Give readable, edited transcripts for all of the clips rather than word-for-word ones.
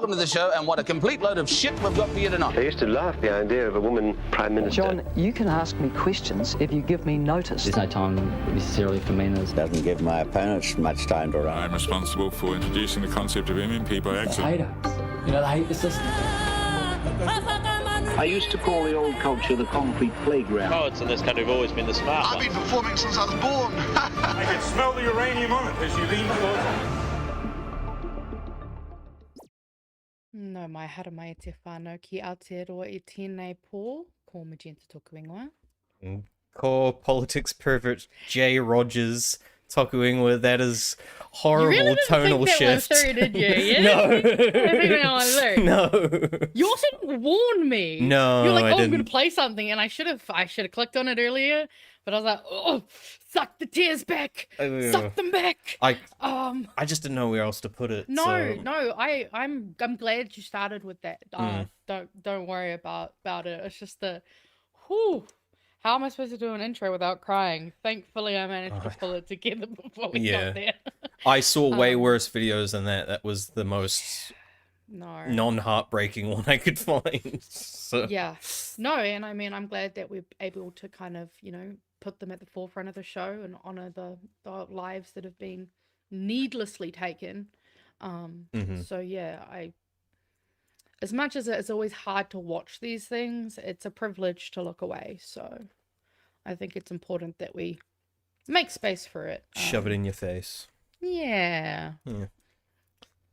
welcome to the show, and what a complete load of shit we've got for you tonight. I used to laugh at the idea of a woman prime minister. John, you can ask me questions if you give me notice. There's no time necessarily for manners. Doesn't give my opponents much time to run. I'm responsible for introducing the concept of MMP by accident. They hate us. You know, they hate the system. I used to call the old culture the concrete playground. Poets in this country have always been the smart ones. I've been performing since I was born. I can smell the uranium on it as you lean closer. No mai hara mai te whānau ki Aotearoa I tēnei pō, ko Magenta tōku ingoa. Ko politics pervert J. Rogers tōku ingoa, that is horrible you really tonal think that shift. Went through, did you? Yeah? No. I think that went through. No. You also didn't warn me. No, You're like, I I'm didn't. going to play something, and I should have clicked on it earlier, but I was like, oh, suck the tears back, suck them back. I just didn't know where else to put it. No, so. no, I'm glad you started with that. Don't worry about it. It's just whew. How am I supposed to do an intro without crying? Thankfully, I managed to pull it together before we got there. I saw way worse videos than that. That was the most non-heartbreaking one I could find. So. Yeah. No, and I mean, I'm glad that we're able to kind of, put them at the forefront of the show and honor the lives that have been needlessly taken. So, yeah, as much as it's always hard to watch these things, it's a privilege to look away. So I think it's important that we make space for it. Shove it in your face. Yeah.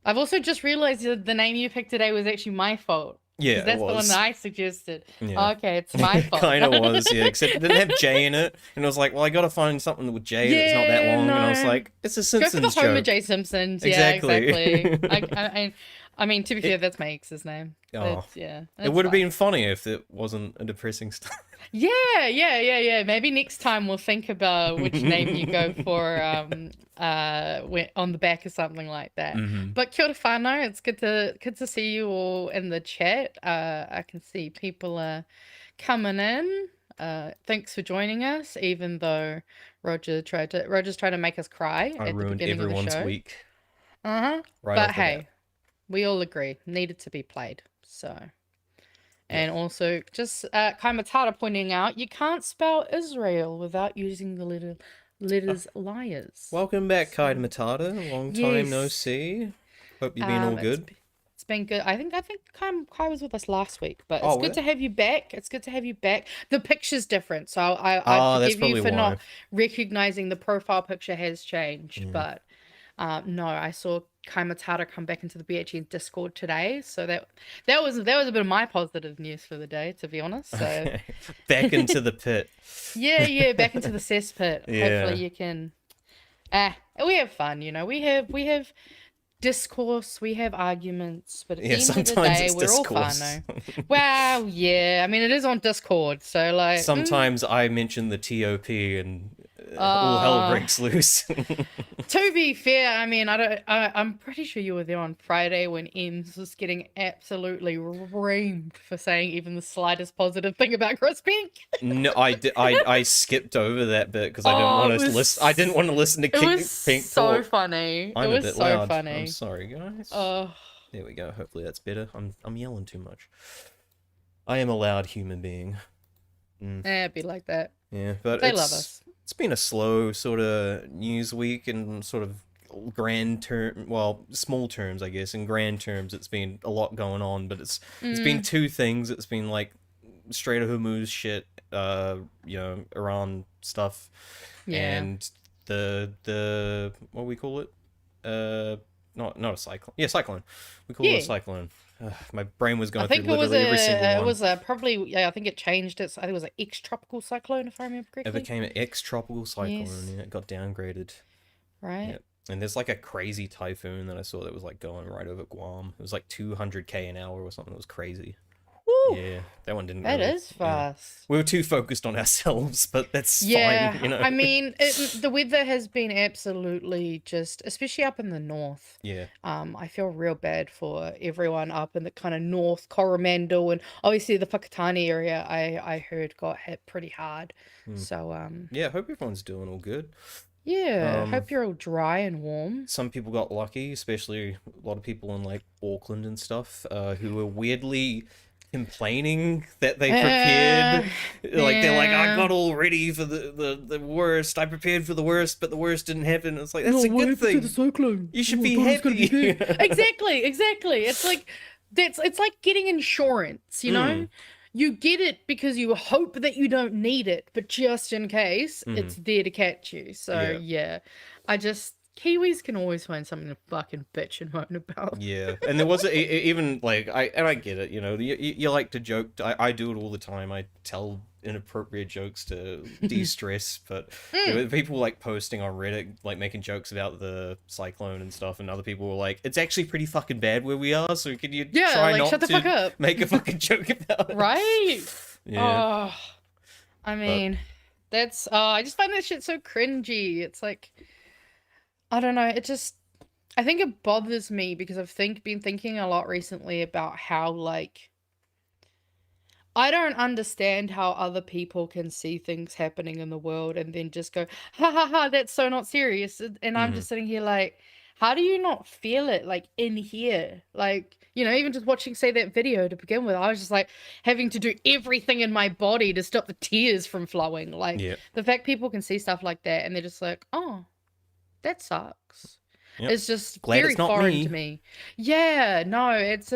I've also just realized that the name you picked today was actually my fault. Yeah, that's it was. the one that I suggested. Yeah. Okay, it's my fault. Kind of was, yeah. Except it didn't have J in it, and I was like, well, I got to find something with J that's not that long. No. And I was like, it's a Simpsons Go for the Homer joke. J. Simpsons. Exactly. Yeah, exactly. I mean, to be fair, that's my ex's name. Oh. Yeah. It would have been funny if it wasn't a depressing stuff. Yeah. Maybe next time we'll think about which name you go for on the back or something like that. But kia ora whānau, it's good to see you all in the chat. I can see people are coming in. Thanks for joining us, even though Roger's trying to make us cry I at the ruined beginning of the everyone's show. week. Right but hey, we all agree, needed to be played. So, and also just Kaimatara pointing out, you can't spell Israel without using the letters liars. Welcome back, Kai Matata. Long time no Yes. see. Hope you've been all good. It's been good. I think Kai was with us last week, but Oh, it's good to have you back. It's good to have you back. The picture's different, so I that's forgive you probably for why. not recognizing the profile picture has changed. But no, I saw Kai Matata come back into the BHN Discord today, so that was a bit of my positive news for the day, to be honest. So Back into the pit. yeah, back into the cesspit. Yeah. Hopefully you can. We have fun, we have discourse, we have arguments, but at the end of the day, it's we're discourse. all fun. Well, yeah, I mean, it is on Discord, so like. Sometimes I mention the TOP and all hell breaks loose. To be fair, I mean, I'm pretty sure you were there on Friday when Ems was getting absolutely reamed for saying even the slightest positive thing about Chris Pink. No, I skipped over that bit because I didn't want to listen. I didn't want to listen to It was Pink so talk. funny. I'm It a was bit so loud. funny. I'm sorry, guys. Oh, There we go. Hopefully that's better. I'm yelling too much. I am a loud human being. it'd be like that. Yeah, but They love us. It's been a slow sort of news week and sort of small terms, I guess. In grand terms, it's been a lot going on, but it's been two things. It's been like Strait of Hormuz shit, Iran stuff, and the what do we call it? Not a cyclone. Yeah, cyclone. We call it a cyclone. My brain was going through literally every single one. It was probably, I think it changed it. I think it was an ex-tropical cyclone, if I remember correctly. It became an ex-tropical cyclone. Yes. Yeah, it got downgraded. Right. Yeah. And there's like a crazy typhoon that I saw that was like going right over Guam. It was like 200k an hour or something. It was crazy. Woo! Yeah, that one didn't. That really, is fast. We were too focused on ourselves, but that's Yeah, fine. I mean, the weather has been absolutely just, especially up in the north. Yeah. I feel real bad for everyone up in the kind of north, Coromandel, and obviously the Whakatane area. I heard got hit pretty hard. So yeah, I hope everyone's doing all good. Yeah, hope you're all dry and warm. Some people got lucky, especially a lot of people in like Auckland and stuff, who were weirdly complaining that they prepared. Like they're like, I got all ready for the worst. I prepared for the worst, but the worst didn't happen. It's like, that's a good thing. The cyclone. You should be happy. Exactly. It's like it's like getting insurance, you know? You get it because you hope that you don't need it, but just in case, it's there to catch you. So yeah, Kiwis can always find something to fucking bitch and moan about. Yeah, and there was even like I get it, you know, you like to joke. I do it all the time. I tell inappropriate jokes to de-stress, but you know, people like posting on Reddit, like making jokes about the cyclone and stuff, and other people were like, "It's actually pretty fucking bad where we are, so can you try like, not shut the to fuck up. make a fucking joke about it?" Right? Yeah. Oh, I mean, that's I just find that shit so cringy. It's like, I don't know. I think it bothers me because I've been thinking a lot recently about how, like, I don't understand how other people can see things happening in the world and then just go, ha ha ha, that's so not serious. And I'm just sitting here like, how do you not feel it, like, in here? Like, you know, even just watching, say, that video to begin with, I was just like having to do everything in my body to stop the tears from flowing. Like, the fact people can see stuff like that and they're just like, oh, that sucks. Yep. It's just Glad very it's not foreign me. to me. Yeah, no, it's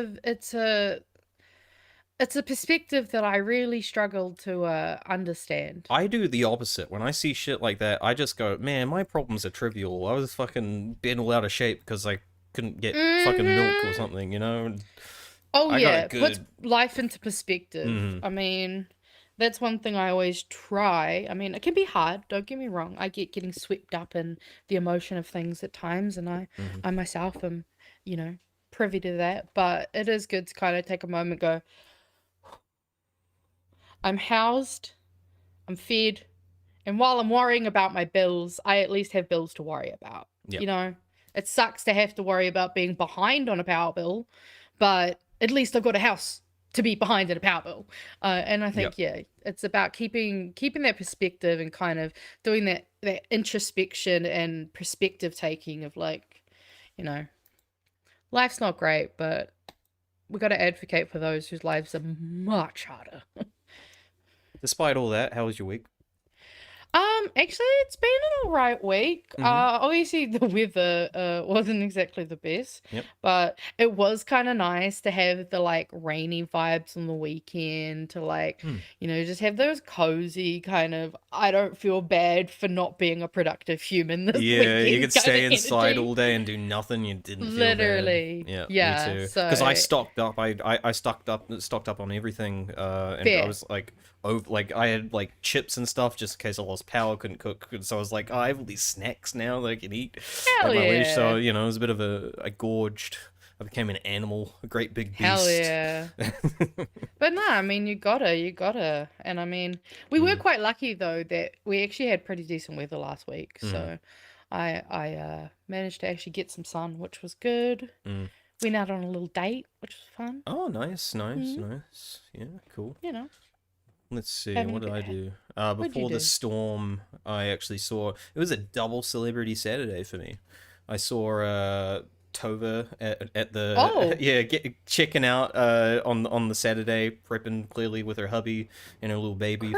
a perspective that I really struggle to understand. I do the opposite. When I see shit like that, I just go, man, my problems are trivial. I was fucking bent all out of shape because I couldn't get fucking milk or something, you know? Oh, yeah, puts life into perspective. I mean, that's one thing I always try. I mean, it can be hard, don't get me wrong. I get getting swept up in the emotion of things at times, and I myself am, you know, privy to that. But it is good to kind of take a moment and go, I'm housed, I'm fed, and while I'm worrying about my bills, I at least have bills to worry about. You know, it sucks to have to worry about being behind on a power bill, but at least I've got a house to be behind in a power bill. And I think, it's about keeping that perspective and kind of doing that introspection and perspective taking of, like, you know, life's not great, but we got to advocate for those whose lives are much harder. Despite all that, how was your week? Actually, it's been an alright week. Obviously the weather wasn't exactly the best, but it was kind of nice to have the, like, rainy vibes on the weekend, to, like, you know, just have those cozy kind of, I don't feel bad for not being a productive human this weekend. You could stay inside energy. all day and do nothing. You didn't feel Literally. bad. Yeah, me too. so- Because I stocked up. I stocked up on everything. And Fair. I was like, I had like chips and stuff just in case I lost power, couldn't cook. So I was like, I have all these snacks now that I can eat Hell at my leisure. yeah. So, you know, it was a bit of I gorged. I became an animal, a great big beast. Hell yeah. But no, I mean, you gotta. And I mean, we were quite lucky though that we actually had pretty decent weather last week. So I managed to actually get some sun, which was good. Went out on a little date, which was fun. Oh, nice. Yeah, cool. You know. Let's see, Having a what did good- I do? What'd you Before the do? storm, I actually saw, it was a double celebrity Saturday for me. I saw Tova at the Oh. checking out on the Saturday, prepping clearly with her hubby and her little baby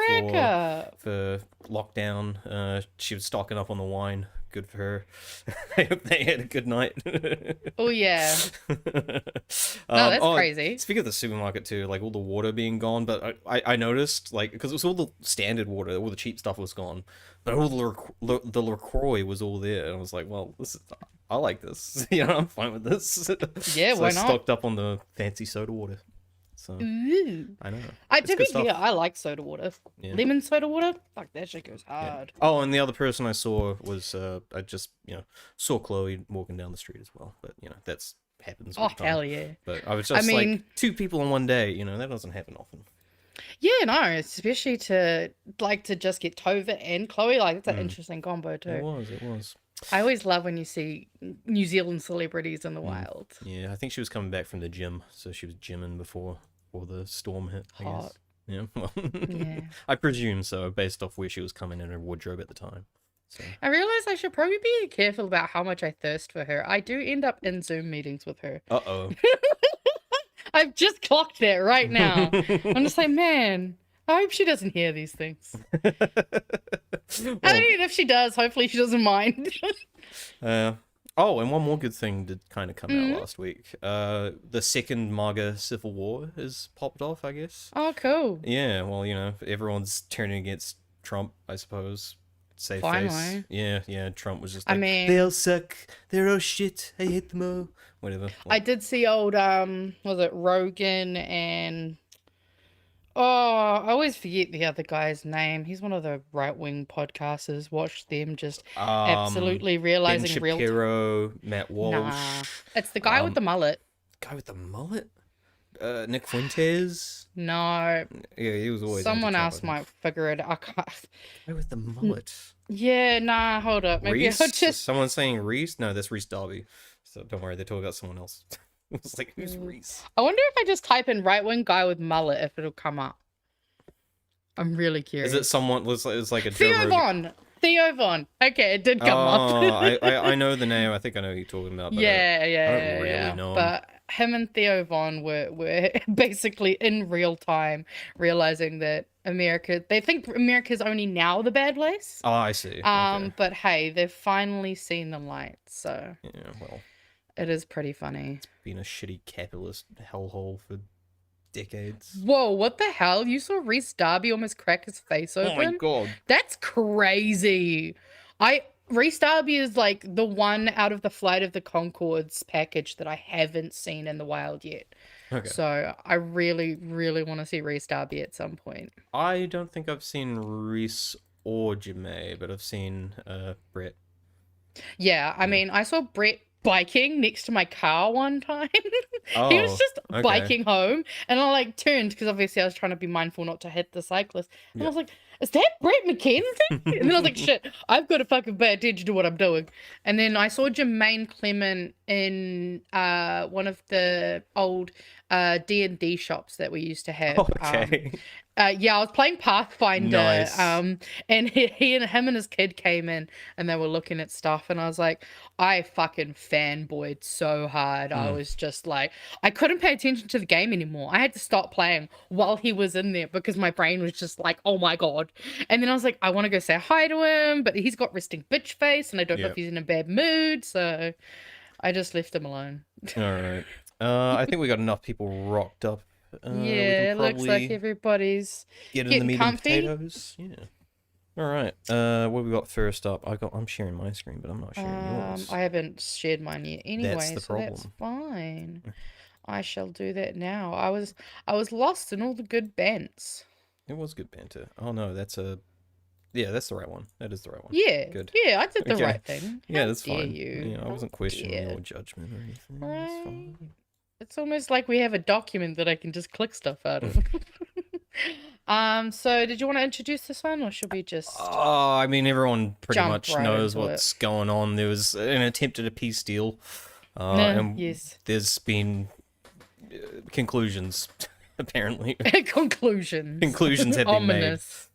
for lockdown. She was stocking up on the wine. Good for her. I hope they had a good night. Oh yeah. That's crazy. Speaking of the supermarket too, like all the water being gone, but I noticed, like, because it was all the standard water, all the cheap stuff was gone, but all the LaCroix was all there, and I was like, well, I like this. You know, I'm fine with this. Yeah, So why I not? stocked up on the fancy soda water. So Ooh. I know. To It's be good stuff. fair, I like soda water. Yeah. Lemon soda water? Fuck, that shit goes hard. Oh, and the other person I saw was I just saw Chloe walking down the street as well, but that's happens. all Oh, the time. hell yeah. But I was just like, two people in one day, that doesn't happen often. Yeah, no, especially to just get Tova and Chloe. Like, it's an interesting combo too. It was. I always love when you see New Zealand celebrities in the wild. Yeah, I think she was coming back from the gym, so she was gymming before the storm hit, I Hot. guess. Yeah, well, Yeah. I presume so, based off where she was coming in her wardrobe at the time. So. I realize I should probably be careful about how much I thirst for her. I do end up in Zoom meetings with her. Uh-oh. I've just clocked it right now. I'm just like, man, I hope she doesn't hear these things. I mean, if she does, hopefully she doesn't mind. Oh, and one more good thing did kind of come out last week. The second MAGA civil war has popped off, I guess. Oh, cool. Yeah, well, you know, everyone's turning against Trump, I suppose. Save Finally. face. Yeah, Trump was just like, I mean, they all suck. They're all shit. I hate them all. Whatever. I did see old, was it Rogan and... Oh, I always forget the other guy's name. He's one of the right-wing podcasters. Watch them just absolutely realizing Ben Shapiro, Matt Walsh. Nah, it's the guy with the mullet. Guy with the mullet? Nick Fuentes? No. Yeah, he was always someone anti-Trump, else might figure it out. I can't... Guy with the mullet. Yeah, nah, hold up. Maybe Reese? I'll just... Someone saying Reese? No, that's Reese Darby. So don't worry, they're talking about someone else. It's like, who's Reese? I wonder if I just type in right-wing guy with mullet, if it'll come up. I'm really curious. Is it someone? It's like a Theo Von. Theo Von. Okay, it did come up. I know the name. I think I know who you're talking about. But yeah. I don't really know him. But him and Theo Von were basically in real time realizing that they think America's only now the bad place. Oh, I see. Okay. But hey, they've finally seen the light, so yeah, well, it is pretty funny. It's been a shitty capitalist hellhole for decades. Whoa, what the hell? You saw Reese Darby almost crack his face open? Oh my god. That's crazy. Reese Darby is like the one out of the Flight of the Conchords package that I haven't seen in the wild yet. Okay. So I really, really want to see Reese Darby at some point. I don't think I've seen Reese or Jemay, but I've seen Brett. Yeah, I mean, I saw Brett biking next to my car one time. He was just biking home, and I like turned because obviously I was trying to be mindful not to hit the cyclist, and I was like, is that Brett McKenzie? And then I was like, shit, I've got to fucking pay attention to what I'm doing. And then I saw Jermaine Clement in one of the old D&D shops that we used to have. Okay. Yeah, I was playing Pathfinder, Nice. and him and his kid came in, and they were looking at stuff, and I was like, I fucking fanboyed so hard. I was just like, I couldn't pay attention to the game anymore. I had to stop playing while he was in there because my brain was just like, oh my god. And then I was like, I want to go say hi to him, but he's got resting bitch face, and I don't know if he's in a bad mood, so I just left him alone. All right. I think we got enough people rocked up. Yeah, it looks like everybody's getting the comfy. Potatoes. Yeah. All right. What we got first up? I'm sharing my screen, but I'm not sharing yours. I haven't shared mine yet anyway, That's the problem. That's fine. I shall do that now. I was lost in all the good bands. It was good banter. Oh no, that's the right one. That is the right one. Yeah. Good. Yeah, I did the right thing. Yeah, How that's dare fine. You? Yeah, I wasn't questioning your judgment or anything. Right. It's fine. It's almost like we have a document that I can just click stuff out of. So did you want to introduce this one, or should we just... Oh, I mean, everyone pretty jump much right knows into what's going on. There was an attempt at a peace deal. And yes. there's been conclusions, apparently. Conclusions. Conclusions have been Ominous.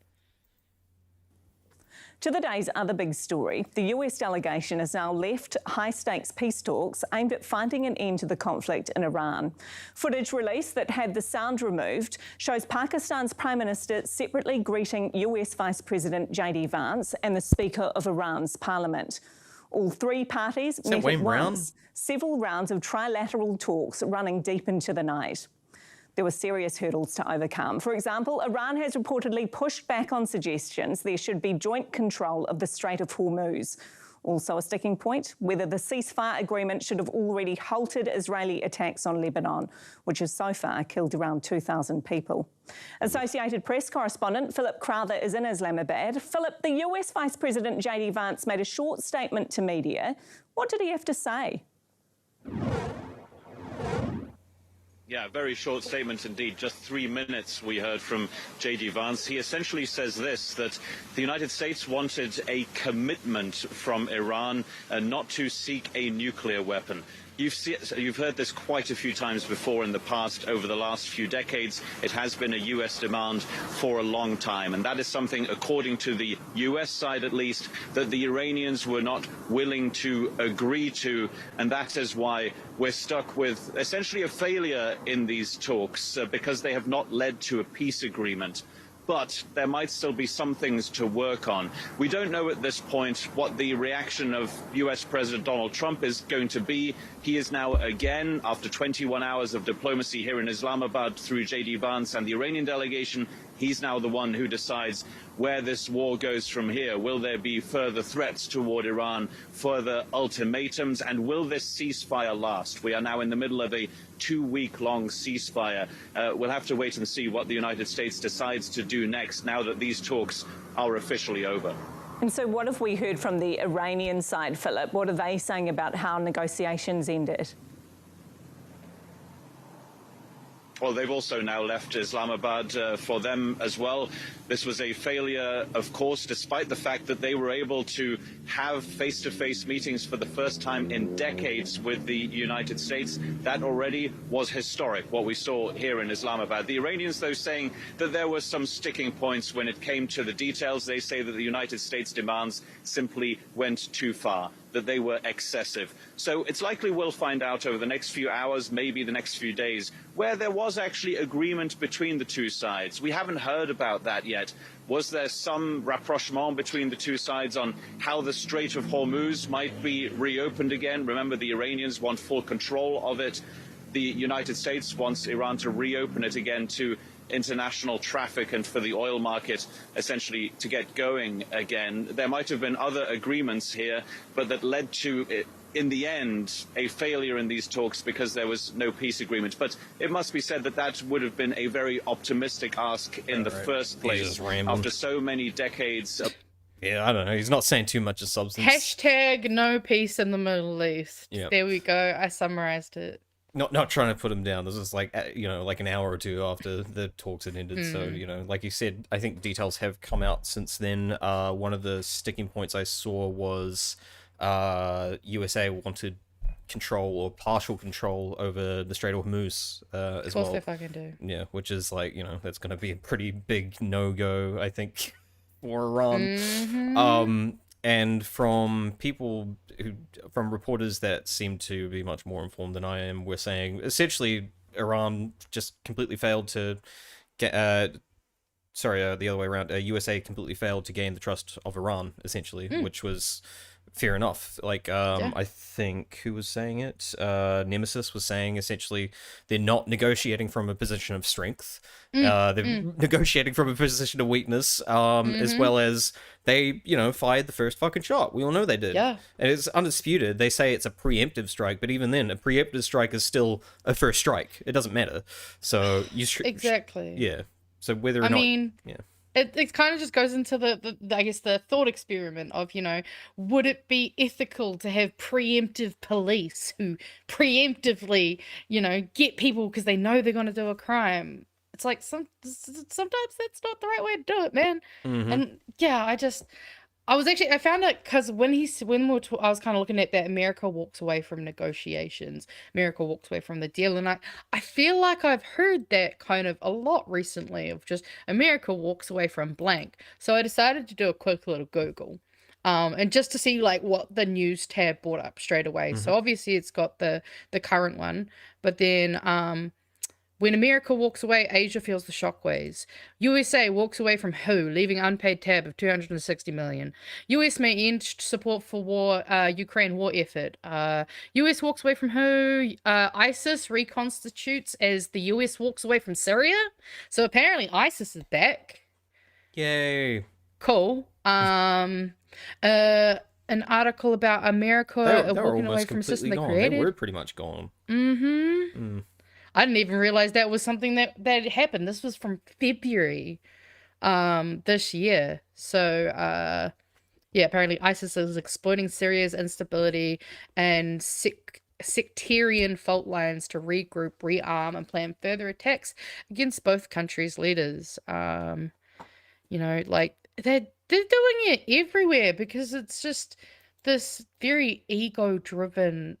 To the day's other big story, the US delegation has now left high-stakes peace talks aimed at finding an end to the conflict in Iran. Footage released that had the sound removed shows Pakistan's Prime Minister separately greeting US Vice President JD Vance and the Speaker of Iran's parliament. All three parties met at once, several rounds of trilateral talks running deep into the night. There were serious hurdles to overcome. For example, Iran has reportedly pushed back on suggestions there should be joint control of the Strait of Hormuz. Also a sticking point, whether the ceasefire agreement should have already halted Israeli attacks on Lebanon, which has so far killed around 2,000 people. Associated Press correspondent Philip Crowther is in Islamabad. Philip, the US Vice President JD Vance made a short statement to media. What did he have to say? Yeah, very short statement indeed. Just 3 minutes we heard from JD Vance. He essentially says this, that the United States wanted a commitment from Iran not to seek a nuclear weapon. You've heard this quite a few times before in the past. Over the last few decades, it has been a U.S. demand for a long time, and that is something, according to the U.S. side at least, that the Iranians were not willing to agree to, and that is why we're stuck with essentially a failure in these talks because they have not led to a peace agreement. But there might still be some things to work on. We don't know at this point what the reaction of US President Donald Trump is going to be. He is now again, after 21 hours of diplomacy here in Islamabad through J.D. Vance and the Iranian delegation, he's now the one who decides where this war goes from here. Will there be further threats toward Iran, further ultimatums, and will this ceasefire last? We are now in the middle of a 2-week-long ceasefire. We'll have to wait and see what the United States decides to do next now that these talks are officially over. And so what have we heard from the Iranian side, Philip? What are they saying about how negotiations ended? Well, they've also now left Islamabad for them as well. This was a failure, of course, despite the fact that they were able to have face-to-face meetings for the first time in decades with the United States. That already was historic, what we saw here in Islamabad. The Iranians, though, saying that there were some sticking points when it came to the details. They say that the United States demands simply went too far, that they were excessive. So it's likely we'll find out over the next few hours, maybe the next few days, where there was actually agreement between the two sides. We haven't heard about that yet. Was there some rapprochement between the two sides on how the Strait of Hormuz might be reopened again? Remember, the Iranians want full control of it. The United States wants Iran to reopen it again to international traffic and for the oil market essentially to get going again. There might have been other agreements here, but that led to, in the end, a failure in these talks because there was no peace agreement. But it must be said that that would have been a very optimistic ask in the first place after so many decades. Yeah, I don't know. He's not saying too much of substance. Hashtag no peace in the Middle East. Yep. There we go. I summarized it. Not trying to put him down. This is like, like an hour or two after the talks had ended. So, like you said, I think details have come out since then. One of the sticking points I saw was USA wanted control or partial control over the Strait of Hormuz as well. Of course they fucking do. Yeah, which is like, that's going to be a pretty big no-go, I think, for Iran. And from from reporters that seem to be much more informed than I am, we're saying essentially Iran just completely failed to get, the other way around. USA completely failed to gain the trust of Iran, essentially, which was fair enough. Like, I think, who was saying it? Nemesis was saying essentially they're not negotiating from a position of strength. They're negotiating from a position of weakness, as well as they, fired the first fucking shot. We all know they did. Yeah. And it's undisputed. They say it's a preemptive strike, but even then, a preemptive strike is still a first strike. It doesn't matter. So you exactly. Yeah. So whether or not, It kind of just goes into the I guess the thought experiment of, would it be ethical to have preemptive police who preemptively, get people because they know they're going to do a crime? It's like sometimes that's not the right way to do it, man. And yeah, I found it because I was kind of looking at that, America walks away from negotiations, America walks away from the deal, and I feel like I've heard that kind of a lot recently of just America walks away from blank. So I decided to do a quick little Google, and just to see like what the news tab brought up straight away. So obviously it's got the current one, but then when America walks away, Asia feels the shockwaves. USA walks away from WHO, leaving unpaid tab of $260 million. US may end support for Ukraine war effort. US walks away from WHO. ISIS reconstitutes as the US walks away from Syria. So apparently ISIS is back. Yay. Cool. An article about America walking away from a system they created. They were pretty much gone. I didn't even realize that was something that happened. This was from February this year. So, apparently ISIS is exploiting Syria's instability and sectarian fault lines to regroup, rearm, and plan further attacks against both countries' leaders. Like, they're doing it everywhere because it's just this very ego-driven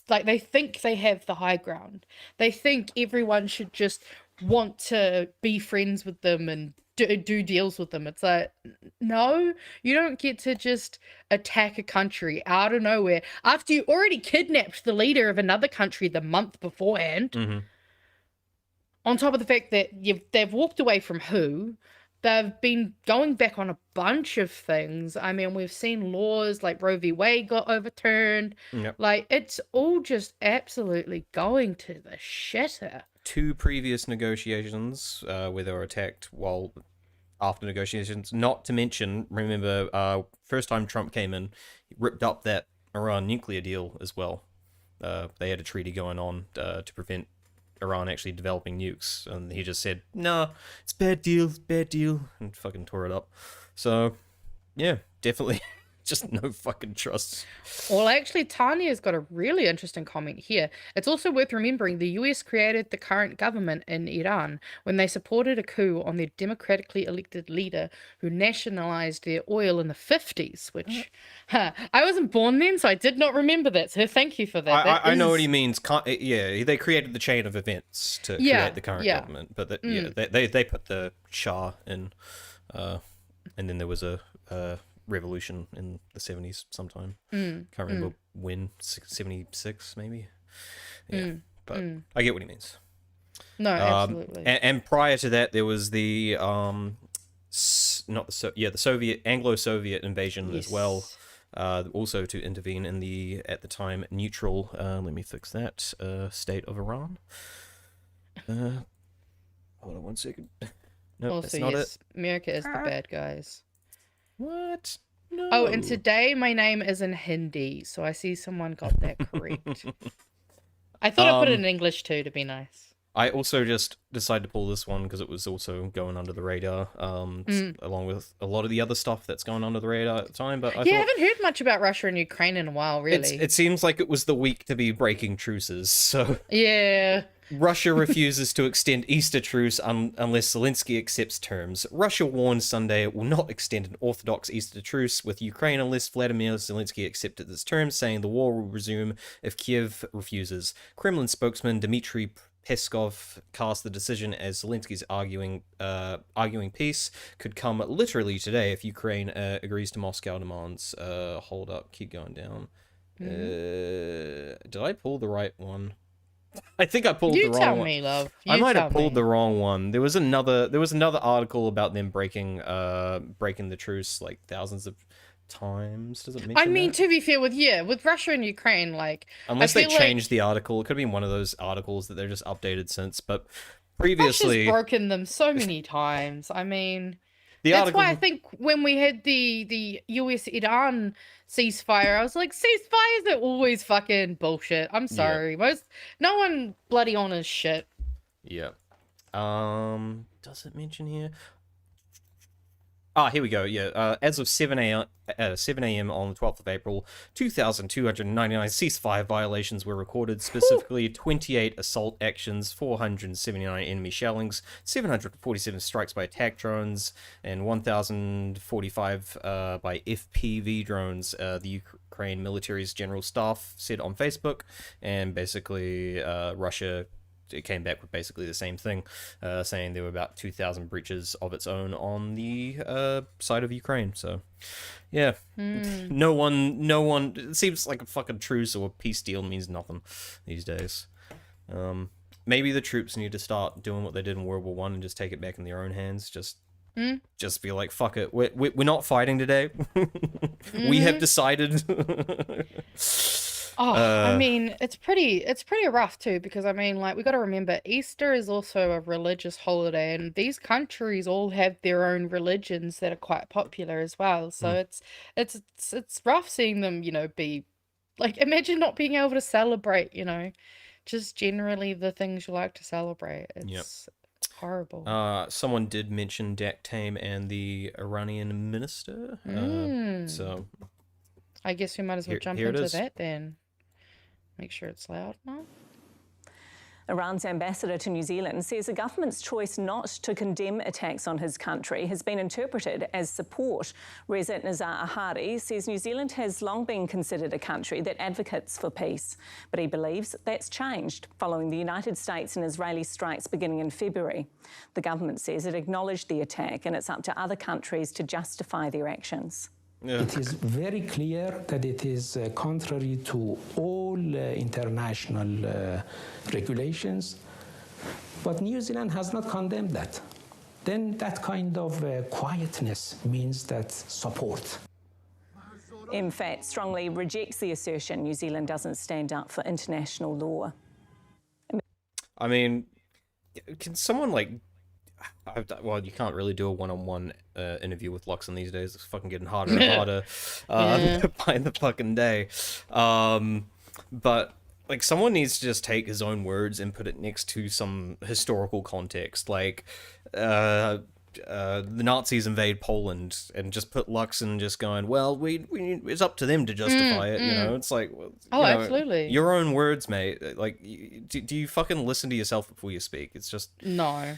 like they think they have the high ground. They think everyone should just want to be friends with them and do deals with them. It's like, no, you don't get to just attack a country out of nowhere after you already kidnapped the leader of another country the month beforehand. Mm-hmm. On top of the fact that they've walked away from who, they've been going back on a bunch of things. I mean, we've seen laws like Roe v. Wade got overturned. Yep. Like, it's all just absolutely going to the shitter. 2 previous negotiations where they were attacked while after negotiations. Not to mention, remember, first time Trump came in, he ripped up that Iran nuclear deal as well. They had a treaty going on to prevent Iran actually developing nukes, and he just said, "No, it's bad deal, and fucking tore it up. So, yeah, definitely. Just no fucking trust. Well, actually, Tanya's got a really interesting comment here. It's also worth remembering the US created the current government in Iran when they supported a coup on their democratically elected leader who nationalized their oil in the 50s, which I wasn't born then, so I did not remember that. So thank you for that. I know what he means. Yeah, they created the chain of events to create the current government, but they put the Shah in, and then there was a revolution in the 70s sometime. Can't remember when, 76 maybe. Yeah, but I get what he means. No, absolutely. And prior to that, there was the Soviet Anglo-Soviet invasion as well. Also to intervene in the at the time neutral. Let me fix that. State of Iran. Hold on 1 second. No, also, that's not it. America is the bad guys. What? No. Oh, and today my name is in Hindi, so I see someone got that correct. I thought I put it in English too, to be nice. I also just decided to pull this one because it was also going under the radar, along with a lot of the other stuff that's going under the radar at the time. But I haven't heard much about Russia and Ukraine in a while, really. It seems like it was the week to be breaking truces, so... Yeah... Russia refuses to extend Easter truce unless Zelensky accepts terms. Russia warns Sunday it will not extend an Orthodox Easter truce with Ukraine unless Vladimir Zelensky accepted its terms, saying the war will resume if Kiev refuses. Kremlin spokesman Dmitry Peskov cast the decision as Zelensky's arguing peace could come literally today if Ukraine agrees to Moscow demands. Hold up, keep going down. Did I pull the right one? I think I pulled the wrong one. You tell me, love. I might have pulled the wrong one. There was another article about them breaking the truce like thousands of times. Does it mention I mean, that? to be fair, with Russia and Ukraine, like... Unless they changed the article. It could have been one of those articles that they're just updated since, but previously... Russia's broken them so many times. I mean... That's why I think when we had the US-Iran ceasefire, I was like, ceasefires are always fucking bullshit. I'm sorry. No one bloody honors shit. Yeah. Does it mention here? Here we go. Yeah. As of 7 a.m. on the 12th of April, 2,299 ceasefire violations were recorded, specifically 28 assault actions, 479 enemy shellings, 747 strikes by attack drones, and 1,045 by FPV drones. The Ukraine military's general staff said on Facebook, and basically Russia... It came back with basically the same thing, saying there were about 2,000 breaches of its own on the side of Ukraine. So, yeah, no one. It seems like a fucking truce or a peace deal means nothing these days. Maybe the troops need to start doing what they did in World War One and just take it back in their own hands. Just be like, fuck it, we're not fighting today. We have decided. I mean, it's pretty rough too, because I mean, like, we got to remember Easter is also a religious holiday, and these countries all have their own religions that are quite popular as well. So it's rough seeing them, be like, imagine not being able to celebrate, just generally the things you like to celebrate. It's horrible. Someone did mention Dak Tame and the Iranian minister. So I guess we might as well jump into that then. Make sure it's loud now. Iran's ambassador to New Zealand says the government's choice not to condemn attacks on his country has been interpreted as support. Reza Nazar Ahari says New Zealand has long been considered a country that advocates for peace, but he believes that's changed following the United States and Israeli strikes beginning in February. The government says it acknowledged the attack and it's up to other countries to justify their actions. Yeah. It is very clear that it is contrary to all international regulations, but New Zealand has not condemned that. Then that kind of quietness means that support. MFAT strongly rejects the assertion New Zealand doesn't stand up for international law. I mean, can someone well, you can't really do a one-on-one interview with Luxon these days. It's fucking getting harder and harder by the fucking day. But like, someone needs to just take his own words and put it next to some historical context, like the Nazis invade Poland, and just put Luxon just going, well, we it's up to them to justify it. You know, it's like, well, absolutely, your own words, mate. Like, do you fucking listen to yourself before you speak? It's just no.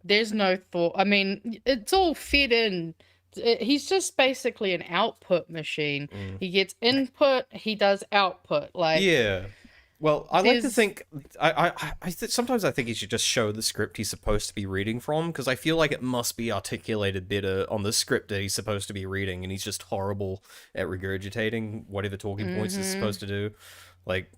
There's no thought. I mean, it's all fed in. He's just basically an output machine. He gets input, he does output. Like, yeah. Well, I like to think. Sometimes I think he should just show the script he's supposed to be reading from, because I feel like it must be articulated better on the script that he's supposed to be reading, and he's just horrible at regurgitating whatever talking points he's supposed to do. Like,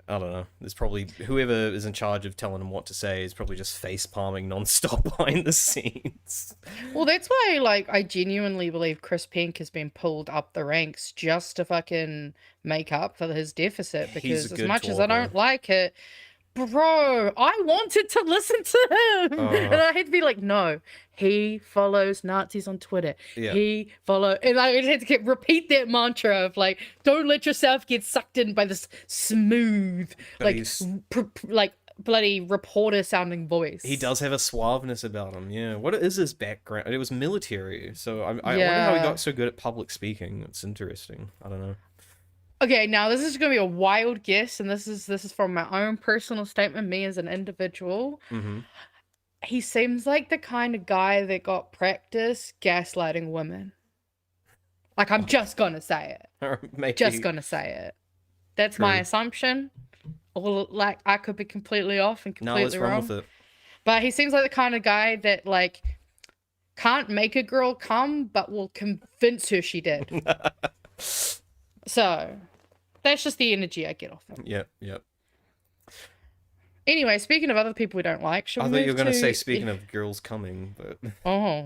I don't know. There's probably whoever is in charge of telling him what to say is probably just face palming nonstop behind the scenes. Well, that's why, like, I genuinely believe Chris Pink has been pulled up the ranks just to fucking make up for his deficit. Because as much as I don't like it, bro, I wanted to listen to him, and I had to be like, no, he follows Nazis on Twitter. Yeah. And I had to repeat that mantra of like, don't let yourself get sucked in by this smooth, like bloody reporter sounding voice. He does have a suaveness about him. Yeah. What is his background? It was military, so I wonder how he got so good at public speaking. It's interesting. I don't know. Okay, now this is going to be a wild guess, and this is from my own personal statement, me as an individual. He seems like the kind of guy that got practice gaslighting women. Like, I'm just going to say it. Just going to say it. That's my assumption. Or, like, I could be completely off and completely wrong. With it. But he seems like the kind of guy that, like, can't make a girl come, but will convince her she did. So, that's just the energy I get off him. Yep. Anyway, speaking of other people we don't like, I thought you were going to say speaking of girls coming, but... Oh.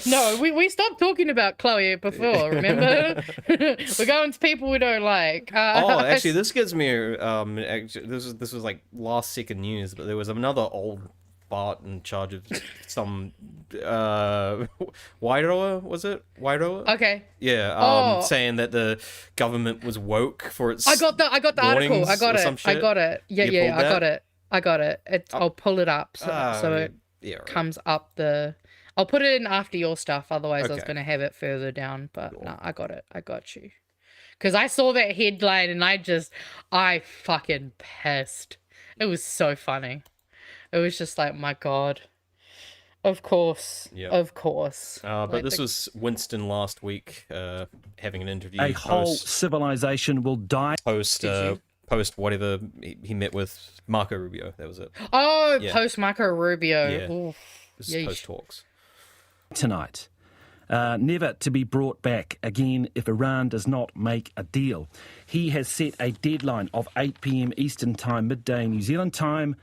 No, we stopped talking about Chloe before, remember? We're going to people we don't like. Actually, this gives me... this was like last second news, but there was another old fart in charge of some... Aotearoa, was it? Aotearoa? Okay. Yeah, saying that the government was woke for its I got the article. I got it. Yeah, I got it. I'll pull it up so it comes up the... I'll put it in after your stuff, otherwise I was going to have it further down, but no, I got it. I got you. Because I saw that headline and I fucking pissed. It was so funny. It was just like, my God. Of course. Yep. Of course. But this was Winston last week having an interview. A whole civilization will die. Post whatever he met with Marco Rubio. That was it. Oh, yeah. Post Marco Rubio. Yeah. This is post talks. Tonight. Never to be brought back again if Iran does not make a deal. He has set a deadline of 8 p.m. Eastern Time, midday New Zealand time,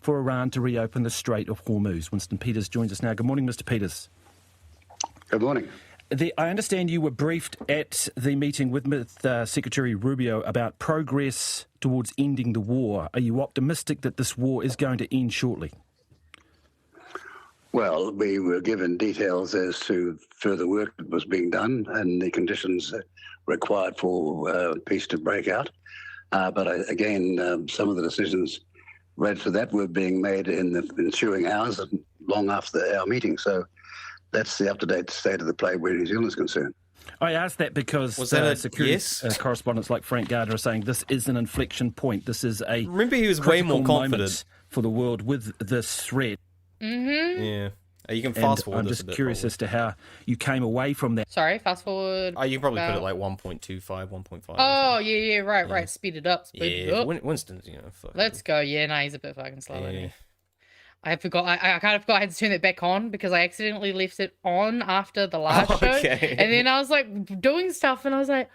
for Iran to reopen the Strait of Hormuz. Winston Peters joins us now. Good morning, Mr. Peters. Good morning. I understand you were briefed at the meeting with Secretary Rubio about progress towards ending the war. Are you optimistic that this war is going to end shortly? Well, we were given details as to further work that was being done and the conditions required for peace to break out. But again, some of the decisions related to that were being made in the ensuing hours and long after our meeting. So that's the up-to-date state of the play where New Zealand is concerned. I asked that because Was that a security yes? Correspondents like Frank Gardner are saying this is an inflection point. This is a Remember, he was way more confident moment for the world with this threat. Mm-hmm. Yeah. You can fast forward I'm this just a bit, curious probably. as to how you came away from that. Sorry, fast forward. You can probably put it about- like 1.25, 1.5. Oh, yeah, right. Speed it up, speed it up. Winston's, fucking... Let's go. Yeah, no, he's a bit fucking slow. Yeah. I forgot. I kind of forgot I had to turn it back on because I accidentally left it on after the last show. Okay. And then I was like doing stuff, and I was like,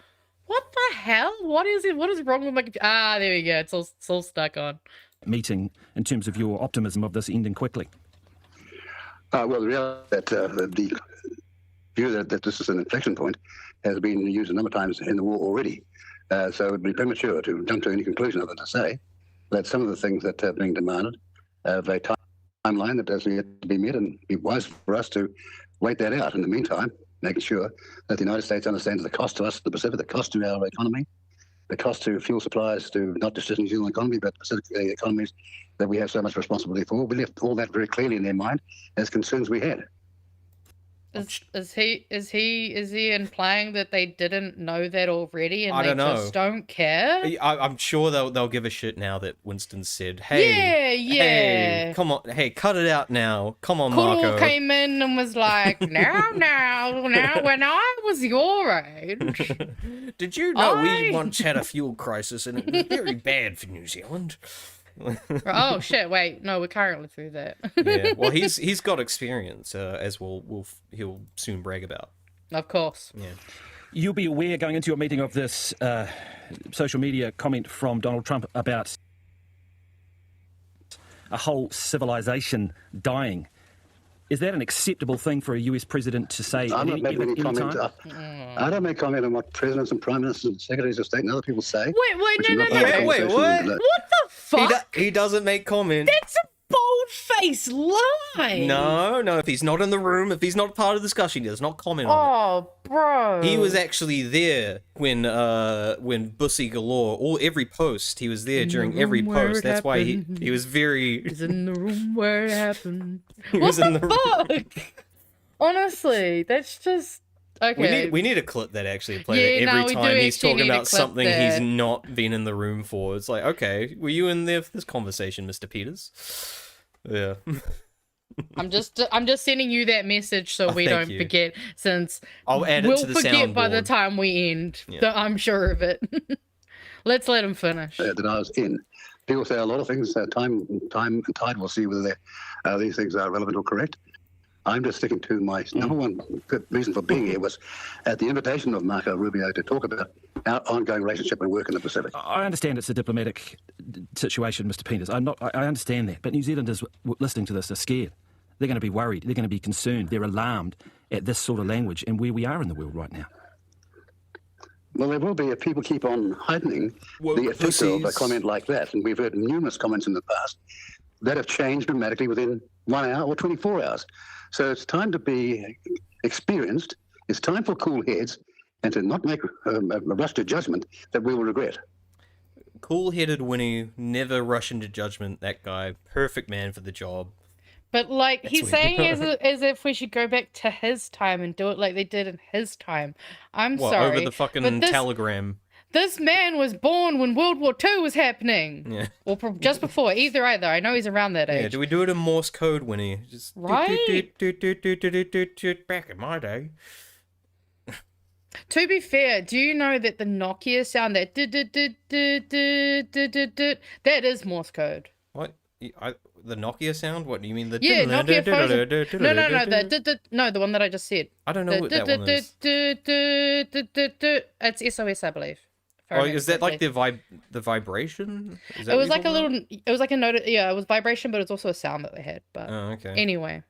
"What the hell? What is it? What is wrong with my computer?" Ah, there we go. It's all stuck on. Meeting in terms of your optimism of this ending quickly. Well, the reality that the view that this is an inflection point has been used a number of times in the war already. So it would be premature to jump to any conclusion other than to say that some of the things that are being demanded have a timeline that has yet to be met, and it'd be wise for us to wait that out. In the meantime, making sure that the United States understands the cost to us, the Pacific, the cost to our economy, the cost to fuel supplies to not just the New Zealand economy, but specifically the economies that we have so much responsibility for. We left all that very clearly in their mind as concerns we had. Is he implying that they didn't know that already and I they don't know. just don't care? I'm sure they'll give a shit now that Winston said, "Hey, Yeah. hey, come on, hey, cut it out now, come on, Kuddle Marco." came in and was like, now, when I was your age. Did you know we once had a fuel crisis and it was very bad for New Zealand? Oh shit! Wait, no, we're currently through that. Yeah, well, he's got experience, as he'll soon brag about. Of course. Yeah. You'll be aware going into your meeting of this social media comment from Donald Trump about a whole civilization dying. Is that an acceptable thing for a US president to say I'm not at making any comment. time? I don't make comment on what presidents and prime ministers and secretaries of state and other people say. Wait, no. Wait, what? What the fuck? He doesn't make comment. That's a bold-faced lie. No. If he's not in the room, if he's not part of the discussion, he does not comment on it. Oh, bro. He was actually there when Bussy galore, every post, he was there during every post. That's why he was very... He's in the room where it happened. He What was in the fuck? Honestly, that's just... Okay. We need to clip that actually, play that every time he's talking about something he's not been in the room for. It's like, okay, were you in there for this conversation, Mr. Peters? Yeah. I'm just sending you that message so we don't forget, since I'll add it to the forget by the soundboard. time we end. Yeah. So I'm sure of it. Let's let him finish. That I was in. People say a lot of things. Time and tide will see whether these things are relevant or correct. I'm just sticking to my number one reason for being here was at the invitation of Marco Rubio to talk about our ongoing relationship and work in the Pacific. I understand it's a diplomatic situation, Mr. Peters. I understand that. But New Zealanders listening to this are scared. They're going to be worried. They're going to be concerned. They're alarmed at this sort of language and where we are in the world right now. Well, there will be if people keep on heightening the effect of a comment like that. And we've heard numerous comments in the past that have changed dramatically within 1 hour or 24 hours. So it's time to be experienced. It's time for cool heads and to not make a rush to judgment that we will regret. Cool-headed Winnie, never rush into judgment. That guy, perfect man for the job. But like That's he's weird. saying as if we should go back to his time and do it like they did in his time. I'm What, sorry. over the fucking but telegram? This man was born when World War II was happening. Yeah. Or just before. Either. I know he's around that age. Yeah, do we do it in Morse code, Winnie? Just Right? back in my day. To be fair, do you know that the Nokia sound, that that is Morse code? What? The Nokia sound? What do you mean? The Yeah, Nokia phones. No, the one that I just said. I don't know what that one is. It's SOS, I believe. Oh, is that like the vibration? Is that It what was you're like a talking little. It was like a note. Yeah, it was vibration, but it's also a sound that they had. But Oh, okay. anyway,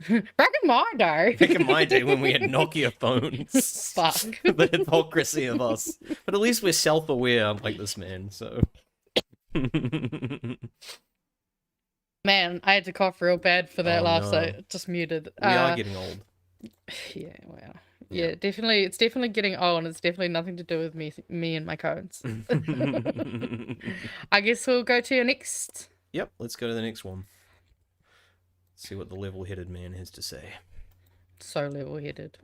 back in my day. Back in my day when we had Nokia phones. Fuck. The hypocrisy of us. But at least we're self-aware, unlike this man, so... Man, I had to cough real bad for that laugh, no. so just muted. We are getting old. Yeah, wow. Yeah, definitely. It's definitely getting old, and it's definitely nothing to do with me and my cones. I guess we'll go to your next. Yep, let's go to the next one. See what the level-headed man has to say. So level-headed.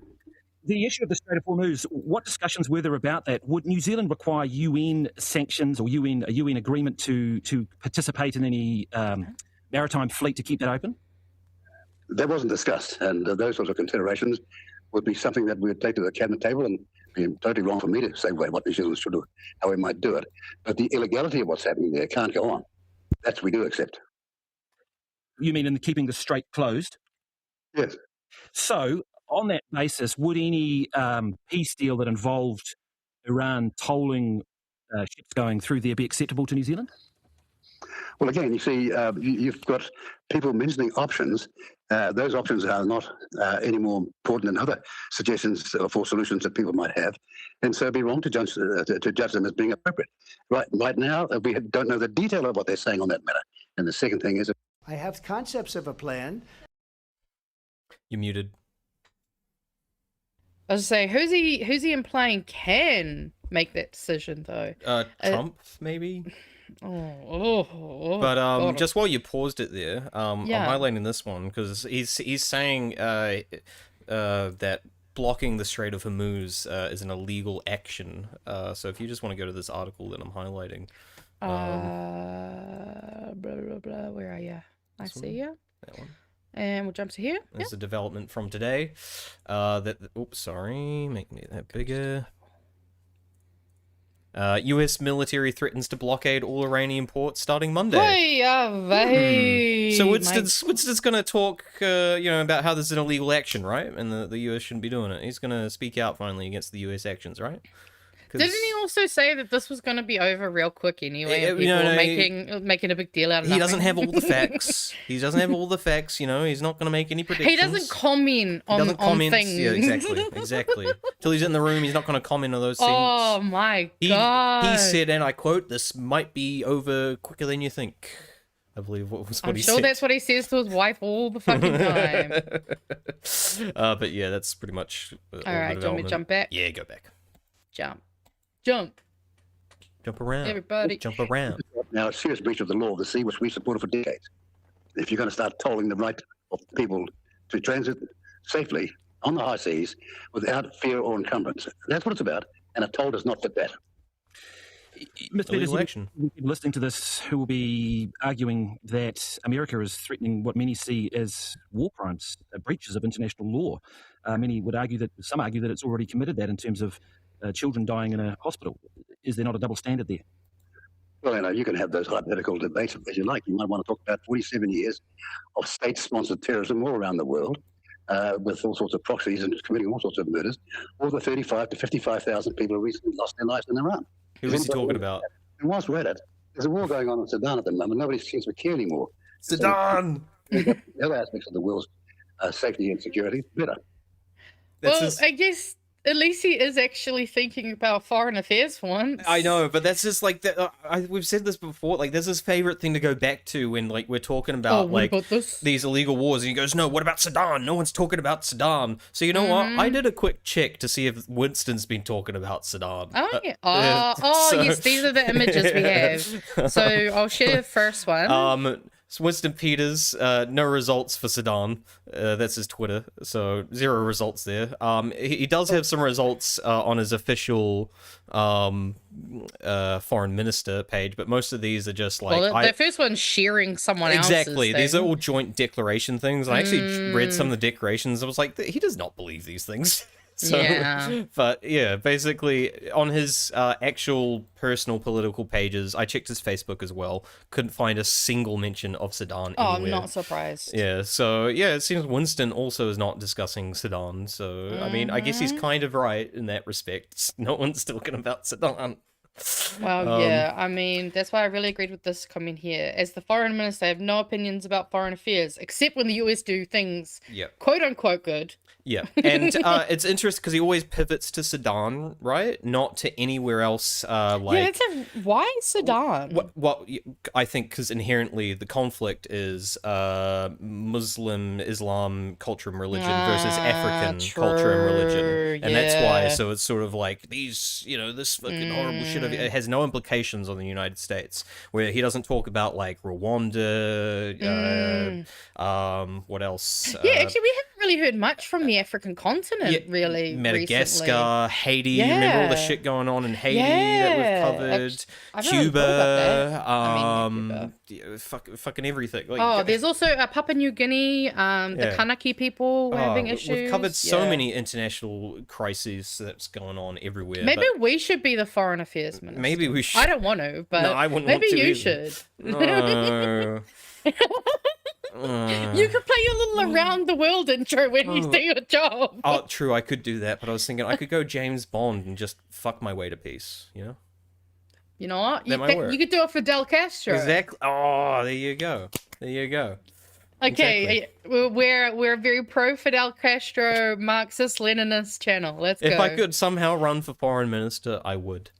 The issue of the Strait of Hormuz, what discussions were there about that? Would New Zealand require UN sanctions or a UN agreement to participate in any maritime fleet to keep that open? That wasn't discussed, and those sorts of considerations would be something that we would take to the cabinet table, and it'd be totally wrong for me to say what New Zealand should do, how we might do it. But the illegality of what's happening there can't go on. That's we do accept. You mean in keeping the strait closed? Yes. So, on that basis, would any peace deal that involved Iran tolling ships going through there be acceptable to New Zealand? Well, again, you see, you've got people mentioning options. Those options are not any more important than other suggestions for solutions that people might have. And so it'd be wrong to judge them as being appropriate. Right now, we don't know the detail of what they're saying on that matter. And the second thing is... I have concepts of a plan. You're muted. I was saying, who's he implying can make that decision though? Trump, maybe. But God. Just while you paused it there, I'm highlighting this one because he's saying that blocking the Strait of Hormuz is an illegal action. So if you just want to go to this article that I'm highlighting, blah blah blah. Where are you? I see you. That one. And we'll jump to here. There's a development from today. Oops, sorry, make me that bigger. U.S. military threatens to blockade all Iranian ports starting Monday. So Winston's going to talk, about how this is an illegal action, right? And the U.S. shouldn't be doing it. He's going to speak out finally against the U.S. actions, right? Didn't he also say that this was going to be over real quick anyway? And people were making a big deal out of it. He doesn't have all the facts. He's not going to make any predictions. He doesn't comment on things. Yeah, exactly. Till he's in the room, he's not going to comment on those things. Oh my God. He said, and I quote, "This might be over quicker than you think." I believe what he said. I'm sure that's what he says to his wife all the fucking time. But yeah, that's pretty much all right, do you want me to jump back? Yeah, go back. Jump around, everybody. Jump around. Now, a serious breach of the law of the sea, which we supported for decades. If you're going to start tolling the right of people to transit safely on the high seas without fear or encumbrance, that's what it's about, and a toll does not fit that. Mr. Peterson, listening to this, who will be arguing that America is threatening what many see as war crimes, breaches of international law. Some argue that it's already committed that in terms of children dying in a hospital. Is there not a double standard there? Well, you can have those hypothetical debates as you like. You might want to talk about 47 years of state-sponsored terrorism all around the world, with all sorts of proxies and committing all sorts of murders, or the 35 to 55,000 people who recently lost their lives in Iran. Who is he talking about? And whilst we're at it, there's a war going on in Sudan at the moment. Nobody seems to care anymore. Sudan! So, the other aspects of the world's safety and security better. I guess at least he is actually thinking about foreign affairs for once. I know, but that's just like we've said this before. Like, there's his favorite thing to go back to when we're talking about these illegal wars, and he goes, "No, what about Sudan? No one's talking about Sudan." So you know what? I did a quick check to see if Winston's been talking about Sudan. Oh yeah. Yes, these are the images we have. So I'll share the first one. Winston Peters, no results for Sudan. That's his Twitter, so 0 results there. He does have some results on his official foreign minister page, but most of these are just like... Well, the first one's sharing someone else's Exactly, thing. These are all joint declaration things. I actually read some of the declarations. I was like, he does not believe these things. So, yeah. But yeah, basically on his actual personal political pages, I checked his Facebook as well, couldn't find a single mention of Sudan anywhere. I'm not surprised. Yeah, so yeah, it seems Winston also is not discussing Sudan. So, I mean, I guess he's kind of right in that respect. No one's talking about Sudan. Well, yeah, I mean, that's why I really agreed with this comment here. As the foreign minister, I have no opinions about foreign affairs, except when the US do things quote-unquote good. Yeah, and it's interesting because he always pivots to Sudan, right? Not to anywhere else. Why Sudan? Well, I think because inherently the conflict is Muslim, Islam, culture and religion versus African culture and religion. And that's why, so it's sort of like these, this fucking horrible shit. It has no implications on the United States, where he doesn't talk about like Rwanda, what else? Yeah, actually, we haven't really heard much from the African continent, really. Madagascar, recently. Haiti. Remember all the shit going on in Haiti that we've covered? Cuba, fucking everything. Like, there's also Papua New Guinea. The Kanaki people having issues. We've covered so many international crises that's going on everywhere. Maybe we should be the foreign affairs minister. Maybe we should. I don't want to, but no, I wouldn't maybe want to you either. should. No. You could play your little around the world intro when you do your job. Oh, true, I could do that, but I was thinking I could go James Bond and just fuck my way to peace, you know? You know what? That might work. You could do it for Fidel Castro. Exactly. Oh, there you go. There you go. Okay, exactly. We're a very pro Fidel Castro Marxist Leninist channel. Let's go. If I could somehow run for foreign minister, I would.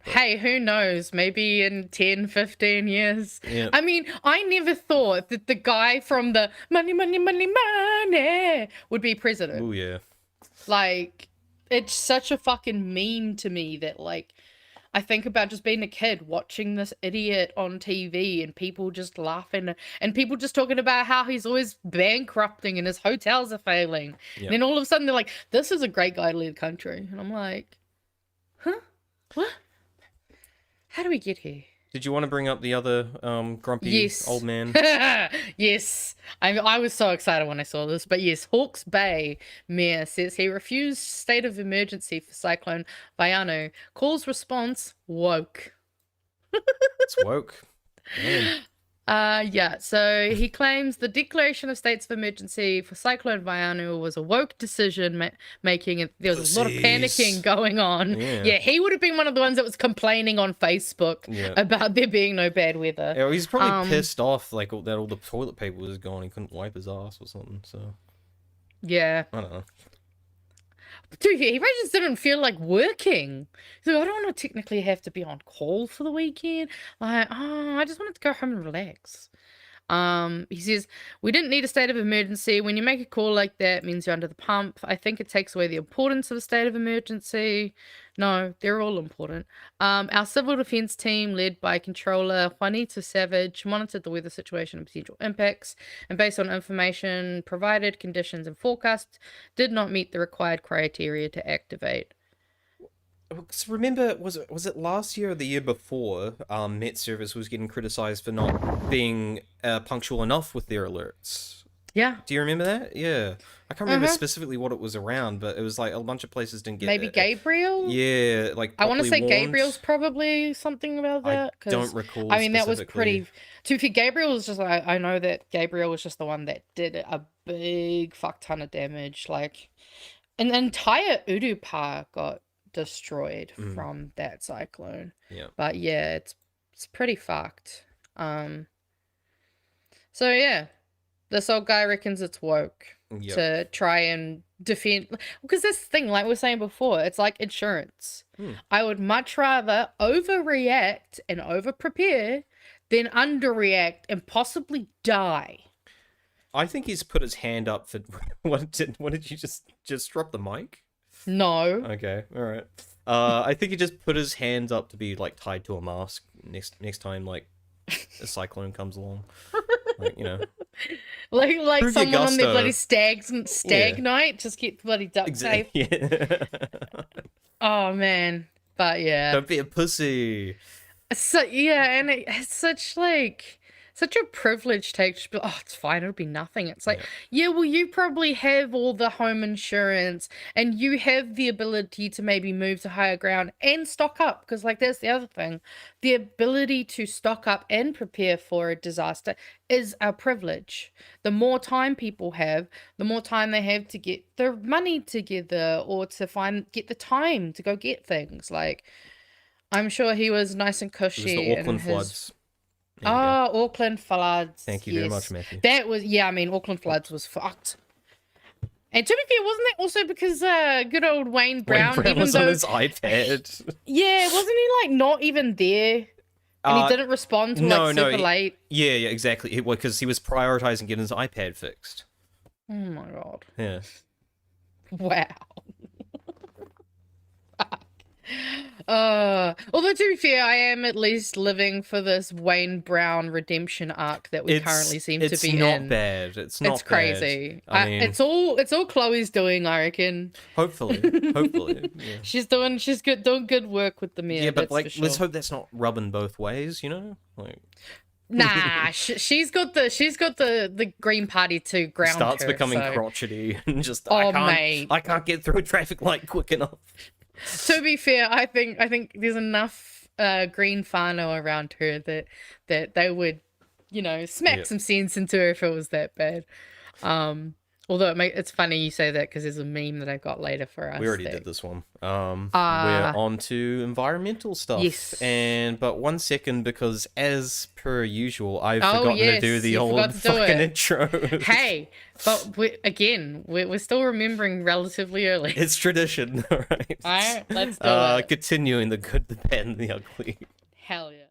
Hey, who knows? Maybe in 10, 15 years. Yeah. I mean, I never thought that the guy from the money, money, money, money would be president. Oh, yeah. Like, it's such a fucking meme to me that, like, I think about just being a kid watching this idiot on TV and people just laughing and people just talking about how he's always bankrupting and his hotels are failing. Yep. And then all of a sudden they're like, this is a great guy to lead the country. And I'm like, huh? What? How do we get here? Did you want to bring up the other grumpy old man? Yes. I was so excited when I saw this. But yes, Hawke's Bay mayor says he refused state of emergency for Cyclone Vaianu. Calls response woke. It's woke. Man. So he claims the declaration of states of emergency for Cyclone Vaianu was a woke decision making, and there was a lot of panicking going on. Yeah, he would have been one of the ones that was complaining on Facebook about there being no bad weather. Yeah, he's probably pissed off like that all the toilet paper was gone. He couldn't wipe his ass or something. So yeah, I don't know. Dude, he just didn't feel like working. He's like, I don't want to technically have to be on call for the weekend. Like, I just wanted to go home and relax. He says, we didn't need a state of emergency. When you make a call like that, it means you're under the pump. I think it takes away the importance of a state of emergency. No, they're all important. Our civil defense team, led by Controller Juanita Savage, monitored the weather situation and potential impacts, and based on information provided, conditions and forecasts did not meet the required criteria to activate. Because remember, was it last year or the year before, Met Service was getting criticised for not being punctual enough with their alerts? Yeah. Do you remember that? Yeah. I can't remember specifically what it was around, but it was like a bunch of places didn't get Maybe Gabriel? Yeah, like I want to say warned. Gabriel's probably something about that. I don't recall. I mean, that was pretty. To be Gabriel was just like, I know that Gabriel was just the one that did a big fuck ton of damage. Like, an entire Urupa got destroyed from that cyclone. Yeah. But yeah, it's pretty fucked. So yeah, this old guy reckons it's woke to try and defend, because this thing, like we were saying before, it's like insurance. I would much rather overreact and over-prepare than underreact and possibly die. I think he's put his hand up for what did you just drop the mic? No. Okay, all right. I think he just put his hands up to be like tied to a mast next time like a cyclone comes along. Like, you know. Like someone on their bloody stag Yeah. night, just get bloody duct tape. Yeah. Oh man. But yeah. Don't be a pussy. So yeah, and it's such a privilege to just be, oh, it's fine, it'll be nothing. It's like, yeah, well, you probably have all the home insurance and you have the ability to maybe move to higher ground and stock up, because like that's the other thing. The ability to stock up and prepare for a disaster is a privilege. The more time people have, the more time they have to get their money together or to get the time to go get things. Like, I'm sure he was nice and cushy. It was the Auckland floods. Auckland floods. Thank you very much, Matthew. That was, I mean, Auckland floods was fucked. And to be fair, wasn't that also because good old Wayne Brown, even was though on his iPad. Yeah, wasn't he like not even there? And he didn't respond till super late. Yeah, exactly. Because he was prioritizing getting his iPad fixed. Oh my god. Yeah. Wow. Although to be fair, I am at least living for this Wayne Brown redemption arc that we currently seem to be in. It's not bad. It's not It's crazy. Bad. I mean, it's all Chloe's doing, I reckon. Hopefully. Yeah. She's doing good work with the mayor. Yeah, but that's for sure. let's hope that's not rubbing both ways, you know? Like Nah, she's got the Green Party to ground starts her, becoming so. crotchety and just mate. I can't get through a traffic light quick enough. To be fair, I think there's enough green whānau around her that they would, smack some sense into her if it was that bad. Although it's funny you say that because there's a meme that I got later for us. We already did this one. We're on to environmental stuff. Yes. But 1 second, because as per usual, I've forgotten to do the old fucking intro. Hey, but we're still remembering relatively early. It's tradition, all right? All right, let's do it. Continuing the good, the bad, and the ugly. Hell yeah.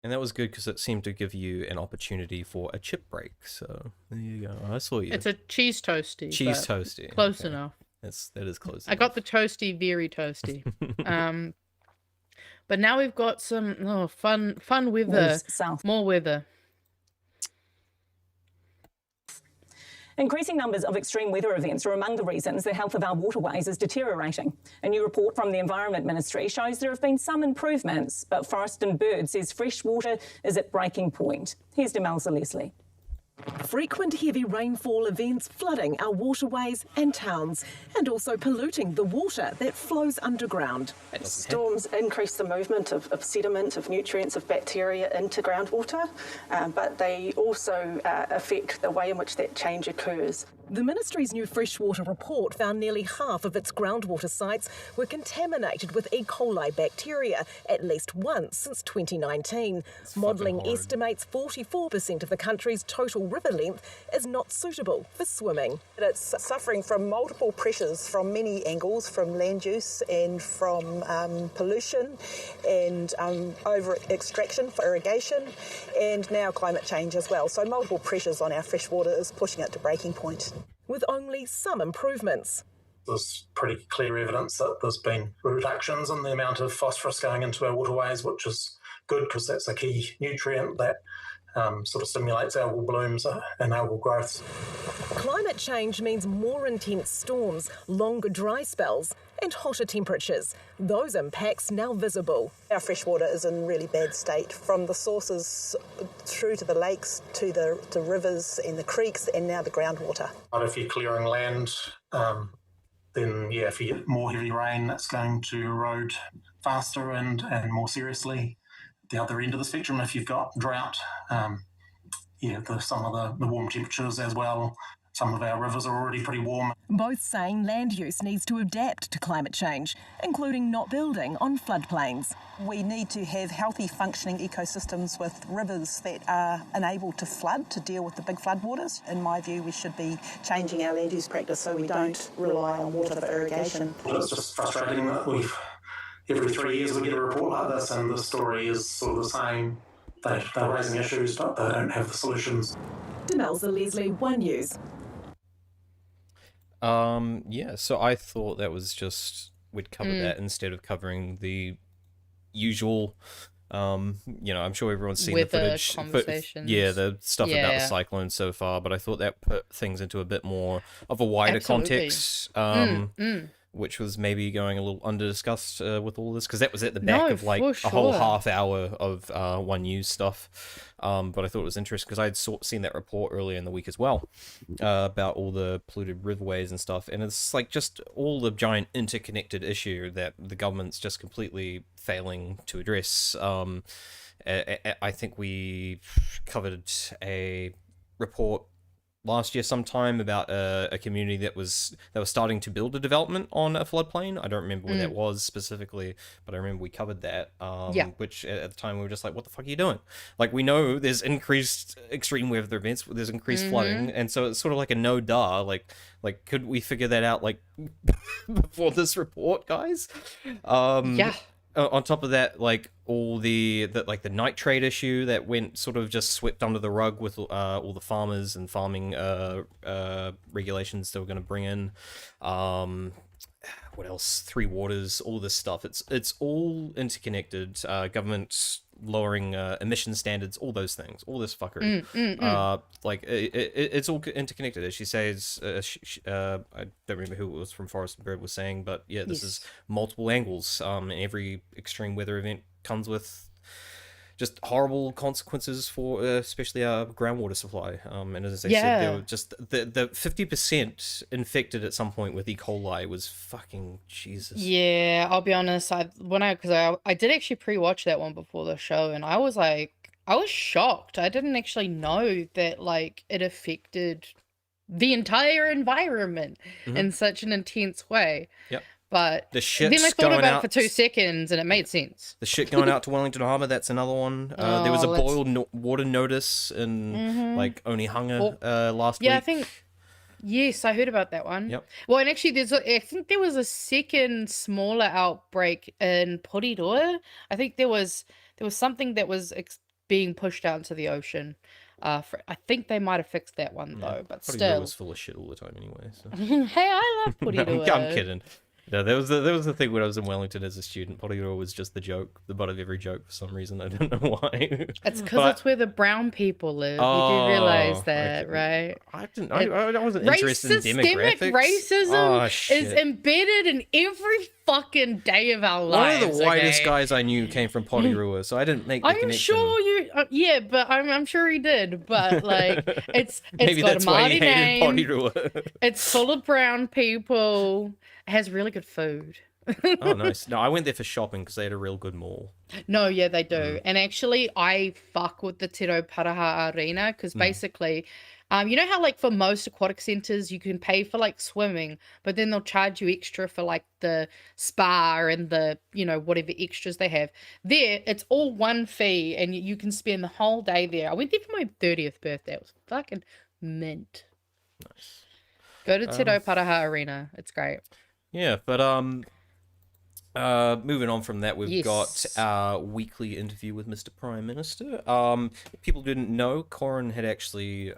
And that was good because it seemed to give you an opportunity for a chip break. So there you go. I saw you. It's a cheese toasty. Cheese toasty. Close enough. That is close. I got the toasty, very toasty. But now we've got some fun weather. South. More weather. Increasing numbers of extreme weather events are among the reasons the health of our waterways is deteriorating. A new report from the Environment Ministry shows there have been some improvements, but Forest and Bird says fresh water is at breaking point. Here's Demelza Leslie. Frequent heavy rainfall events flooding our waterways and towns, and also polluting the water that flows underground. Storms increase the movement of sediment, of nutrients, of bacteria into groundwater, but they also affect the way in which that change occurs. The Ministry's new freshwater report found nearly half of its groundwater sites were contaminated with E. coli bacteria at least once since 2019. Modelling estimates 44% of the country's total river length is not suitable for swimming. It's suffering from multiple pressures from many angles, from land use and from pollution and over-extraction for irrigation, and now climate change as well. So multiple pressures on our freshwater is pushing it to breaking point. With only some improvements. There's pretty clear evidence that there's been reductions in the amount of phosphorus going into our waterways, which is good because that's a key nutrient that sort of stimulates algal blooms and algal growth. Climate change means more intense storms, longer dry spells and hotter temperatures. Those impacts now visible. Our freshwater is in really bad state, from the sources through to the lakes, to the rivers and the creeks, and now the groundwater. But if you're clearing land, then if you get more heavy rain, that's going to erode faster and more seriously. The other end of the spectrum, if you've got drought, some of the warm temperatures as well. Some of our rivers are already pretty warm. Both saying land use needs to adapt to climate change, including not building on floodplains. We need to have healthy functioning ecosystems with rivers that are enabled to flood, to deal with the big floodwaters. In my view, we should be changing our land use practice so we don't rely on water for irrigation. Well, it's just frustrating that every 3 years we get a report like this and the story is sort of the same. They're raising issues, but they don't have the solutions. Demelza Leslie, One News. So I thought that was just, we'd cover that instead of covering the usual, I'm sure everyone's seen weather the footage. Conversations. The stuff about the cyclone so far, but I thought that put things into a bit more of a wider context. Which was maybe going a little under-discussed with all this, because that was at the back of a whole half hour of One News stuff. But I thought it was interesting because I'd seen that report earlier in the week as well about all the polluted riverways and stuff. And it's like just all the giant interconnected issue that the government's just completely failing to address. I think we covered a report last year sometime about a community that was starting to build a development on a floodplain. I don't remember where that was specifically, but I remember we covered that, which at the time we were just like, what the fuck are you doing? Like, we know there's increased extreme weather events, there's increased flooding, and so it's sort of like a no-duh, like could we figure that out, like, before this report, guys? on top of that, like all the nitrate issue that went sort of just swept under the rug with all the farmers and farming regulations they were going to bring in. What else? Three waters, all this stuff. It's all interconnected. Government lowering emission standards, all those things, all this fuckery. Like it's all interconnected, as she says. I don't remember who it was from Forest and Bird was saying, but yeah, this is multiple angles. And every extreme weather event comes with just horrible consequences for especially our groundwater supply. And as I said, there were just the 50% infected at some point with E. coli was fucking Jesus. Yeah, I'll be honest. I did actually pre-watch that one before the show, and I was shocked. I didn't actually know that like it affected the entire environment in such an intense way. Yep. But the shit's then I thought going about out it for 2 seconds and it made sense. The shit going out to Wellington Harbour, that's another one. There was a boiled water notice in like Onehunga last week. Yeah, I think, yes, I heard about that one. Yep. Well, and actually I think there was a second smaller outbreak in Porirua. I think there was something that was being pushed out into the ocean. I think they might have fixed that one though, but Porirua still. was full of shit all the time anyway. So. Hey, I love Porirua. No, I'm kidding. No, there was the thing when I was in Wellington as a student. Porirua was just the joke, the butt of every joke for some reason. I don't know why. It's because it's where the brown people live. You do realize that, right? I wasn't interested in demographics. Systemic racism is embedded in every fucking day of our lives. One of the whitest guys I knew came from Porirua, so I didn't make the connection. I'm sure you, yeah, but I'm sure he did. But like, it's Maybe got that's a why mighty he hated name. Porirua. It's full of brown people. It has really good food. Oh, nice. No, I went there for shopping because they had a real good mall. No, yeah, they do. And actually, I fuck with the Te Paraha Arena because basically, you know how like for most aquatic centers you can pay for like swimming, but then they'll charge you extra for like the spa and the, you know, whatever extras they have. There, it's all one fee and you can spend the whole day there. I went there for my 30th birthday. It was fucking mint. Nice. Go to Te Paraha Arena. It's great. Yeah, but moving on from that, we've got our weekly interview with Mr. Prime Minister. People didn't know Corin had actually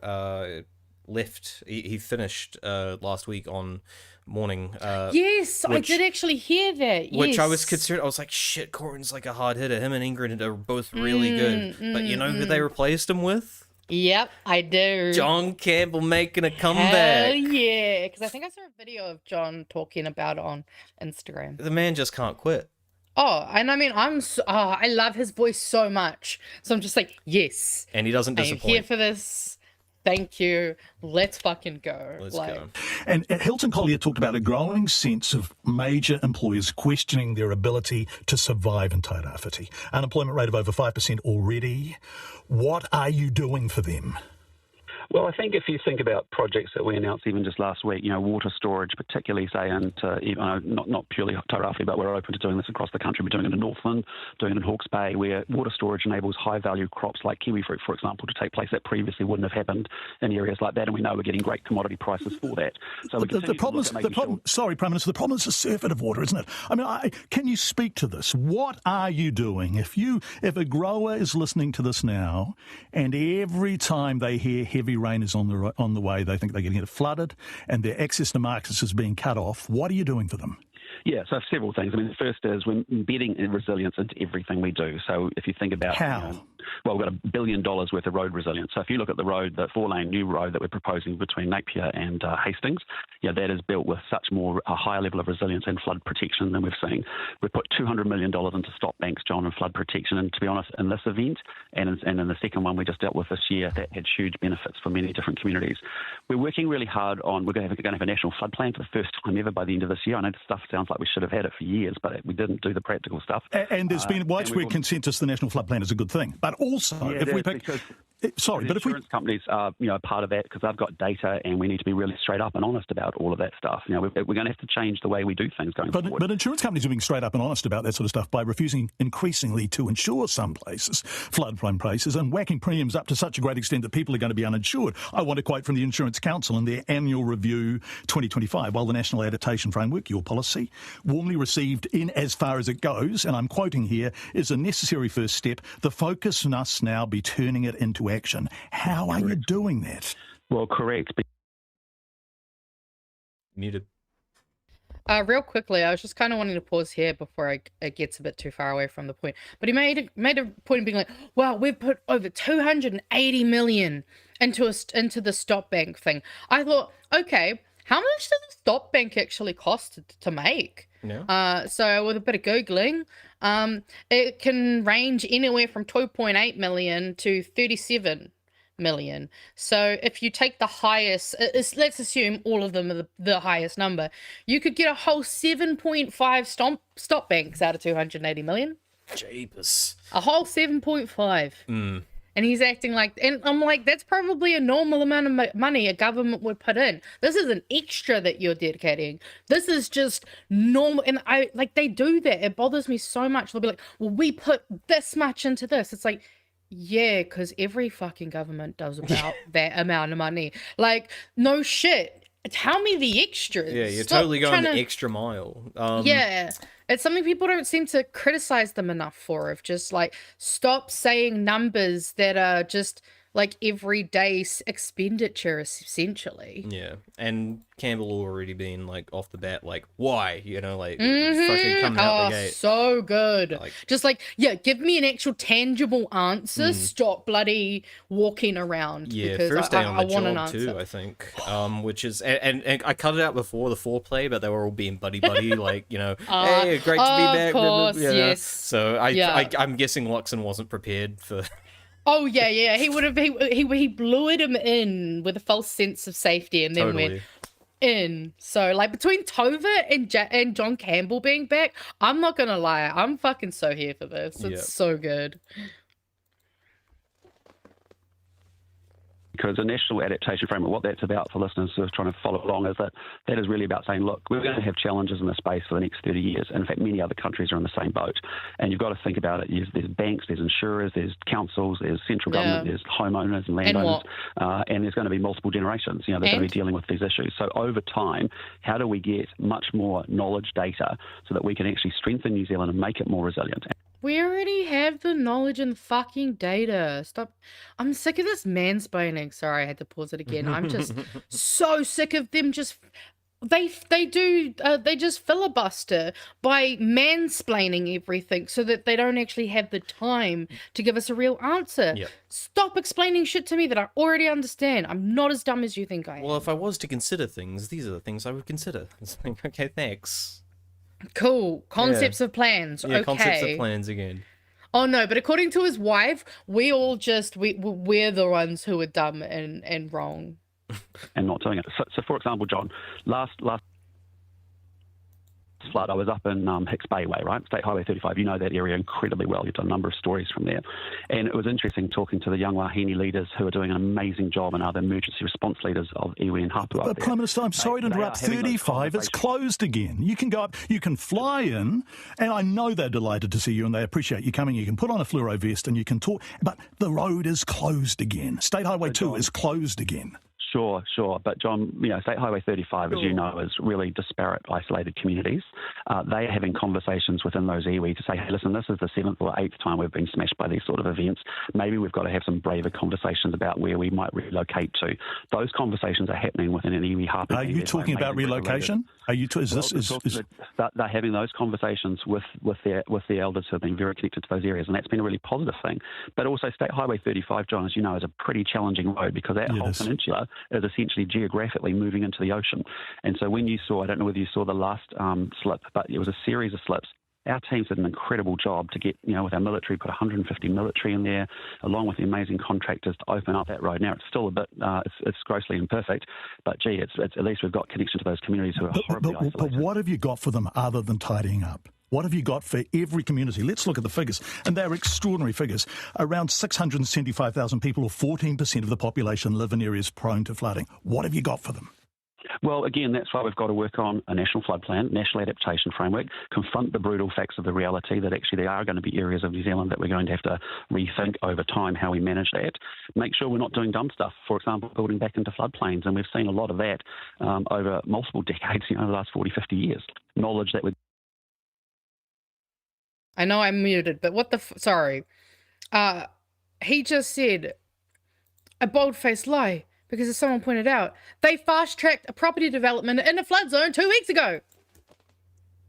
left. He finished last week on morning. Yes, I did actually hear that. Which I was concerned. I was like, shit, Corin's like a hard hitter. Him and Ingrid are both really good. But you know who they replaced him with? Yep, I do. John Campbell making a comeback. Hell yeah, because I think I saw a video of John talking about it on Instagram. The man just can't quit. Oh, and I mean, I love his voice so much. So I'm just like, yes. And he doesn't disappoint. I'm here for this. Thank you. Let's fucking go. Let's go. And Hilton Collier talked about a growing sense of major employers questioning their ability to survive in Tairāwhiti. Unemployment rate of over 5% already. What are you doing for them? Well, I think if you think about projects that we announced even just last week, you know, water storage, particularly, say, and not purely Tairāwhiti, but we're open to doing this across the country. We're doing it in Northland, doing it in Hawke's Bay, where water storage enables high-value crops like kiwi fruit, for example, to take place that previously wouldn't have happened in areas like that, and we know we're getting great commodity prices for that. So the problem, sorry, Prime Minister, the problem is the surfeit of water, isn't it? I mean, can you speak to this? What are you doing? If a grower is listening to this now, and every time they hear heavy rain is on the way, they think they're going to get flooded and their access to markets is being cut off, what are you doing for them? Yeah, so several things. I mean, the first is we're embedding resilience into everything we do. So if you think about how, well, we've got $1 billion worth of road resilience. So if you look at the road, the 4-lane new road that we're proposing between Napier and Hastings, that is built with such a higher level of resilience and flood protection than we've seen. We put $200 million into stop banks, John, and flood protection. And to be honest, in this event and in the second one we just dealt with this year, that had huge benefits for many different communities. We're working really hard on. We're going to have a national flood plan for the first time ever by the end of this year. I know this stuff sounds like we should have had it for years, but we didn't do the practical stuff. And there's been widespread consensus the national flood plan is a good thing. But also, if we pick... Sorry, but if insurance companies are, part of that because they've got data, and we need to be really straight up and honest about all of that stuff. We're going to have to change the way we do things going forward. But insurance companies are being straight up and honest about that sort of stuff by refusing increasingly to insure some places, floodplain places, and whacking premiums up to such a great extent that people are going to be uninsured. I want a quote from the Insurance Council in their annual review 2025, while the National Adaptation Framework, your policy, warmly received in as far as it goes, and I'm quoting here, is a necessary first step. The focus must now be turning it into action. How are you doing that? Well, correct. Muted. Real quickly, I was just kind of wanting to pause here before it gets a bit too far away from the point. But he made a point of being like, "Wow, we've put over 280 million into the stop bank thing." I thought, okay, how much does the stop bank actually cost to make? Yeah. So with a bit of googling, it can range anywhere from 2.8 million to 37 million. So if you take the highest, let's assume all of them are the highest number, you could get a whole 7.5 stop banks out of 280 million. Jeepers. A whole 7.5. And he's acting like, and I'm like, that's probably a normal amount of money a government would put in. This is an extra that you're dedicating. This is just normal. And they do that. It bothers me so much. They'll be like, well, we put this much into this. It's like, yeah, because every fucking government does about that amount of money. Like, no shit. Tell me the extras. Yeah, you're totally going the extra mile. Yeah. It's something people don't seem to criticize them enough for, of just like, stop saying numbers that are just like everyday expenditure, essentially. Yeah, and Campbell already been like off the bat, like, why? Fucking coming out the gate. So good. Just like, yeah, give me an actual tangible answer. Stop bloody walking around. Yeah, because first day on the want an job answer. too, I think. Which is, and I cut it out before the foreplay, but they were all being buddy, like, hey, great to be back. Of course, yes. So I'm guessing Luxon wasn't prepared for. Oh yeah. He would have. He blew him in with a false sense of safety, and then went in. So like between Tova and John Campbell being back, I'm not gonna lie, I'm fucking so here for this. It's so good. Because the National Adaptation Framework, what that's about for listeners who are trying to follow along, is that is really about saying, look, we're going to have challenges in this space for the next 30 years. And in fact, many other countries are in the same boat. And you've got to think about it. There's banks, there's insurers, there's councils, there's central government, there's homeowners and landowners. And there's going to be multiple generations, they're going to be dealing with these issues. So over time, how do we get much more knowledge data so that we can actually strengthen New Zealand and make it more resilient? We already have the knowledge and fucking data. Stop. I'm sick of this mansplaining. Sorry, I had to pause it again. I'm just so sick of them just... They just filibuster by mansplaining everything so that they don't actually have the time to give us a real answer. Yep. Stop explaining shit to me that I already understand. I'm not as dumb as you think I am. Well, if I was to consider things, these are the things I would consider. It's like, okay, thanks. Cool. Concepts of plans. Yeah, okay. Concepts of plans again. Oh no, but according to his wife, we're the ones who are dumb and wrong. And not doing it. So for example, John, last flood, I was up in Hicks Bay Way, right? State Highway 35. You know that area incredibly well. You've done a number of stories from there. And it was interesting talking to the young Wahine leaders who are doing an amazing job and are the emergency response leaders of iwi and Hapu. But Prime Minister, I'm sorry to interrupt. 35, it's closed again. You can go up, you can fly in, and I know they're delighted to see you and they appreciate you coming. You can put on a fluoro vest and you can talk, but the road is closed again. State Highway 2 is closed again. Sure. But John, State Highway 35, as you know, is really disparate, isolated communities. They are having conversations within those iwi to say, hey, listen, this is the 7th or 8th time we've been smashed by these sort of events. Maybe we've got to have some braver conversations about where we might relocate to. Those conversations are happening within an iwi Hapu. Are you talking about relocation? Are you? They're having those conversations with the elders who have been very connected to those areas, and that's been a really positive thing. But also, State Highway 35, John, as you know, is a pretty challenging road because that whole peninsula is essentially geographically moving into the ocean. And so when you saw, I don't know whether you saw the last slip, but it was a series of slips. Our teams did an incredible job to get, with our military, put 150 military in there, along with the amazing contractors to open up that road. Now, it's still a bit, it's grossly imperfect, but gee, it's at least we've got connection to those communities who are horribly isolated. But what have you got for them other than tidying up? What have you got for every community? Let's look at the figures. And they're extraordinary figures. Around 675,000 people, or 14% of the population, live in areas prone to flooding. What have you got for them? Well, again, that's why we've got to work on a national flood plan, national adaptation framework, confront the brutal facts of the reality that actually there are going to be areas of New Zealand that we're going to have to rethink over time how we manage that. Make sure we're not doing dumb stuff, for example, building back into floodplains. And we've seen a lot of that over multiple decades, the last 40, 50 years. Knowledge that we're... I know I'm muted, but what the... Sorry. He just said a bold-faced lie. Because as someone pointed out, they fast-tracked a property development in a flood zone 2 weeks ago.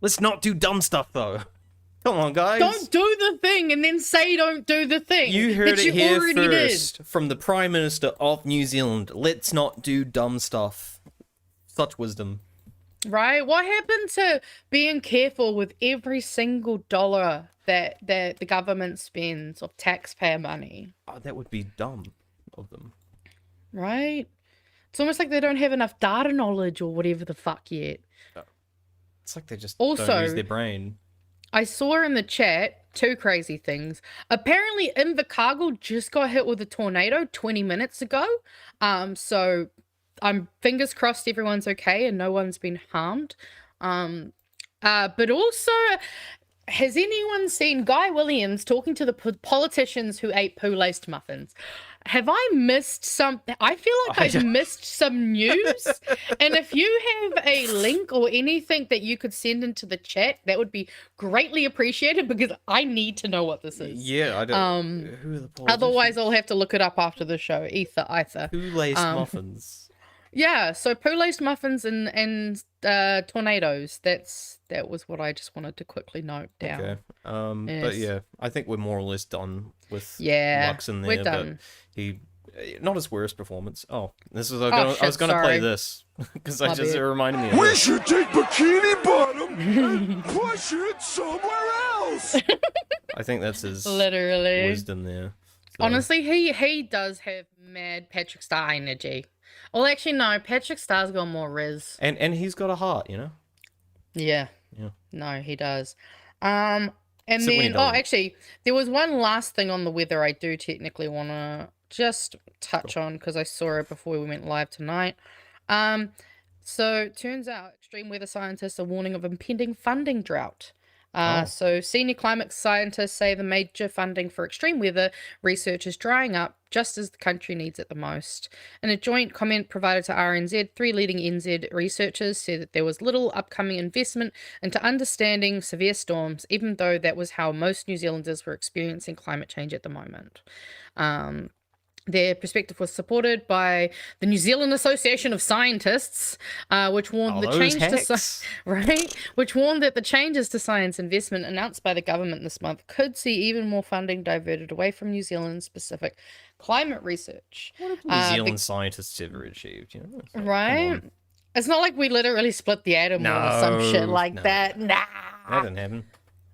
Let's not do dumb stuff, though. Come on, guys. Don't do the thing and then say don't do the thing. You heard it here first from the Prime Minister of New Zealand. Let's not do dumb stuff. Such wisdom. Right? What happened to being careful with every single dollar that the government spends of taxpayer money? Oh, that would be dumb of them. Right? It's almost like they don't have enough data knowledge or whatever the fuck yet. It's like they just also don't use their brain. I saw in the chat 2 crazy things. Apparently Invercargill just got hit with a tornado 20 minutes ago. So I'm fingers crossed everyone's okay and no one's been harmed. But also, has anyone seen Guy Williams talking to the politicians who ate poo-laced muffins? Have I missed something? I feel like I've missed some news. And if you have a link or anything that you could send into the chat, that would be greatly appreciated because I need to know what this is. Yeah, I don't. Who are the politicians? Otherwise, I'll have to look it up after the show. Ether. Poo-laced muffins. Yeah, so poo-laced muffins and tornadoes. That was what I just wanted to quickly note down. Okay. Yes. But yeah, I think we're more or less done with Luxon there. We're done. But he, not his worst performance. Oh, this was I was gonna play this because it reminded me of We should take Bikini Bottom and push it somewhere else. I think that's his literally wisdom there. So. Honestly, he does have mad Patrick Star energy. Well, actually, no. Patrick Star's got more riz. And he's got a heart, you know? Yeah. Yeah. No, he does. And then, actually, there was one last thing on the weather I do technically want to just touch on because I saw it before we went live tonight. So, turns out extreme weather scientists are warning of impending funding drought. So senior climate scientists say the major funding for extreme weather research is drying up just as the country needs it the most. In a joint comment provided to RNZ, 3 leading NZ researchers said that there was little upcoming investment into understanding severe storms, even though that was how most New Zealanders were experiencing climate change at the moment. Their perspective was supported by the New Zealand Association of Scientists, which warned that the changes to science investment announced by the government this month could see even more funding diverted away from New Zealand-specific climate research. What have New Zealand scientists ever achieved? You know? Like, right? It's not like we literally split the atom or some shit like that. Nah. That didn't happen.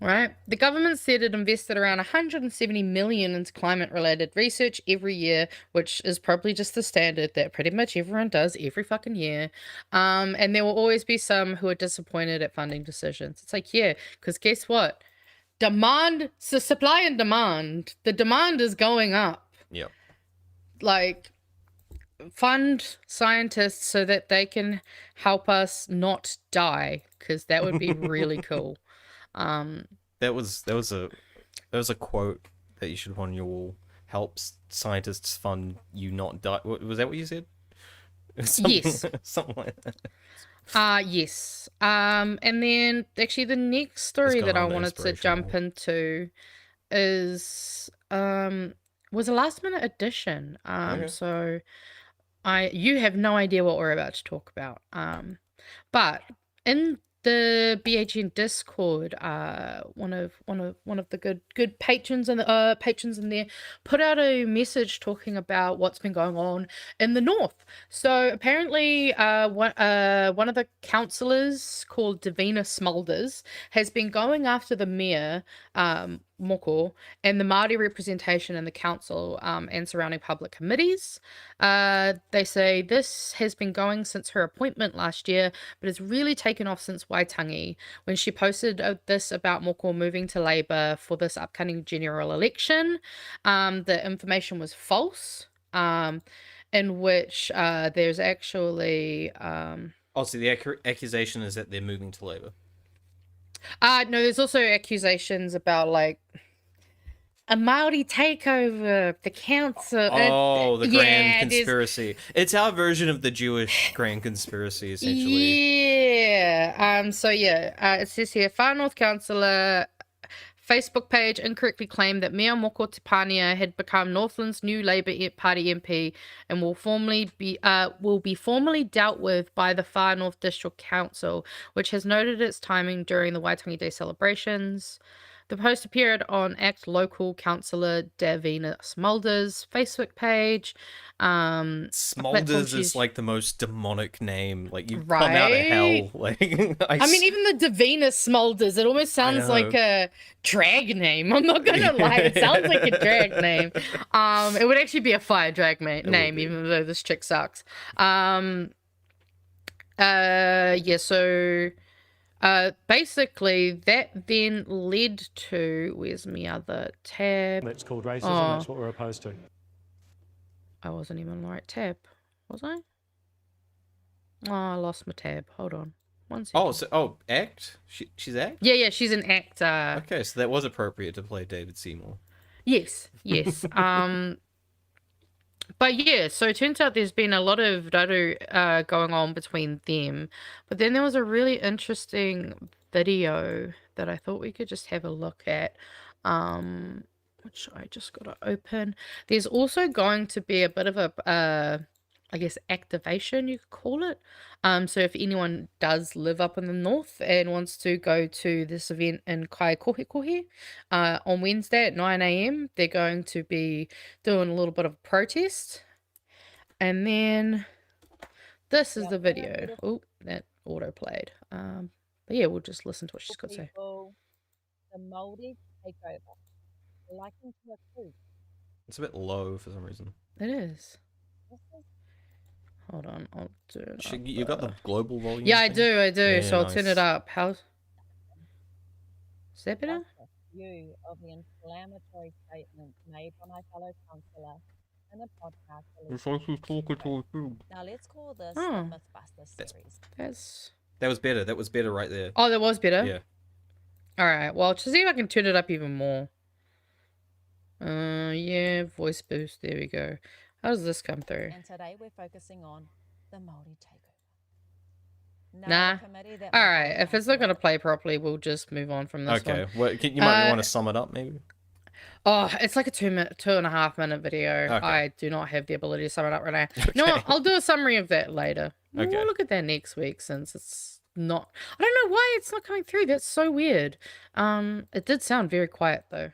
Right. The government said it invested around 170 million into climate-related research every year, which is probably just the standard that pretty much everyone does every fucking year. And there will always be some who are disappointed at funding decisions. It's like, yeah, because guess what? Supply and demand. The demand is going up. Yep. Like, fund scientists so that they can help us not die, because that would be really cool. That was a quote that you should put on your wall. Helps scientists fund you not die. Was that what you said? Yes. Something like that. Yes. And then actually the next story that I wanted to jump into is was a last minute addition. So you have no idea what we're about to talk about. But in the BHN Discord, one of the good patrons in there put out a message talking about what's been going on in the north. So apparently, one of the councillors called Davina Smulders has been going after the mayor moko and the Māori representation in the council and surrounding public committees. They say this has been going since her appointment last year, but it's really taken off since Waitangi, when she posted this about moko moving to Labour for this upcoming general election. The information was false, in which there's actually... so the accusation is that they're moving to Labour. No, there's also accusations about like a Maori takeover, the council. Oh, the grand conspiracy. It's our version of the Jewish grand conspiracy, essentially. Yeah. So yeah, it says here, Far North Councillor Facebook page incorrectly claimed that Mea Moko Te Pānia had become Northland's new Labour Party MP and will be formally dealt with by the Far North District Council, which has noted its timing during the Waitangi Day celebrations. The post appeared on ACT local councillor Davina Smulders' Facebook page. Smulders is like the most demonic name. Like, you've come out of hell. Like, I mean, even the Davina Smulders, it almost sounds like a drag name. I'm not gonna lie, it sounds like a drag name. It would actually be a fire drag name, even though this chick sucks. Basically that then led to, where's my other tab? It's called racism. That's what we're opposed to. I wasn't even on the right tab, was I? Oh, I lost my tab. Hold on. 1 second. ACT? She's ACT? Yeah, she's an actor. Okay, so that was appropriate to play David Seymour. Yes. But yeah, so it turns out there's been a lot of raro going on between them. But then there was a really interesting video that I thought we could just have a look at, which I just got to open. There's also going to be a bit of a, I guess, activation, you could call it. So if anyone does live up in the north and wants to go to this event in Kaikohe on Wednesday at 9 a.m, they're going to be doing a little bit of a protest. And then this is the video. Oh, that auto played. But yeah, we'll just listen to what she's got to say. The Māori takeover. Liking to a coup. It's a bit low for some reason. It is. Hold on, I'll do it. You got the global volume? Yeah, I do. Yeah, so I'll turn it up. How's... Is that better? View of the inflammatory statement made by my fellow councillor in a podcast. It's like she's talking to a food. Now let's call this the Mythbusters series. That was better. That was better right there. Oh, that was better? Yeah. Alright, well, to see if I can turn it up even more. Yeah, voice boost. There we go. How does this come through? And today we're focusing on the Māori takeover. Nah. Alright, if it's not going to play properly, we'll just move on from this one. Okay, well, you might want to sum it up, maybe? Oh, it's like a 2.5 minute video. Okay. I do not have the ability to sum it up right now. Okay. You know what? I'll do a summary of that later. Okay. We'll look at that next week, since it's not... I don't know why it's not coming through. That's so weird. It did sound very quiet, though.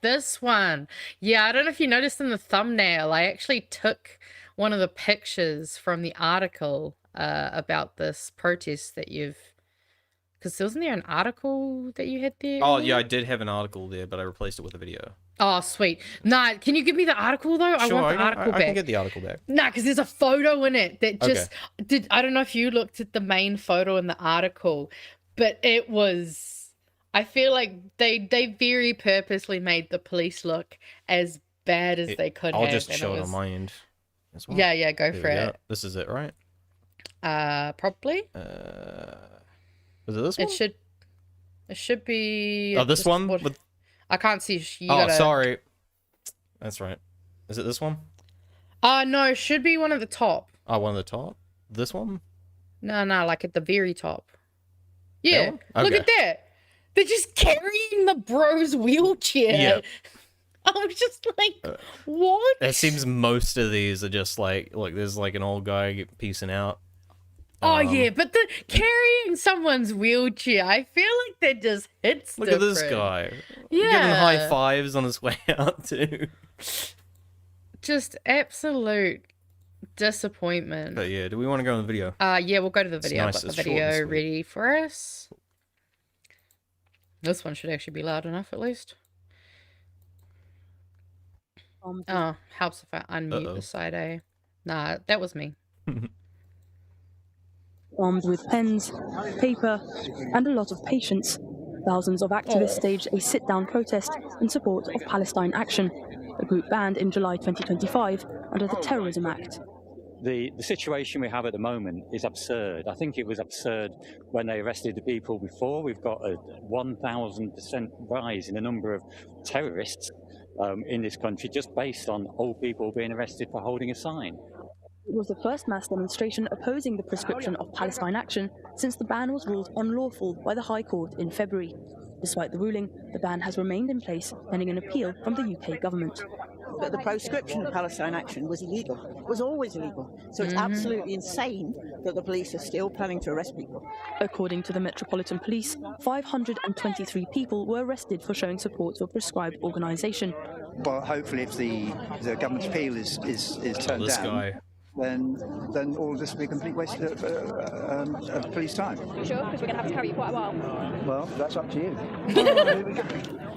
This one. Yeah, I don't know if you noticed in the thumbnail, I actually took one of the pictures from the article about this protest that you've... Because wasn't there an article that you had there? Oh, yeah, I did have an article there, but I replaced it with a video. Oh, sweet. Nah, can you give me the article, though? Sure, I want the article back. I can get the article back. Nah, because there's a photo in it that just... Okay. I don't know if you looked at the main photo in the article, but it was... I feel like they very purposely made the police look as bad as they could have. I'll just show it on my end as well. Yeah, go for it. This is it, right? Probably. Is it this one? It should be... Oh, this one? I can't see. Sorry. That's right. Is it this one? No, it should be one at the top. Oh, one at the top? This one? No, like at the very top. Yeah, okay. Look at that. They're just carrying the bro's wheelchair. Yeah. I was just like, what? It seems most of these are just like, look, there's like an old guy piecing out. Oh, yeah, but the carrying someone's wheelchair, I feel like that just hits Look at this guy. Yeah. Giving high fives on his way out, too. Just absolute disappointment. But yeah, do we want to go on the video? Yeah, we'll go to the video. Nice, I've got the video ready for us. This one should actually be loud enough, at least. Oh, helps if I unmute the side A. Nah, that was me. Armed with pens, paper, and a lot of patience, thousands of activists staged a sit-down protest in support of Palestine Action, a group banned in July 2025 under the Terrorism Act. The situation we have at the moment is absurd. I think it was absurd when they arrested the people before. We've got a 1,000% rise in the number of terrorists in this country just based on old people being arrested for holding a sign. It was the first mass demonstration opposing the prescription of Palestine Action since the ban was ruled unlawful by the High Court in February. Despite the ruling, the ban has remained in place pending an appeal from the UK government. But the proscription of Palestine Action was illegal. It was always illegal. So it's absolutely insane that the police are still planning to arrest people. According to the Metropolitan Police, 523 people were arrested for showing support for a prescribed organisation. Well, hopefully if the government's appeal is turned down, then all of this will be a complete waste of police time. Sure, because we're going to have to carry you quite a while. Well, that's up to you.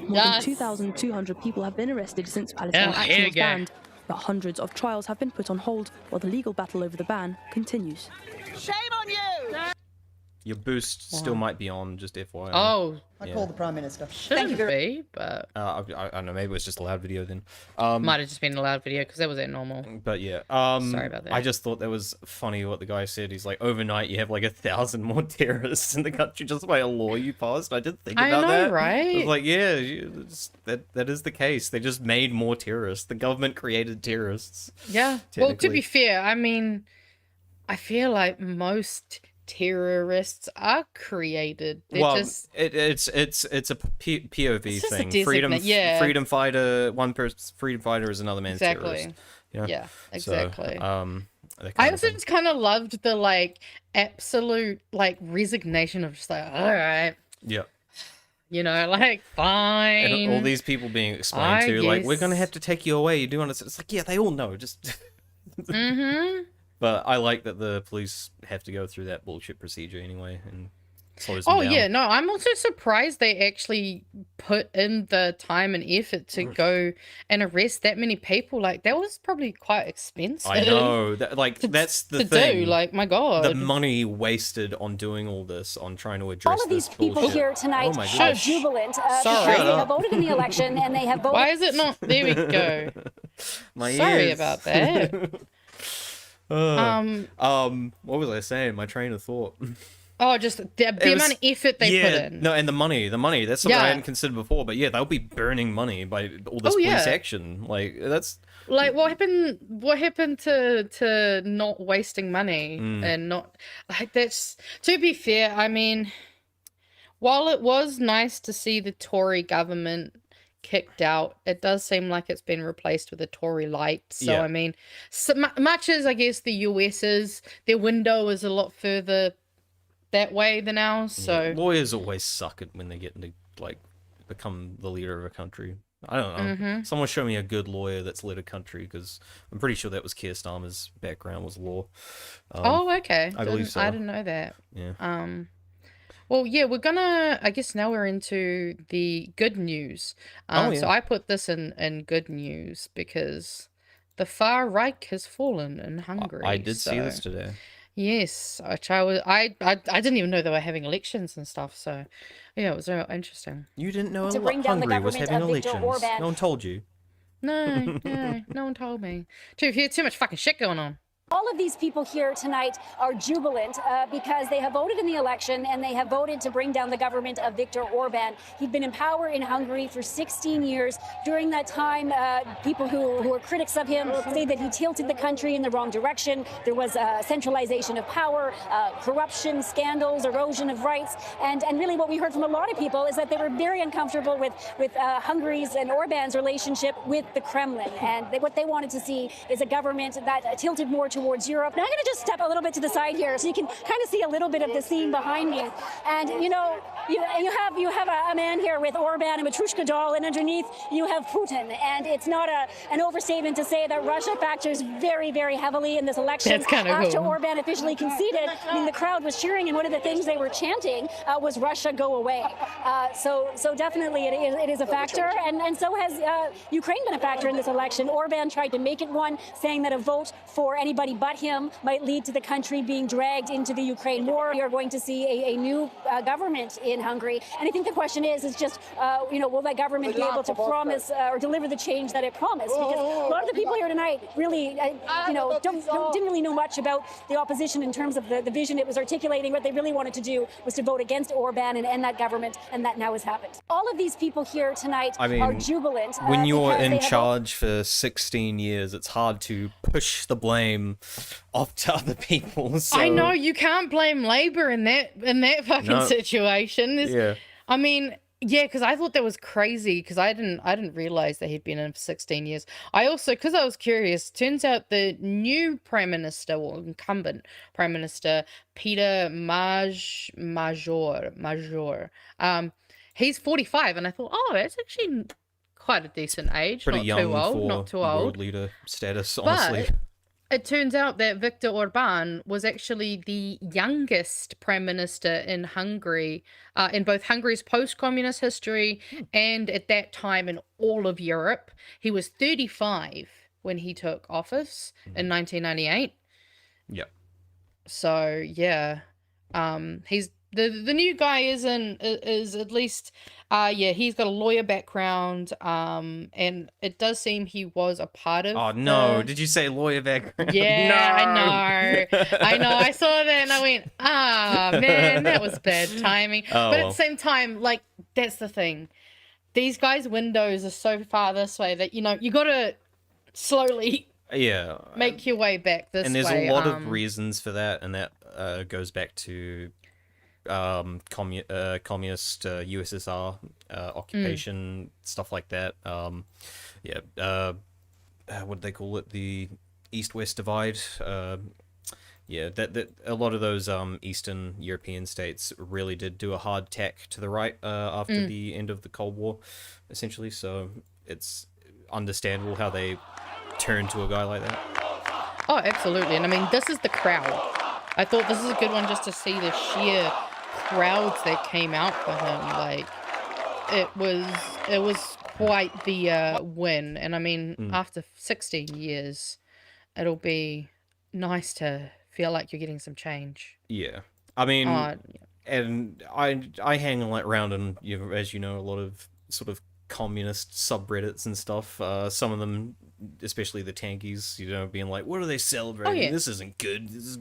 More than 2,200 people have been arrested since Palestine Action was banned, but hundreds of trials have been put on hold while the legal battle over the ban continues. Shame on you! Your boost still might be on, just FYI. Oh. I call the Prime Minister. Shouldn't be, but... I don't know, maybe it was just a loud video then. Might have just been a loud video, because that was normal. But yeah. Sorry about that. I just thought that was funny what the guy said. He's like, overnight you have like 1,000 more terrorists in the country just by a law you passed. I didn't think about that. Right? I was like, yeah, that is the case. They just made more terrorists. The government created terrorists. Yeah. Well, to be fair, I mean, I feel like most terrorists are created. They're just... it's a POV it's thing. Freedom fighter. One person, freedom fighter is another man's terrorist. Yeah, exactly. So, I also just kind of loved the like absolute like resignation of just like, all right. Yeah. You know, like fine. And all these people being explained to, like, we're gonna have to take you away. You do understand? It's like, yeah, they all know. Just. But I like that the police have to go through that bullshit procedure anyway, and slows them down. Yeah, no, I'm also surprised they actually put in the time and effort to go and arrest that many people. Like, that was probably quite expensive. I know, that's the thing. Like, my God, the money wasted on doing all this, on trying to address all of these this people bullshit. here tonight are jubilant because they have voted in the election and they have voted. Why is it not? There we go. Sorry about that. What was I saying? My train of thought. Oh, just the amount of effort they put in. No, and the money. That's something I hadn't considered before. But yeah, they'll be burning money by all this police action. Like, that's like what happened to not wasting money and not like that's. To be fair, I mean, while it was nice to see the Tory government kicked out, it does seem like it's been replaced with a Tory light. So I mean, so much as I guess the US is, their window is a lot further that way than ours. So lawyers always suck at when they get into like become the leader of a country. I don't know. Someone show me a good lawyer that's led a country, because I'm pretty sure that was Keir Starmer's background was law. Okay. I believe so. I didn't know that. Yeah. Well, yeah, I guess now we're into the good news. So I put this in good news because the far right has fallen in Hungary. I did see this today. Yes, I didn't even know they were having elections and stuff. So, yeah, it was very interesting. You didn't know Hungary was having elections? No one told you. No, no one told me. Too much fucking shit going on. All of these people here tonight are jubilant because they have voted in the election and they have voted to bring down the government of Viktor Orbán. He'd been in power in Hungary for 16 years. During that time, people who were critics of him say that he tilted the country in the wrong direction. There was centralization of power, corruption, scandals, erosion of rights. And really what we heard from a lot of people is that they were very uncomfortable with Hungary's and Orbán's relationship with the Kremlin. And what they wanted to see is a government that tilted more towards Europe. Now I'm going to just step a little bit to the side here so you can kind of see a little bit of the scene behind me. And, you know, you have a man here with Orbán and Matryoshka doll, and underneath you have Putin. And it's not an overstatement to say that Russia factors very, very heavily in this election. That's kind of After cool. Orbán officially conceded, I mean, the crowd was cheering, and one of the things they were chanting was Russia go away. So definitely it is a factor, and so has Ukraine been a factor in this election. Orbán tried to make it one, saying that a vote for anybody but him might lead to the country being dragged into the Ukraine war. We are going to see a new government in Hungary, and I think the question is just, will that government be able to promise or deliver the change that it promised? Because a lot of the people here tonight really, didn't really know much about the opposition in terms of the vision it was articulating. What they really wanted to do was to vote against Orbán and end that government, and that now has happened. All of these people here tonight are jubilant. When you're in charge for 16 years, it's hard to push the blame off to other people. So. I know, you can't blame Labour in that fucking situation. Yeah. I mean, yeah, because I thought that was crazy, because I didn't realize that he'd been in for 16 years. I also, because I was curious, turns out the new Prime Minister, or incumbent Prime Minister, Peter Magyar, he's 45, and I thought, oh, that's actually quite a decent age. Pretty not young too old, for not too old. world leader status, honestly. But it turns out that Viktor Orbán was actually the youngest prime minister in Hungary, in both Hungary's post-communist history and at that time in all of Europe. He was 35 when he took office in 1998. Yep. So yeah, he's the new guy is at least he's got a lawyer background, and it does seem he was a part of. Oh no! Did you say lawyer background? Yeah, No! I know. I saw that and I went, man, that was bad timing. Oh, but at well. the same time, like, that's the thing. These guys' windows are so far this way that, you got to slowly make your way back this way. And there's a lot of reasons for that, and that goes back to communist USSR occupation, stuff like that. What do they call it? The East-West divide. That a lot of those Eastern European states really did do a hard tack to the right after the end of the Cold War, essentially. So it's understandable how they turned to a guy like that. Oh, absolutely. And I mean, this is the crowd. I thought this is a good one just to see the sheer crowds that came out for him. Like, it was quite the win. And I mean, after 16 years, it'll be nice to feel like you're getting some change. Yeah, I mean, and I hang around in, as you know, a lot of sort of communist subreddits and stuff. Some of them, especially the tankies, being like, what are they celebrating? Oh, yeah. This isn't good. This is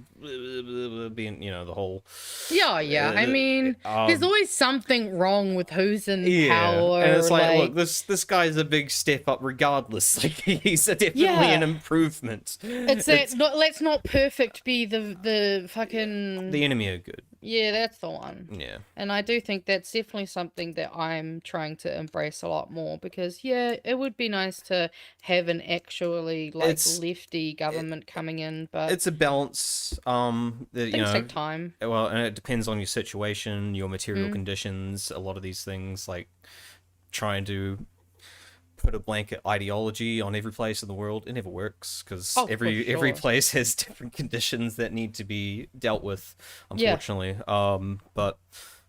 being, the whole... Yeah. I mean, there's always something wrong with who's in power. And it's like, look, this guy's a big step up regardless. Like, he's definitely an improvement. Let's not perfect be the fucking... The enemy are good. Yeah, that's the one. Yeah. And I do think that's definitely something that I'm trying to embrace a lot more, because, it would be nice to have an actually, lefty government coming in, but... It's a balance. Things take time. Well, and it depends on your situation, your material conditions, a lot of these things, like trying to put a blanket ideology on every place in the world, it never works, because every place has different conditions that need to be dealt with, unfortunately. But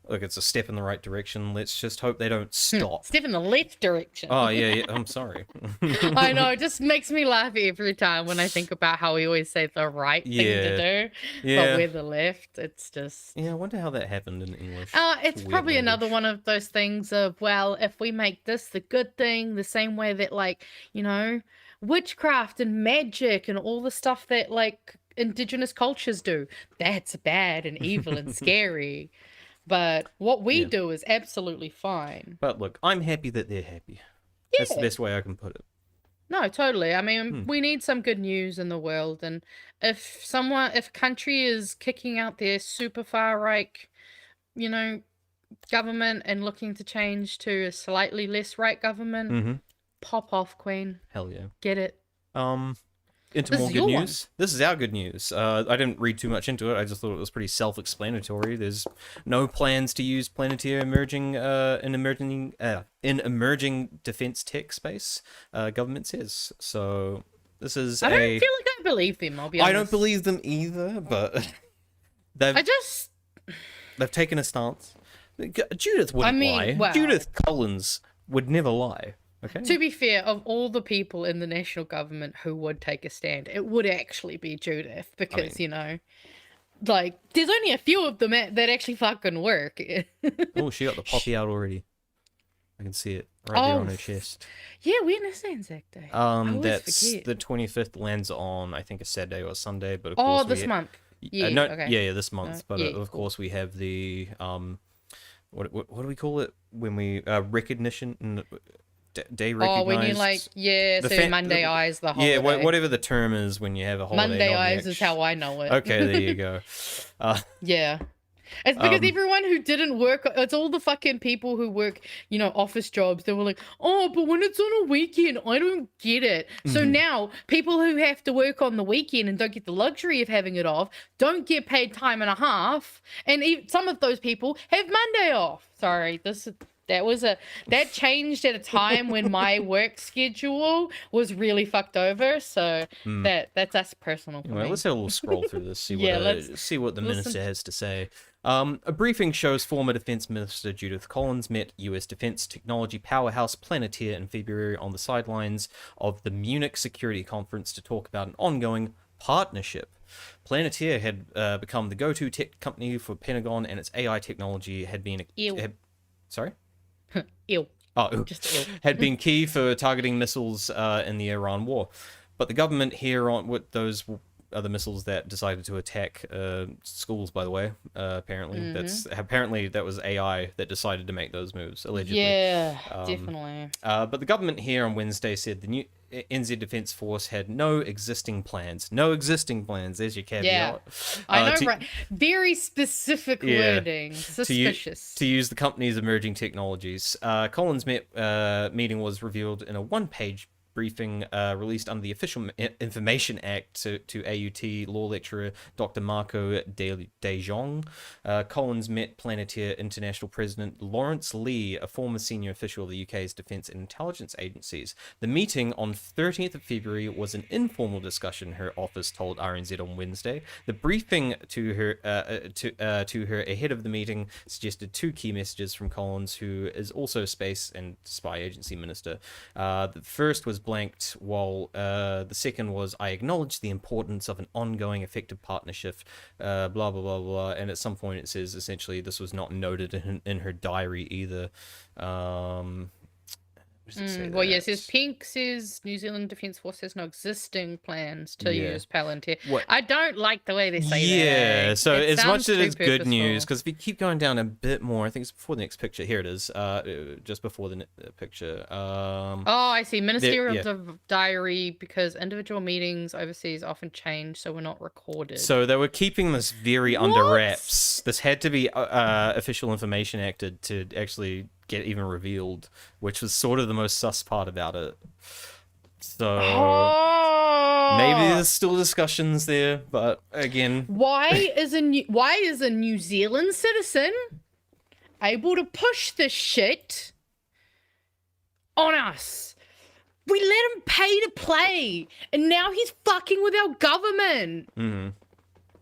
look, it's a step in the right direction. Let's just hope they don't stop. Step in the left direction. Oh yeah, I'm sorry. I know, it just makes me laugh every time when I think about how we always say the right thing to do, but we're the left. It's just... Yeah, I wonder how that happened in English. It's probably another one of those things of, well, if we make this the good thing, the same way that, like, witchcraft and magic and all the stuff that, like, indigenous cultures do, that's bad and evil and scary. But what we do is absolutely fine. But look, I'm happy that they're happy. That's the best way I can put it. No, totally. I mean, we need some good news in the world, and if a country is kicking out their super far right, government and looking to change to a slightly less right government, pop off, Queen. Hell yeah. Get it. into This more is good your news. This is our good news. I didn't read too much into it. I just thought it was pretty self-explanatory. There's no plans to use Planeteer in emerging defense tech space. Government says so. This is I don't feel like I believe them. I'll be honest. I don't believe them either, but they've taken a stance. Judith wouldn't lie. well, Judith Collins would never lie. Okay. To be fair, of all the people in the national government who would take a stand, it would actually be Judith because, you know, like, there's only a few of them that actually fucking work. Oh, she got the poppy out already. I can see it right there on her chest. Yeah, when is Anzac Day? I That's forget. the 25th lands on, I think, a Saturday or a Sunday, but of course this month. Yeah, okay. Yeah, this month. But yeah, of course we have the what do we call it when we recognition day recognized? Oh, when you like Monday eyes the holiday. Yeah, whatever the term is when you have a holiday. Monday eyes is how I know it. Okay, there you go. Yeah. It's because everyone who didn't work, it's all the fucking people who work, you know, office jobs. They were like, oh, but when it's on a weekend, I don't get it. So now people who have to work on the weekend and don't get the luxury of having it off, don't get paid time and a half. And some of those people have Monday off. Sorry, that changed at a time when my work schedule was really fucked over. So that's us personal. For me. Let's have a little scroll through this. See what the minister has to say. A briefing shows former Defense Minister Judith Collins met US defense technology powerhouse Planeteer in February on the sidelines of the Munich Security Conference to talk about an ongoing partnership. Planeteer had become the go-to tech company for Pentagon, and its AI technology had been... Sorry? Ew. Oh, just ew. Had been key for targeting missiles in the Iran war. But the government here with those other missiles that decided to attack schools, by the way, apparently. That was AI that decided to make those moves, allegedly. Yeah, definitely. But the government here on Wednesday said the new NZ Defence Force had no existing plans. No existing plans. There's your caveat. Yeah, I know, right? Very specific wording. Suspicious. To use the company's emerging technologies. Collins' meeting was revealed in a one-page briefing released under the Official Information Act to AUT law lecturer Dr. Marco De Jong. Collins met Planeteer International President Lawrence Lee, a former senior official of the UK's defence and intelligence agencies. The meeting on 30th of February was an informal discussion, her office told RNZ on Wednesday. The briefing to her ahead of the meeting suggested two key messages from Collins, who is also Space and Spy Agency Minister. The first was blanked, while the second was, I acknowledge the importance of an ongoing effective partnership, blah, blah, blah, blah. And at some point it says, essentially, this was not noted in her diary either. Well, yes, Pink says New Zealand Defence Force has no existing plans to use Palantir. I don't like the way they say that. Yeah, so as much as it's good news, because if you keep going down a bit more, I think it's before the next picture. Here it is, just before the picture. I see. Ministerial diary, because individual meetings overseas often change, so we're not recorded. So they were keeping this very under wraps. This had to be official information acted to actually get even revealed, which was sort of the most sus part about it. So maybe there's still discussions there, but again, why is a New Zealand citizen able to push this shit on us? We let him pay to play, and now he's fucking with our government.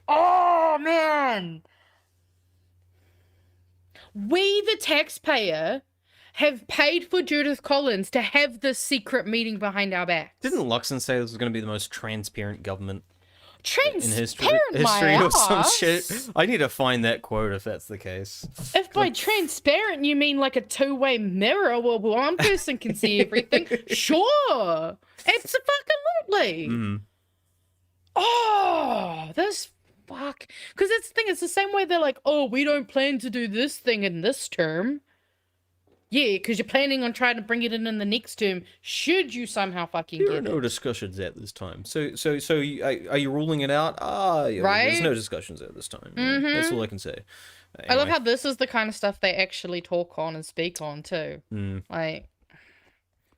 Oh man. We, the taxpayer, have paid for Judith Collins to have this secret meeting behind our backs. Didn't Luxon say this was going to be the most transparent government in history my or some ass. shit? I need to find that quote if that's the case. If by transparent you mean like a two-way mirror where one person can see everything, sure. Absolutely. Oh, this fuck. Because that's the thing, it's the same way they're like, oh, we don't plan to do this thing in this term. Yeah, because you're planning on trying to bring it in the next term, should you somehow fucking There get are no it. discussions at this time. So are you ruling it out? Yeah, Right? There's no discussions at this time. That's all I can say. I love how this is the kind of stuff they actually talk on and speak on too. Like,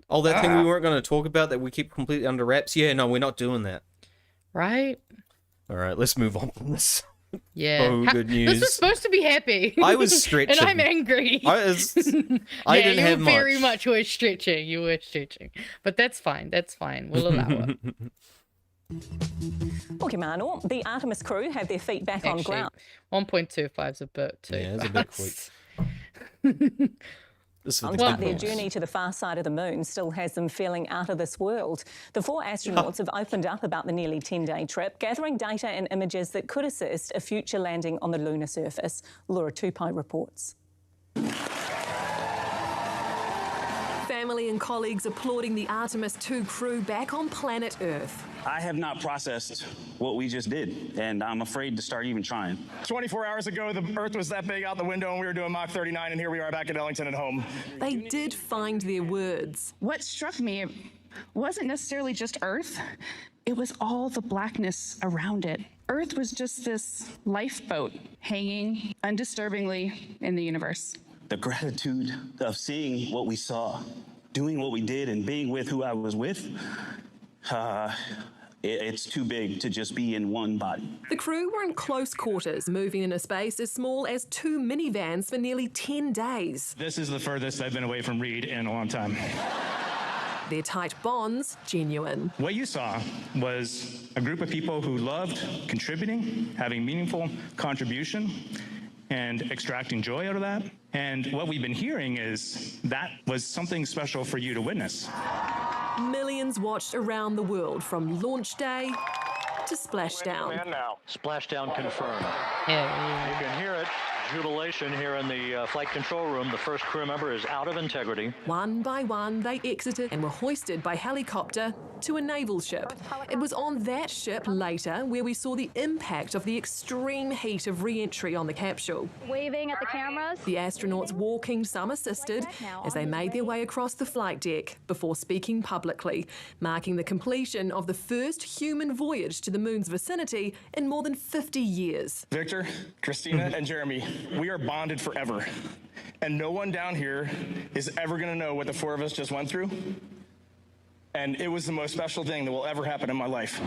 that thing we weren't going to talk about that we keep completely under wraps? Yeah, no, we're not doing that. Right? All right, let's move on from this. Yeah. Oh, good news. This was supposed to be happy. I was stretching. And I'm angry. I didn't have much. Very much were stretching. You were stretching. But that's fine. That's fine. We'll allow it. Okay, Manu. The Artemis crew have their feet back on ground. 1.25 is a bit too Yeah, it's a bit quick. But their journey to the far side of the moon still has them feeling out of this world. The 4 astronauts have opened up about the nearly 10-day trip, gathering data and images that could assist a future landing on the lunar surface. Laura Tupai reports. Family and colleagues applauding the Artemis II crew back on planet Earth. I have not processed what we just did, and I'm afraid to start even trying. 24 hours ago, the Earth was that big out the window, and we were doing Mach 39, and here we are back at Ellington at home. They did find their words. What struck me wasn't necessarily just Earth, it was all the blackness around it. Earth was just this lifeboat hanging undisturbingly in the universe. The gratitude of seeing what we saw, doing what we did, and being with who I was with, it's too big to just be in one body. The crew were in close quarters, moving in a space as small as 2 minivans for nearly 10 days. This is the furthest I've been away from Reed in a long time. Their tight bonds, genuine. What you saw was a group of people who loved contributing, having meaningful contribution, and extracting joy out of that. And what we've been hearing is that was something special for you to witness. Millions watched around the world from launch day to splashdown. Splashdown confirmed. Yeah. You can hear it. Jubilation here in the flight control room. The first crew member is out of integrity. One by one, they exited and were hoisted by helicopter to a naval ship. It was on that ship later where we saw the impact of the extreme heat of re-entry on the capsule. Waving at the cameras. The astronauts walking, some assisted, as they made their way across the flight deck before speaking publicly, marking the completion of the first human voyage to the moon's vicinity in more than 50 years. Victor, Christina, and Jeremy, we are bonded forever. And no one down here is ever going to know what the 4 of us just went through. And it was the most special thing that will ever happen in my life.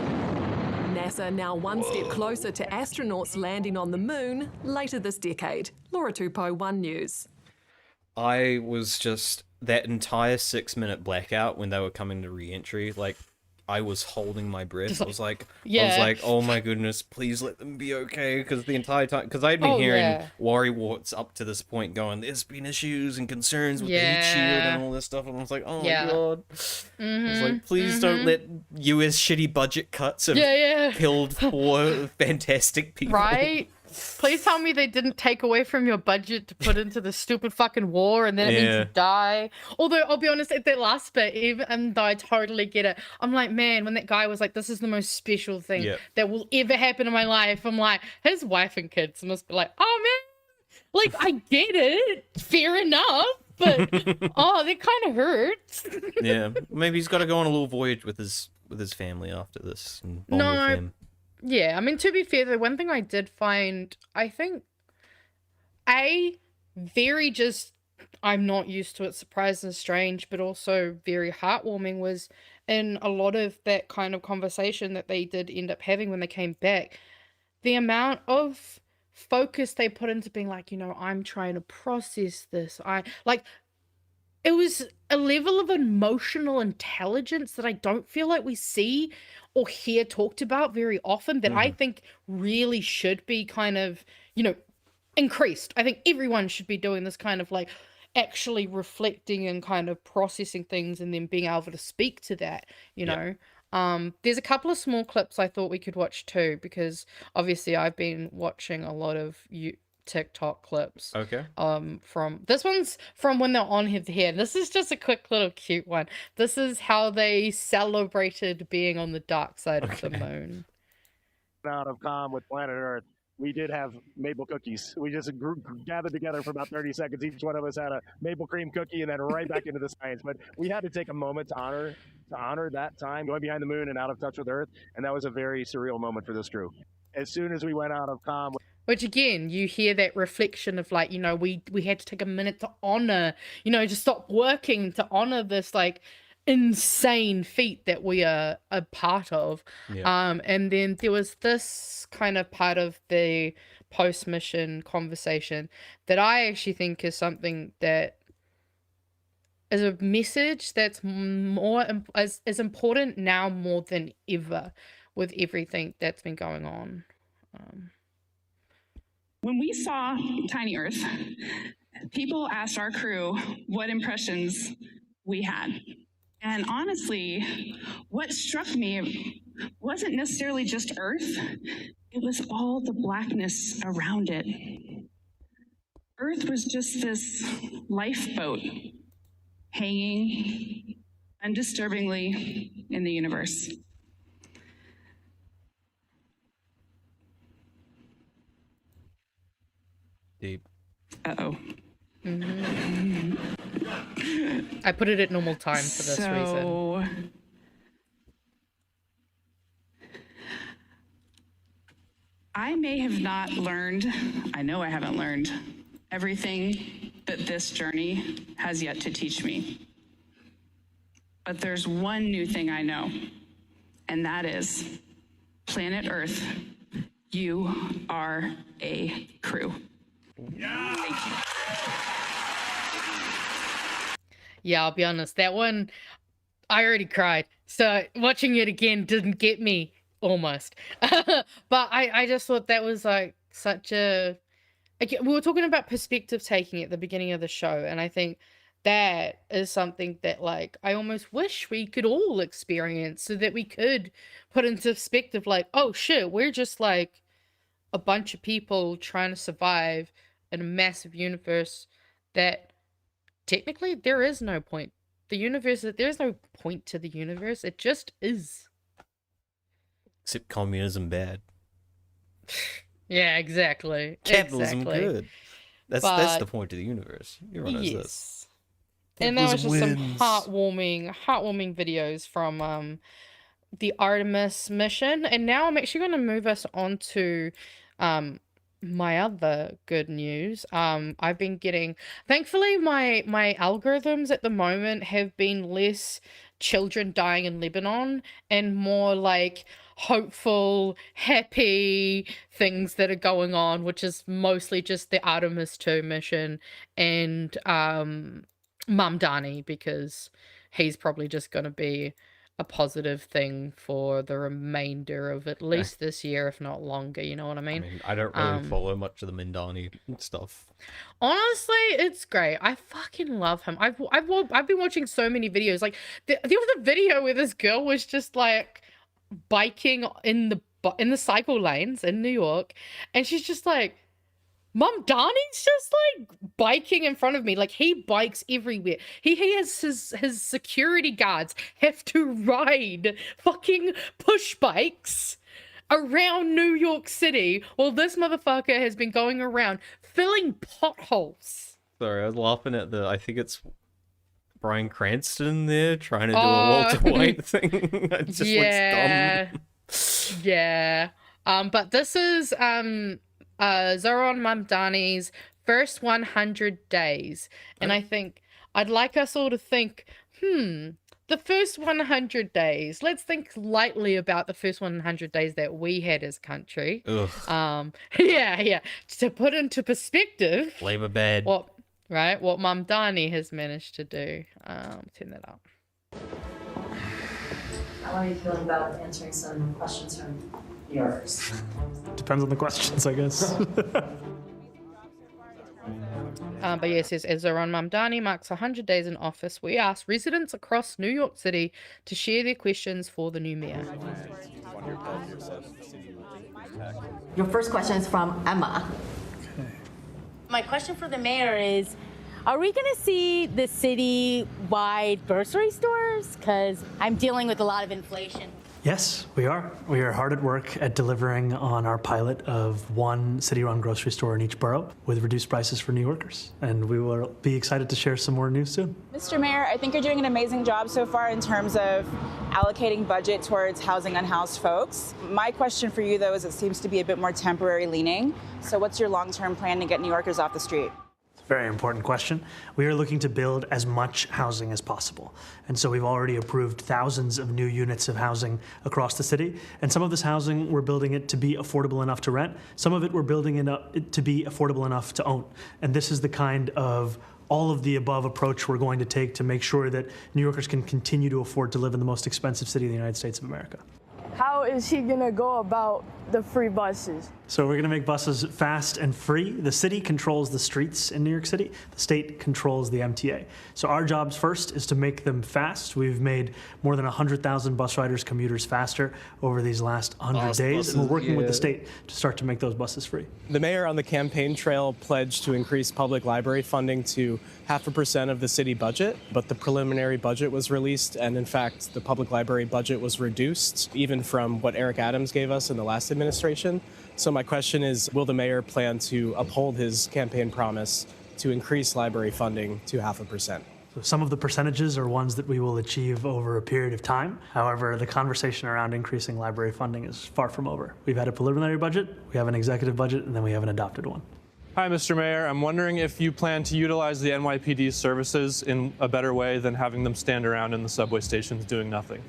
NASA now one step closer to astronauts landing on the moon later this decade. Laura Tupai, One News. I was just, that entire 6-minute blackout when they were coming to re-entry, like, I was holding my breath. I was like, oh my goodness, please let them be okay. Because the entire time, because I'd been hearing worrywarts up to this point going, there's been issues and concerns with the heat shield and all this stuff. And I was like, oh my God. I was like, please don't let US shitty budget cuts have killed 4 fantastic people. Right? Please tell me they didn't take away from your budget to put into the stupid fucking war and then it means you die. Although, I'll be honest, at that last bit, even though I totally get it, I'm like, man, when that guy was like, this is the most special thing that will ever happen in my life, I'm like, his wife and kids must be like, oh man, like, I get it. Fair enough. But, that kind of hurts. Yeah. Maybe he's got to go on a little voyage with his family after this and bond with them. Yeah, I mean, to be fair, the one thing I did find, I think, very just, I'm not used to it, surprised and strange, but also very heartwarming was in a lot of that kind of conversation that they did end up having when they came back, the amount of focus they put into being like, I'm trying to process this. It was a level of emotional intelligence that I don't feel like we see or hear talked about very often that I think really should be kind of, increased. I think everyone should be doing this kind of like actually reflecting and kind of processing things and then being able to speak to that, you know. There's a couple of small clips I thought we could watch too, because obviously I've been watching a lot of TikTok clips. Okay. This one's from when they're on here. This is just a quick little cute one. This is how they celebrated being on the dark side of the moon. Out of calm with planet Earth, we did have maple cookies. We just gathered together for about 30 seconds. Each one of us had a maple cream cookie and then right back into the science. But we had to take a moment to honor that time going behind the moon and out of touch with Earth. And that was a very surreal moment for this crew. As soon as we went out of calm. Which again, you hear that reflection of like, we had to take a minute to honor, to stop working to honor this like insane feat that we are a part of. Yeah. And then there was this kind of part of the post-mission conversation that I actually think is something that is a message that's more as important now more than ever with everything that's been going on. When we saw Tiny Earth, people asked our crew what impressions we had. And honestly, what struck me wasn't necessarily just Earth, it was all the blackness around it. Earth was just this lifeboat hanging undisturbingly in the universe. Deep. Uh-oh. I put it at normal time for this reason. I may have not learned, I know I haven't learned, everything that this journey has yet to teach me. But there's one new thing I know, and that is, planet Earth, you are a crew. Yeah. Thank you. Yeah, I'll be honest, that one, I already cried. So watching it again didn't get me, almost. But I just thought that was like such a... Again, we were talking about perspective taking at the beginning of the show, and I think that is something that like I almost wish we could all experience so that we could put into perspective like, oh shit, we're just like a bunch of people trying to survive in a massive universe that technically there is no point. There's no point to the universe. It just is. Except communism bad. Yeah, exactly. Capitalism good. That's the point of the universe. Everyone knows this. And that was just some heartwarming videos from the Artemis mission. And now I'm actually going to move us on to my other good news. I've been getting, thankfully my algorithms at the moment have been less children dying in Lebanon and more like hopeful, happy things that are going on, which is mostly just the Artemis II mission and Mamdani, because he's probably just going to be a positive thing for the remainder of at least this year, if not longer. You know what I mean? I don't really follow much of the Mamdani stuff. Honestly, it's great. I fucking love him. I've been watching so many videos. Like there was a video where this girl was just like biking in the cycle lanes in New York, and she's just like, Mamdani's just like biking in front of me. Like he bikes everywhere. He has his security guards have to ride fucking push bikes around New York City while this motherfucker has been going around filling potholes. Sorry, I was laughing at I think it's Bryan Cranston there trying to do a Walter White thing. It just looks dumb. Yeah. But this is Zoran Mamdani's first 100 days. And I think I'd like us all to think, the first 100 days. Let's think lightly about the first 100 days that we had as country. Ugh. Yeah. To put into perspective, Labor bad. what Mamdani has managed to do. Turn that up. How are you feeling about answering some questions from viewers? Depends on the questions, I guess. But yes, as Zoran Mamdani marks 100 days in office, we asked residents across New York City to share their questions for the new mayor. Your first question is from Emma. My question for the mayor is, are we going to see the city-wide grocery stores? Because I'm dealing with a lot of inflation. Yes, we are. We are hard at work at delivering on our pilot of one city-run grocery store in each borough with reduced prices for New Yorkers. And we will be excited to share some more news soon. Mr. Mayor, I think you're doing an amazing job so far in terms of allocating budget towards housing unhoused folks. My question for you, though, is it seems to be a bit more temporary leaning. So what's your long-term plan to get New Yorkers off the street? Very important question. We are looking to build as much housing as possible. And so we've already approved thousands of new units of housing across the city. And some of this housing, we're building it to be affordable enough to rent. Some of it, we're building it to be affordable enough to own. And this is the kind of all of the above approach we're going to take to make sure that New Yorkers can continue to afford to live in the most expensive city in the United States of America. How is he gonna go about the free buses? So we're going to make buses fast and free. The city controls the streets in New York City. The state controls the MTA. So our jobs first is to make them fast. We've made more than 100,000 bus riders, commuters faster over these last 100 days. And we're working with the state to start to make those buses free. The mayor on the campaign trail pledged to increase public library funding to 0.5% of the city budget, but the preliminary budget was released, and in fact, the public library budget was reduced, even from what Eric Adams gave us in the last administration. So my question is, will the mayor plan to uphold his campaign promise to increase library funding to 0.5%? So some of the percentages are ones that we will achieve over a period of time. However, the conversation around increasing library funding is far from over. We've had a preliminary budget, we have an executive budget, and then we have an adopted one. Hi, Mr. Mayor. I'm wondering if you plan to utilize the NYPD's services in a better way than having them stand around in the subway stations doing nothing.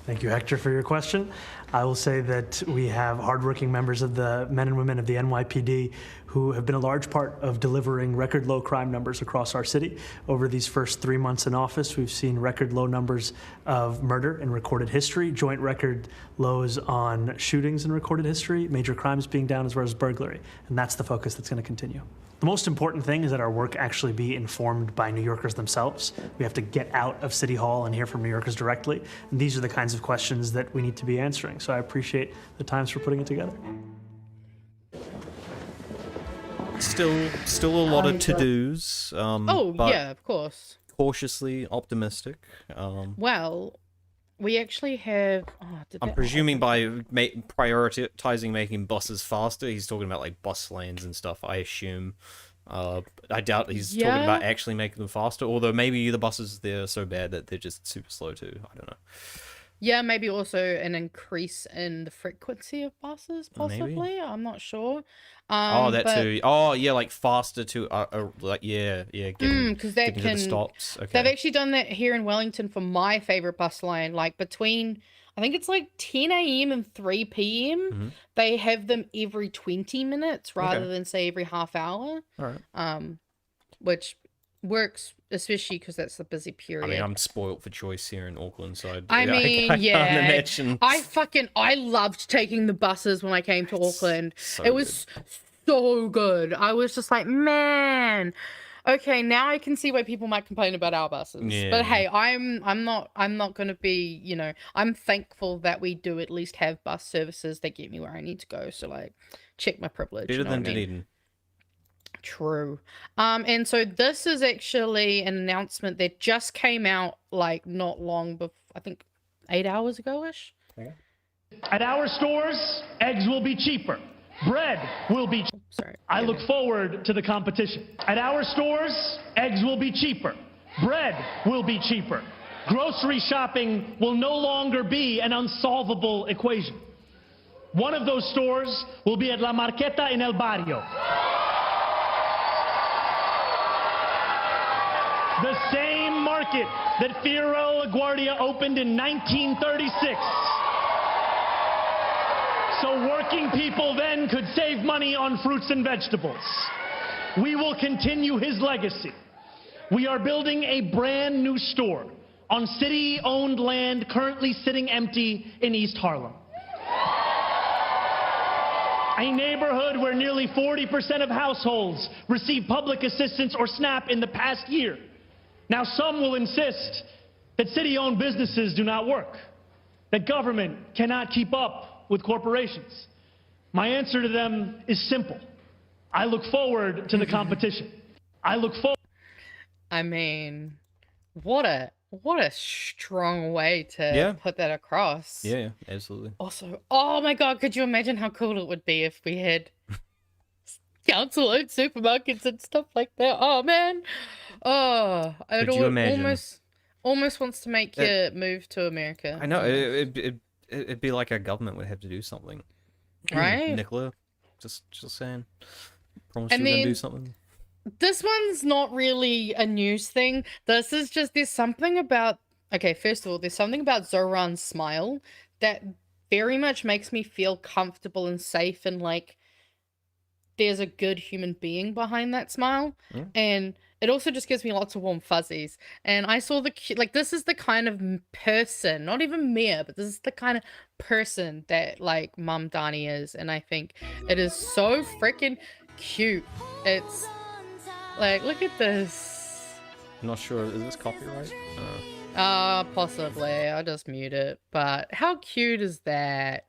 Thank you, Hector, for your question. I will say that we have hardworking members of the men and women of the NYPD who have been a large part of delivering record low crime numbers across our city. Over these first 3 months in office, we've seen record low numbers of murder in recorded history, joint record lows on shootings in recorded history, major crimes being down, as well as burglary. And that's the focus that's going to continue. The most important thing is that our work actually be informed by New Yorkers themselves. We have to get out of City Hall and hear from New Yorkers directly. And these are the kinds of questions that we need to be answering. So I appreciate the Times for putting it together. Still a lot of to-dos. Yeah, of course. Cautiously optimistic. Well, we actually have... I'm presuming by prioritizing making buses faster, he's talking about like bus lanes and stuff, I assume. I doubt he's talking about actually making them faster, although maybe the buses, they're so bad that they're just super slow too. I don't know. Yeah, maybe also an increase in the frequency of buses, possibly. Maybe. I'm not sure. Too. Oh, yeah, like faster to, because they getting to the stops. Okay. They've actually done that here in Wellington for my favorite bus line, like between, I think it's like 10 a.m. and 3 p.m. Mm-hmm. They have them every 20 minutes rather than say every half hour. All right. Which works, especially because that's the busy period. I mean, I'm spoilt for choice here in Auckland, so I can't imagine. I loved taking the buses when I came to Auckland. It was so good. I was just like, man. Okay, now I can see why people might complain about our buses. Yeah. But hey, I'm not going to be, I'm thankful that we do at least have bus services that get me where I need to go. So like, check my privilege. Better than Dunedin. True. And so this is actually an announcement that just came out like not long before, I think 8 hours ago-ish. Okay. At our stores, eggs will be cheaper. Bread will be cheaper. Sorry. I look forward to the competition. At our stores, eggs will be cheaper. Bread will be cheaper. Grocery shopping will no longer be an unsolvable equation. One of those stores will be at La Marqueta in El Barrio. The same market that Fiero LaGuardia opened in 1936. So working people then could save money on fruits and vegetables. We will continue his legacy. We are building a brand new store on city-owned land currently sitting empty in East Harlem. A neighborhood where nearly 40% of households received public assistance or SNAP in the past year. Now, some will insist that city-owned businesses do not work, that government cannot keep up with corporations. My answer to them is simple. I look forward to the competition. I look forward. I mean, what a strong way to put that across. Yeah, absolutely. Also, oh my God, could you imagine how cool it would be if we had council-owned supermarkets and stuff like that? Oh man. Oh, it almost wants to make you move to America. I know, it'd be like our government would have to do something. Right? Nicola, just saying. Promise you're going to do something. This one's not really a news thing. This is just, there's something about, okay, first of all, there's something about Zoran's smile that very much makes me feel comfortable and safe, and like there's a good human being behind that smile. And it also just gives me lots of warm fuzzies. And I saw like, this is the kind of person, not even mayor, but this is the kind of person that like Mamdani is. And I think it is so freaking cute. It's like, look at this. I'm not sure, is this copyright? Possibly. I'll just mute it. But how cute is that?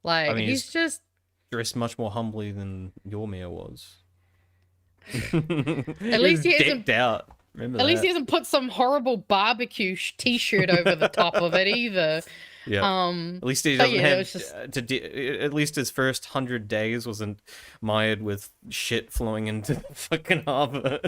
Like, I mean, he's just dressed much more humbly than your mayor was. At least he hasn't decked out. Remember At least he hasn't put some horrible barbecue t-shirt over the top of it either. Yeah. At least he doesn't have just... at least his first 100 days wasn't mired with shit flowing into the fucking harbor.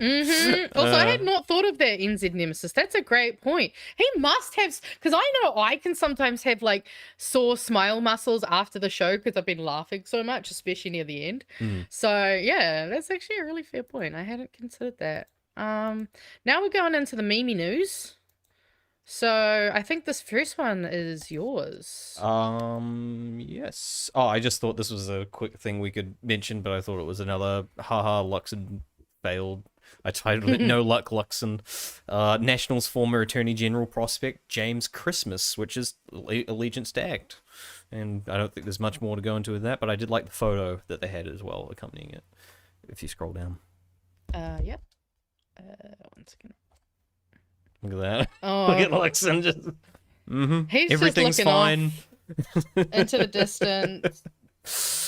Also, I had not thought of that NZ nemesis. That's a great point. He must have, because I know I can sometimes have like sore smile muscles after the show because I've been laughing so much, especially near the end. So yeah, that's actually a really fair point. I hadn't considered that. Now we're going into the memey news. So I think this first one is yours. Yes. Oh, I just thought this was a quick thing we could mention, but I thought it was another haha Luxon failed. I titled it No Luck Luxon. National's former Attorney General prospect James Christmas, which is allegiance to ACT. And I don't think there's much more to go into with that, but I did like the photo that they had as well accompanying it. If you scroll down. Yep. 1 second. Look at that. Oh. Look at Luxon just... He's Everything's just fine. Into the distance.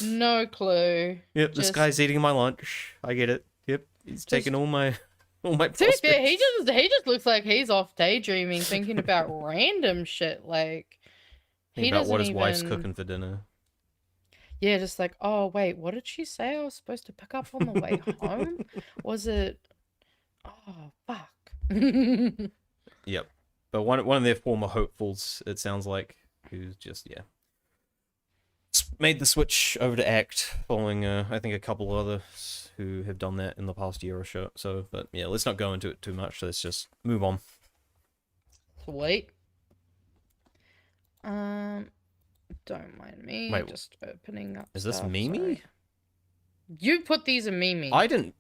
No clue. Yep, this guy's eating my lunch. I get it. Yep, he's taking all my prospects. To be fair, he just looks like he's off daydreaming, thinking about random shit. Like he about doesn't what his even... wife's cooking for dinner. Yeah, just like, oh wait, what did she say I was supposed to pick up on the way home? Was it? Oh fuck. Yep, but one of their former hopefuls, it sounds like, who's just made the switch over to ACT, following I think a couple others who have done that in the past year or so. But yeah, let's not go into it too much. Let's just move on. Sweet. Don't mind me. Wait, just opening up. Is this stuff, memey? sorry. You put these in memey. I didn't.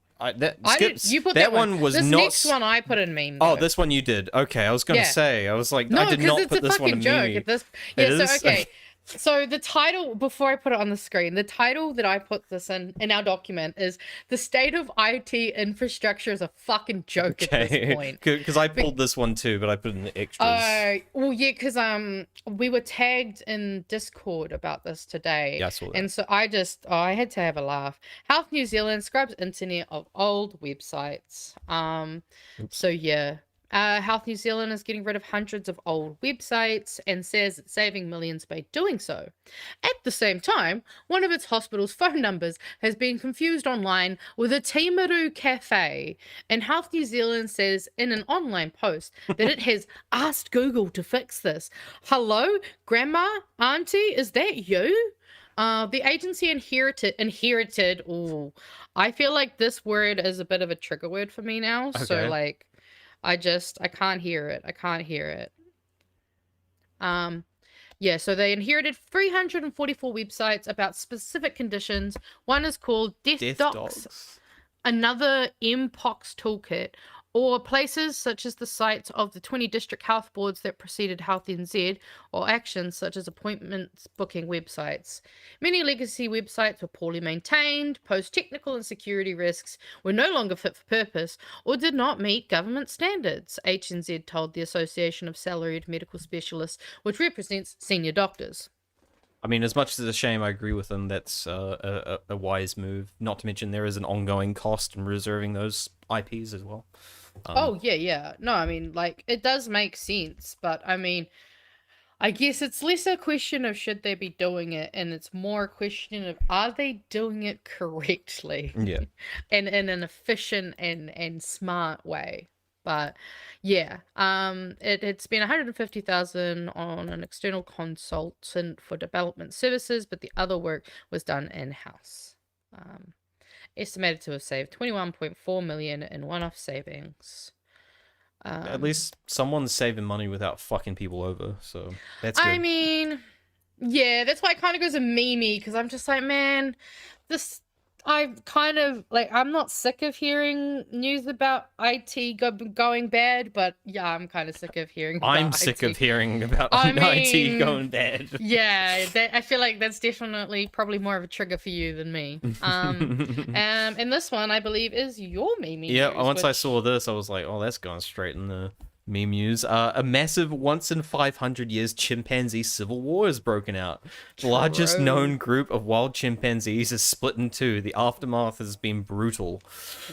You put that one was this not. Next one I put in meme. Oh, this one you did. Okay, I was gonna say. I was like, no, I did not it's put a this one in fucking meme. joke. Okay. So the title, before I put it on the screen, the title that I put this in our document is "The State of IT Infrastructure is a Fucking Joke" at this point. Because I pulled this one too, but I put in the extras. Well, yeah, because we were tagged in Discord about this today. Yeah, I saw that. And so I had to have a laugh. Health New Zealand scrubs internet of old websites. So yeah. Health New Zealand is getting rid of hundreds of old websites and says it's saving millions by doing so. At the same time, one of its hospital's phone numbers has been confused online with a Timaru cafe, and Health New Zealand says in an online post that it has asked Google to fix this. Hello, Grandma, Auntie, is that you? The agency inherited. Ooh, I feel like this word is a bit of a trigger word for me now. Okay. So like, I can't hear it. Yeah, so they inherited 344 websites about specific conditions. One is called Death Docs, another Mpox Toolkit, or places such as the sites of the 20 district health boards that preceded Health NZ, or actions such as appointments booking websites. Many legacy websites were poorly maintained, posed technical and security risks, were no longer fit for purpose, or did not meet government standards, HNZ told the Association of Salaried Medical Specialists, which represents senior doctors. I mean, as much as it's a shame, I agree with them. That's a wise move. Not to mention there is an ongoing cost in reserving those IPs as well. Oh, yeah. No, I mean, like, it does make sense, but I mean, I guess it's less a question of should they be doing it, and it's more a question of are they doing it correctly? Yeah. And in an efficient and smart way. But yeah, it's been 150,000 on an external consultant for development services, but the other work was done in-house. estimated to have saved 21.4 million in one-off savings. At least someone's saving money without fucking people over, so that's good. I mean, yeah, that's why it kind of goes a memey, because I'm just like, man, this... I kind of like, I'm not sick of hearing news about IT going bad, but yeah, I'm kind of sick of hearing about I'm sick of hearing about IT going bad. Yeah, I feel like that's definitely probably more of a trigger for you than me. And this one, I believe, is your meme. Yeah, once which... I saw this, I was like, oh, that's going straight in the meme news. A massive once in 500 years chimpanzee civil war has broken out. The largest known group of wild chimpanzees is split in two. The aftermath has been brutal.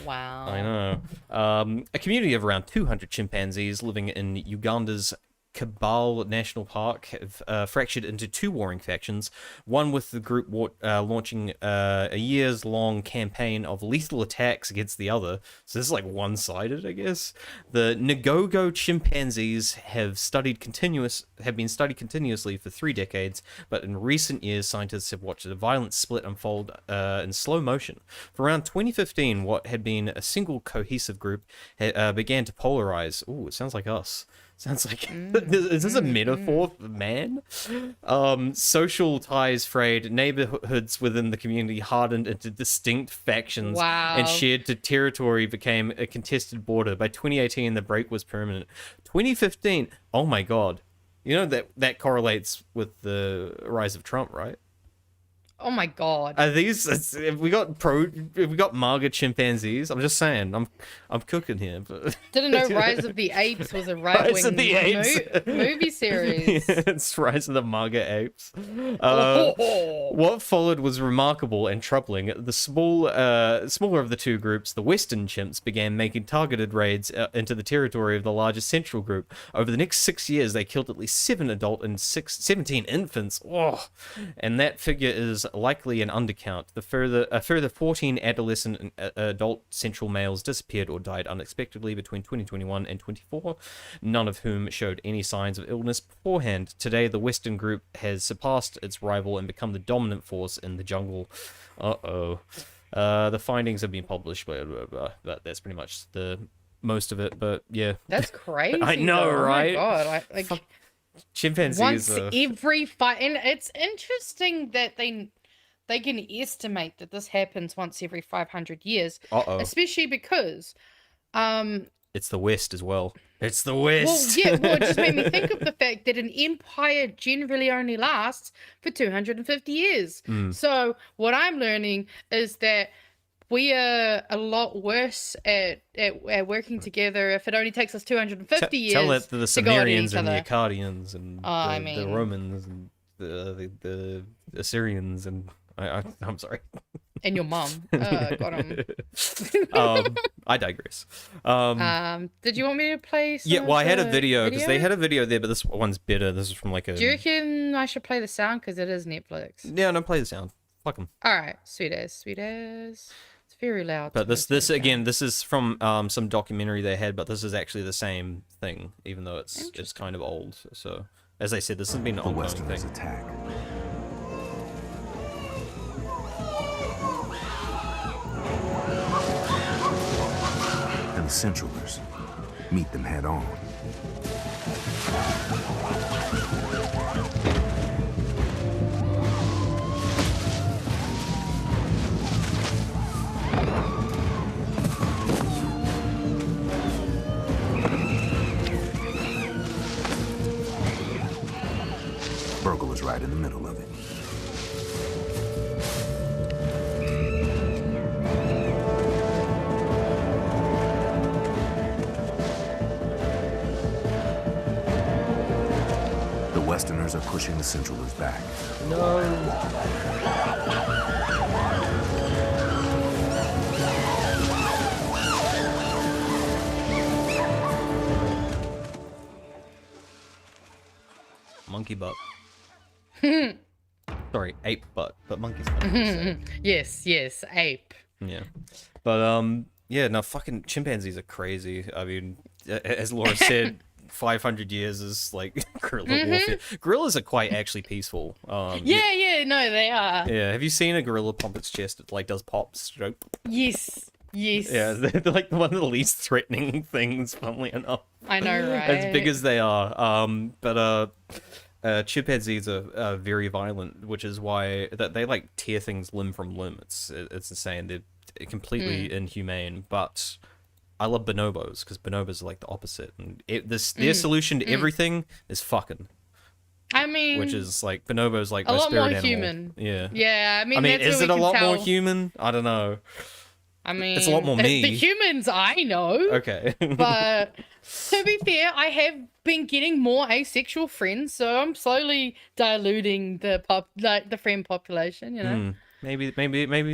Wow. I know. A community of around 200 chimpanzees living in Uganda's Kabale National Park have fractured into two warring factions, one with the group launching a years-long campaign of lethal attacks against the other. So this is like one-sided, I guess. The Ngogo chimpanzees have been studied continuously for 3 decades, but in recent years, scientists have watched a violent split unfold in slow motion. For around 2015, what had been a single cohesive group began to polarize. Ooh, it sounds like us. Sounds like... Is this a metaphor for man? Social ties frayed, neighborhoods within the community hardened into distinct factions, Wow. and shared territory became a contested border. By 2018, the break was permanent. 2015, oh my god. You know that correlates with the rise of Trump, right? Oh my god. Are these? Have we got MAGA chimpanzees? I'm just saying. I'm cooking here. But Didn't know Rise of the Apes was a right-wing movie series. Yeah, it's Rise of the MAGA apes. What followed was remarkable and troubling. The smaller of the two groups, the Western chimps, began making targeted raids into the territory of the larger Central group. Over the next 6 years, they killed at least 7 adult and 17 infants. Oh, and that figure is likely an undercount. A further 14 adolescent and adult Central males disappeared or died unexpectedly between 2021 and 24, none of whom showed any signs of illness beforehand. Today, the Western group has surpassed its rival and become the dominant force in the jungle. The findings have been published, but that's pretty much the most of it. But yeah, that's crazy. I know, right? Oh my god! Chimpanzees. Once every and it's interesting that they can estimate that this happens once every 500 years. Especially because it's the West as well. It's the West. Well, it just made me think of the fact that an empire generally only lasts for 250 years. So what I'm learning is that we are a lot worse at working together if it only takes us 250 years. Tell it to the Sumerians and the other. Akkadians and the Romans and the Assyrians and I'm sorry. And your mom. Got him. I digress. Did you want me to play some I had a video because they had a video there, but this one's better. This is from like a... Do you reckon I should play the sound because it is Netflix? Yeah, no, play the sound. Fuck them. All right, sweet as. It's very loud. But this again, this is from some documentary they had, but this is actually the same thing, even though it's kind of old. So, as I said, this has been an ongoing thing. Attack. And the Centralers meet them head on. Burgle is right in the middle of it. The Westerners are pushing the Centralers back. No. Monkey butt. Sorry, ape butt, but monkey's fine. Yes, ape. Yeah. But yeah, no, fucking chimpanzees are crazy. I mean, as Laura said, 500 years is like guerrilla warfare. Gorillas are quite actually peaceful. Yeah, no, they are. Yeah, have you seen a gorilla pump its chest? It like does pops. Yes. Yeah, they're like one of the least threatening things, funnily enough. I know, right? As big as they are. But chimpanzees are very violent, which is why that they like tear things limb from limb. It's insane. They're completely inhumane. But I love bonobos because bonobos are like the opposite, and their solution to everything is fucking. I mean, which is like bonobos like a my lot spirit more animal. human. Yeah. Yeah, I mean, is it a lot more human? I don't know. I mean, it's a lot more me. The humans I know. Okay. But to be fair, I have been getting more asexual friends, so I'm slowly diluting the friend population. You know. Maybe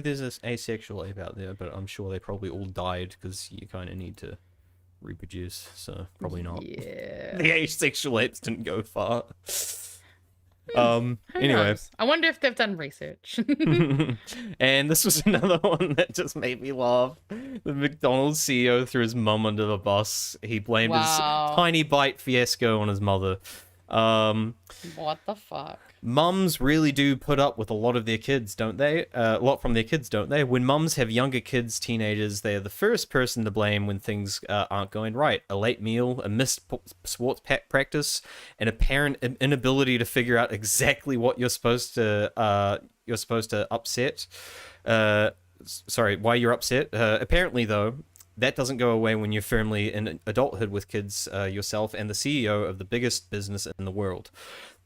there's this asexual ape out there, but I'm sure they probably all died because you kind of need to reproduce. So probably not. Yeah. The asexual apes didn't go far. Who Anyway, knows? I wonder if they've done research. and this was another one that just made me laugh. The McDonald's CEO threw his mum under the bus. He blamed his tiny bite fiasco on his mother. What the fuck? Mums really do put up with a lot of their kids, don't they? A lot from their kids, don't they? When mums have younger kids, teenagers, they are the first person to blame when things aren't going right. A late meal, a missed sports practice, an apparent inability to figure out exactly what you're supposed to upset. Sorry, why you're upset. Apparently, though, that doesn't go away when you're firmly in adulthood with kids yourself and the CEO of the biggest business in the world.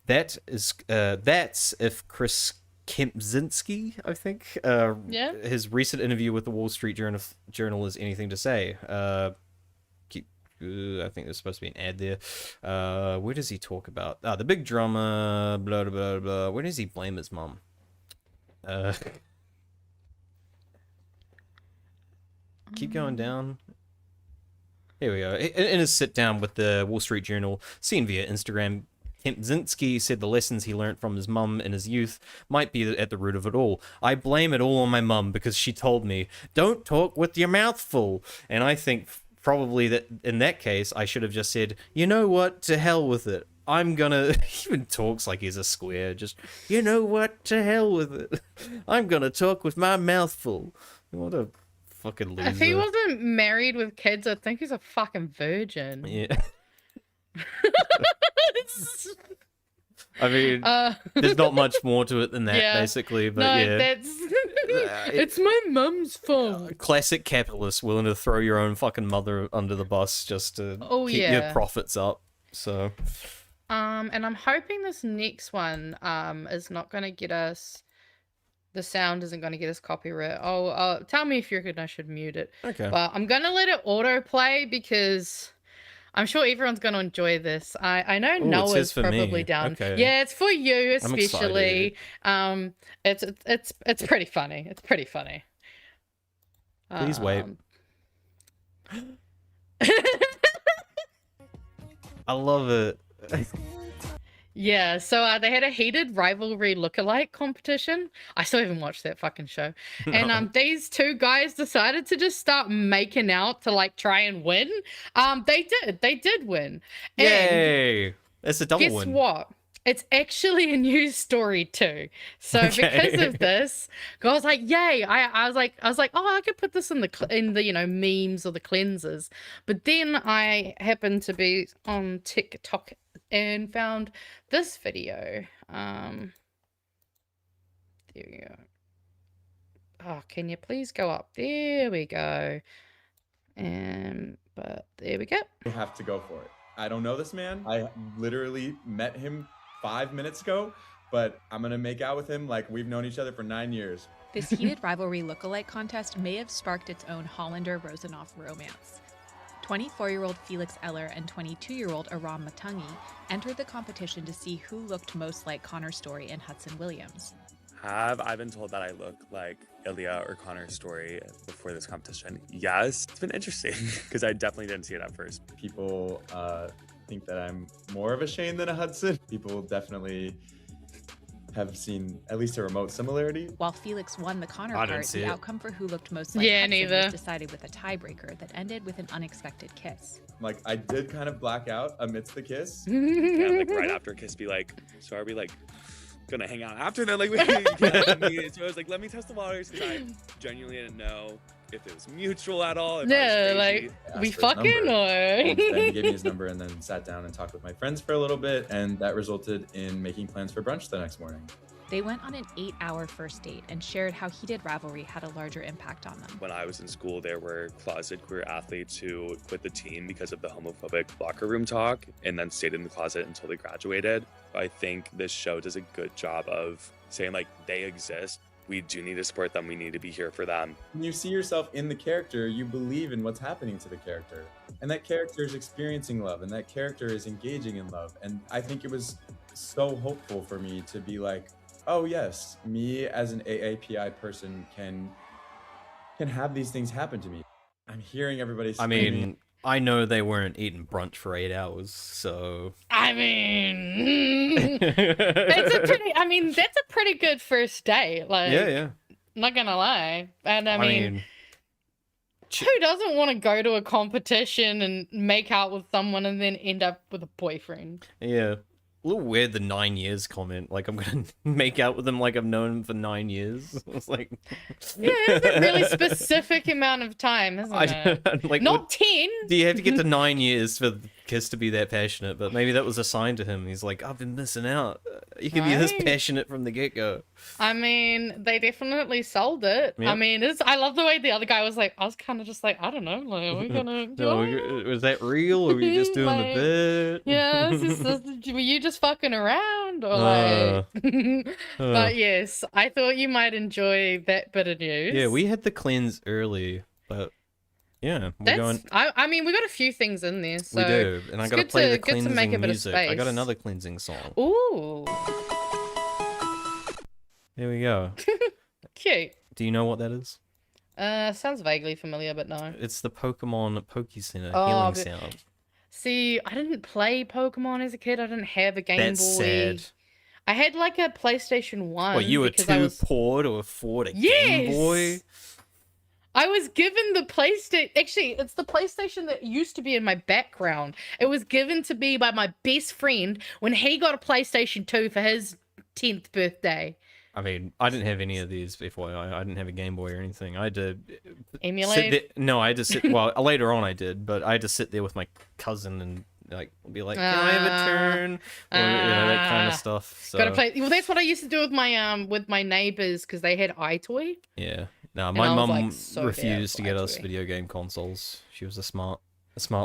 That's if Chris Kempczynski, I think, his recent interview with the Wall Street Journal is anything to say. I think there's supposed to be an ad there. Where does he talk about? The big drama, blah, blah, blah, blah. Where does he blame his mom? Keep going down. Here we go. In his sit-down with the Wall Street Journal, seen via Instagram, Kempczynski said the lessons he learned from his mum in his youth might be at the root of it all. I blame it all on my mum because she told me, don't talk with your mouth full. And I think probably that in that case, I should have just said, you know what, to hell with it. I'm gonna, he even talks like he's a square, just, you know what, to hell with it. I'm gonna talk with my mouth full. What a fucking loser. If he wasn't married with kids, I think he's a fucking virgin. Yeah. I mean, there's not much more to it than that, basically. But that's it's my mum's fault. Classic capitalist, willing to throw your own fucking mother under the bus just to keep your profits up. So, and I'm hoping this next one is not going to get us. The sound isn't going to get us copyright. Oh, tell me if you reckon I should mute it. Okay. But I'm going to let it autoplay because I'm sure everyone's going to enjoy this. I know Noah's probably down. Okay. Yeah, it's for you especially. It's pretty funny. It's pretty funny. Please wait. I love it. Yeah, so they had a heated rivalry lookalike competition. I still haven't watched that fucking show. And these two guys decided to just start making out to like try and win. They did win. Yay! It's a double win. Guess what? It's actually a news story too. So because of this, I was like, yay! I was like, oh, I could put this in the memes or the cleansers. But then I happened to be on TikTok and found this video. There we go. Oh, can you please go up? There we go. But there we go. You have to go for it. I don't know this man. I literally met him 5 minutes ago, but I'm gonna make out with him like we've known each other for 9 years. This heated rivalry lookalike contest may have sparked its own Hollander-Rosenoff romance. 24-year-old Felix Eller and 22-year-old Aram Matangi entered the competition to see who looked most like Connor Story and Hudson Williams. Have I been told that I look like Ilya or Connor Story before this competition? Yes. It's been interesting because I definitely didn't see it at first. People think that I'm more of a Shane than a Hudson. People definitely have seen at least a remote similarity. While Felix won the Connor I didn't part, see the it. outcome for who looked most like Hudson neither. was decided with a tiebreaker that ended with an unexpected kiss. Like, I did kind of black out amidst the kiss. Yeah, like right after a kiss, be like, so are we like gonna hang out after that? Like, so I was like, let me test the waters because I genuinely didn't know if it was mutual at all. If Yeah, I was crazy. like, we fucking And then he or. gave me his number and then sat down and talked with my friends for a little bit, and that resulted in making plans for brunch the next morning. They went on an 8-hour first date and shared how heated rivalry had a larger impact on them. When I was in school, there were closet queer athletes who quit the team because of the homophobic locker room talk and then stayed in the closet until they graduated. I think this show does a good job of saying, like, they exist. We do need to support them. We need to be here for them. When you see yourself in the character, you believe in what's happening to the character. And that character is experiencing love, and that character is engaging in love. And I think it was so hopeful for me to be like, oh yes, me as an AAPI person can have these things happen to me. I'm hearing everybody screaming. I mean, I know they weren't eating brunch for 8 hours, so... I mean, that's a pretty good first date. Like, Yeah. Not gonna lie. And I mean, who doesn't want to go to a competition and make out with someone and then end up with a boyfriend? Yeah. A little weird, the 9 years comment. Like, I'm gonna make out with them like I've known him for 9 years. It's like... Yeah, it's a really specific amount of time, isn't it? Like, Not 10. Do you have to get to 9 years for the kiss to be that passionate? But maybe that was a sign to him. He's like, I've been missing out. You can be this Right. passionate from the get-go. I mean, they definitely sold it. Yeah. I mean, I love the way the other guy was like, I was kind of just like, I don't know, like, are we gonna... Was that real, or were you just doing Like, the bit? Yeah, were you just fucking around? Or like... But yes, I thought you might enjoy that bit of news. Yeah, we had the cleanse early, but yeah, we're going... I mean, we got a few things in there, so... We do, and I it's gotta good play the good to make a cleansing bit of music. I got space. another cleansing song. Ooh. There we go. Cute. Do you know what that is? Sounds vaguely familiar, but no. It's the Pokemon Poke Center Oh, healing but- sound. See, I didn't play Pokemon as a kid. I didn't have a Game That's Boy. sad. I had like a PlayStation 1. What, you were because too I was... poor to afford a Game Yes! Boy? I was given the PlayStation. Actually, it's the PlayStation that used to be in my background. It was given to me by my best friend when he got a PlayStation 2 for his 10th birthday. I mean, I didn't have any of these before. I didn't have a Game Boy or anything. I had to Emulate? No, I had to sit. Well, later on I did, but I had to sit there with my cousin and like be like, "Can I have a turn?" Or that kind of stuff. So Gotta play. Well, that's what I used to do with my neighbors because they had iToy. yeah. No, And my I was, mum like, so bad refused for to get us iToy. video game consoles. She was a smart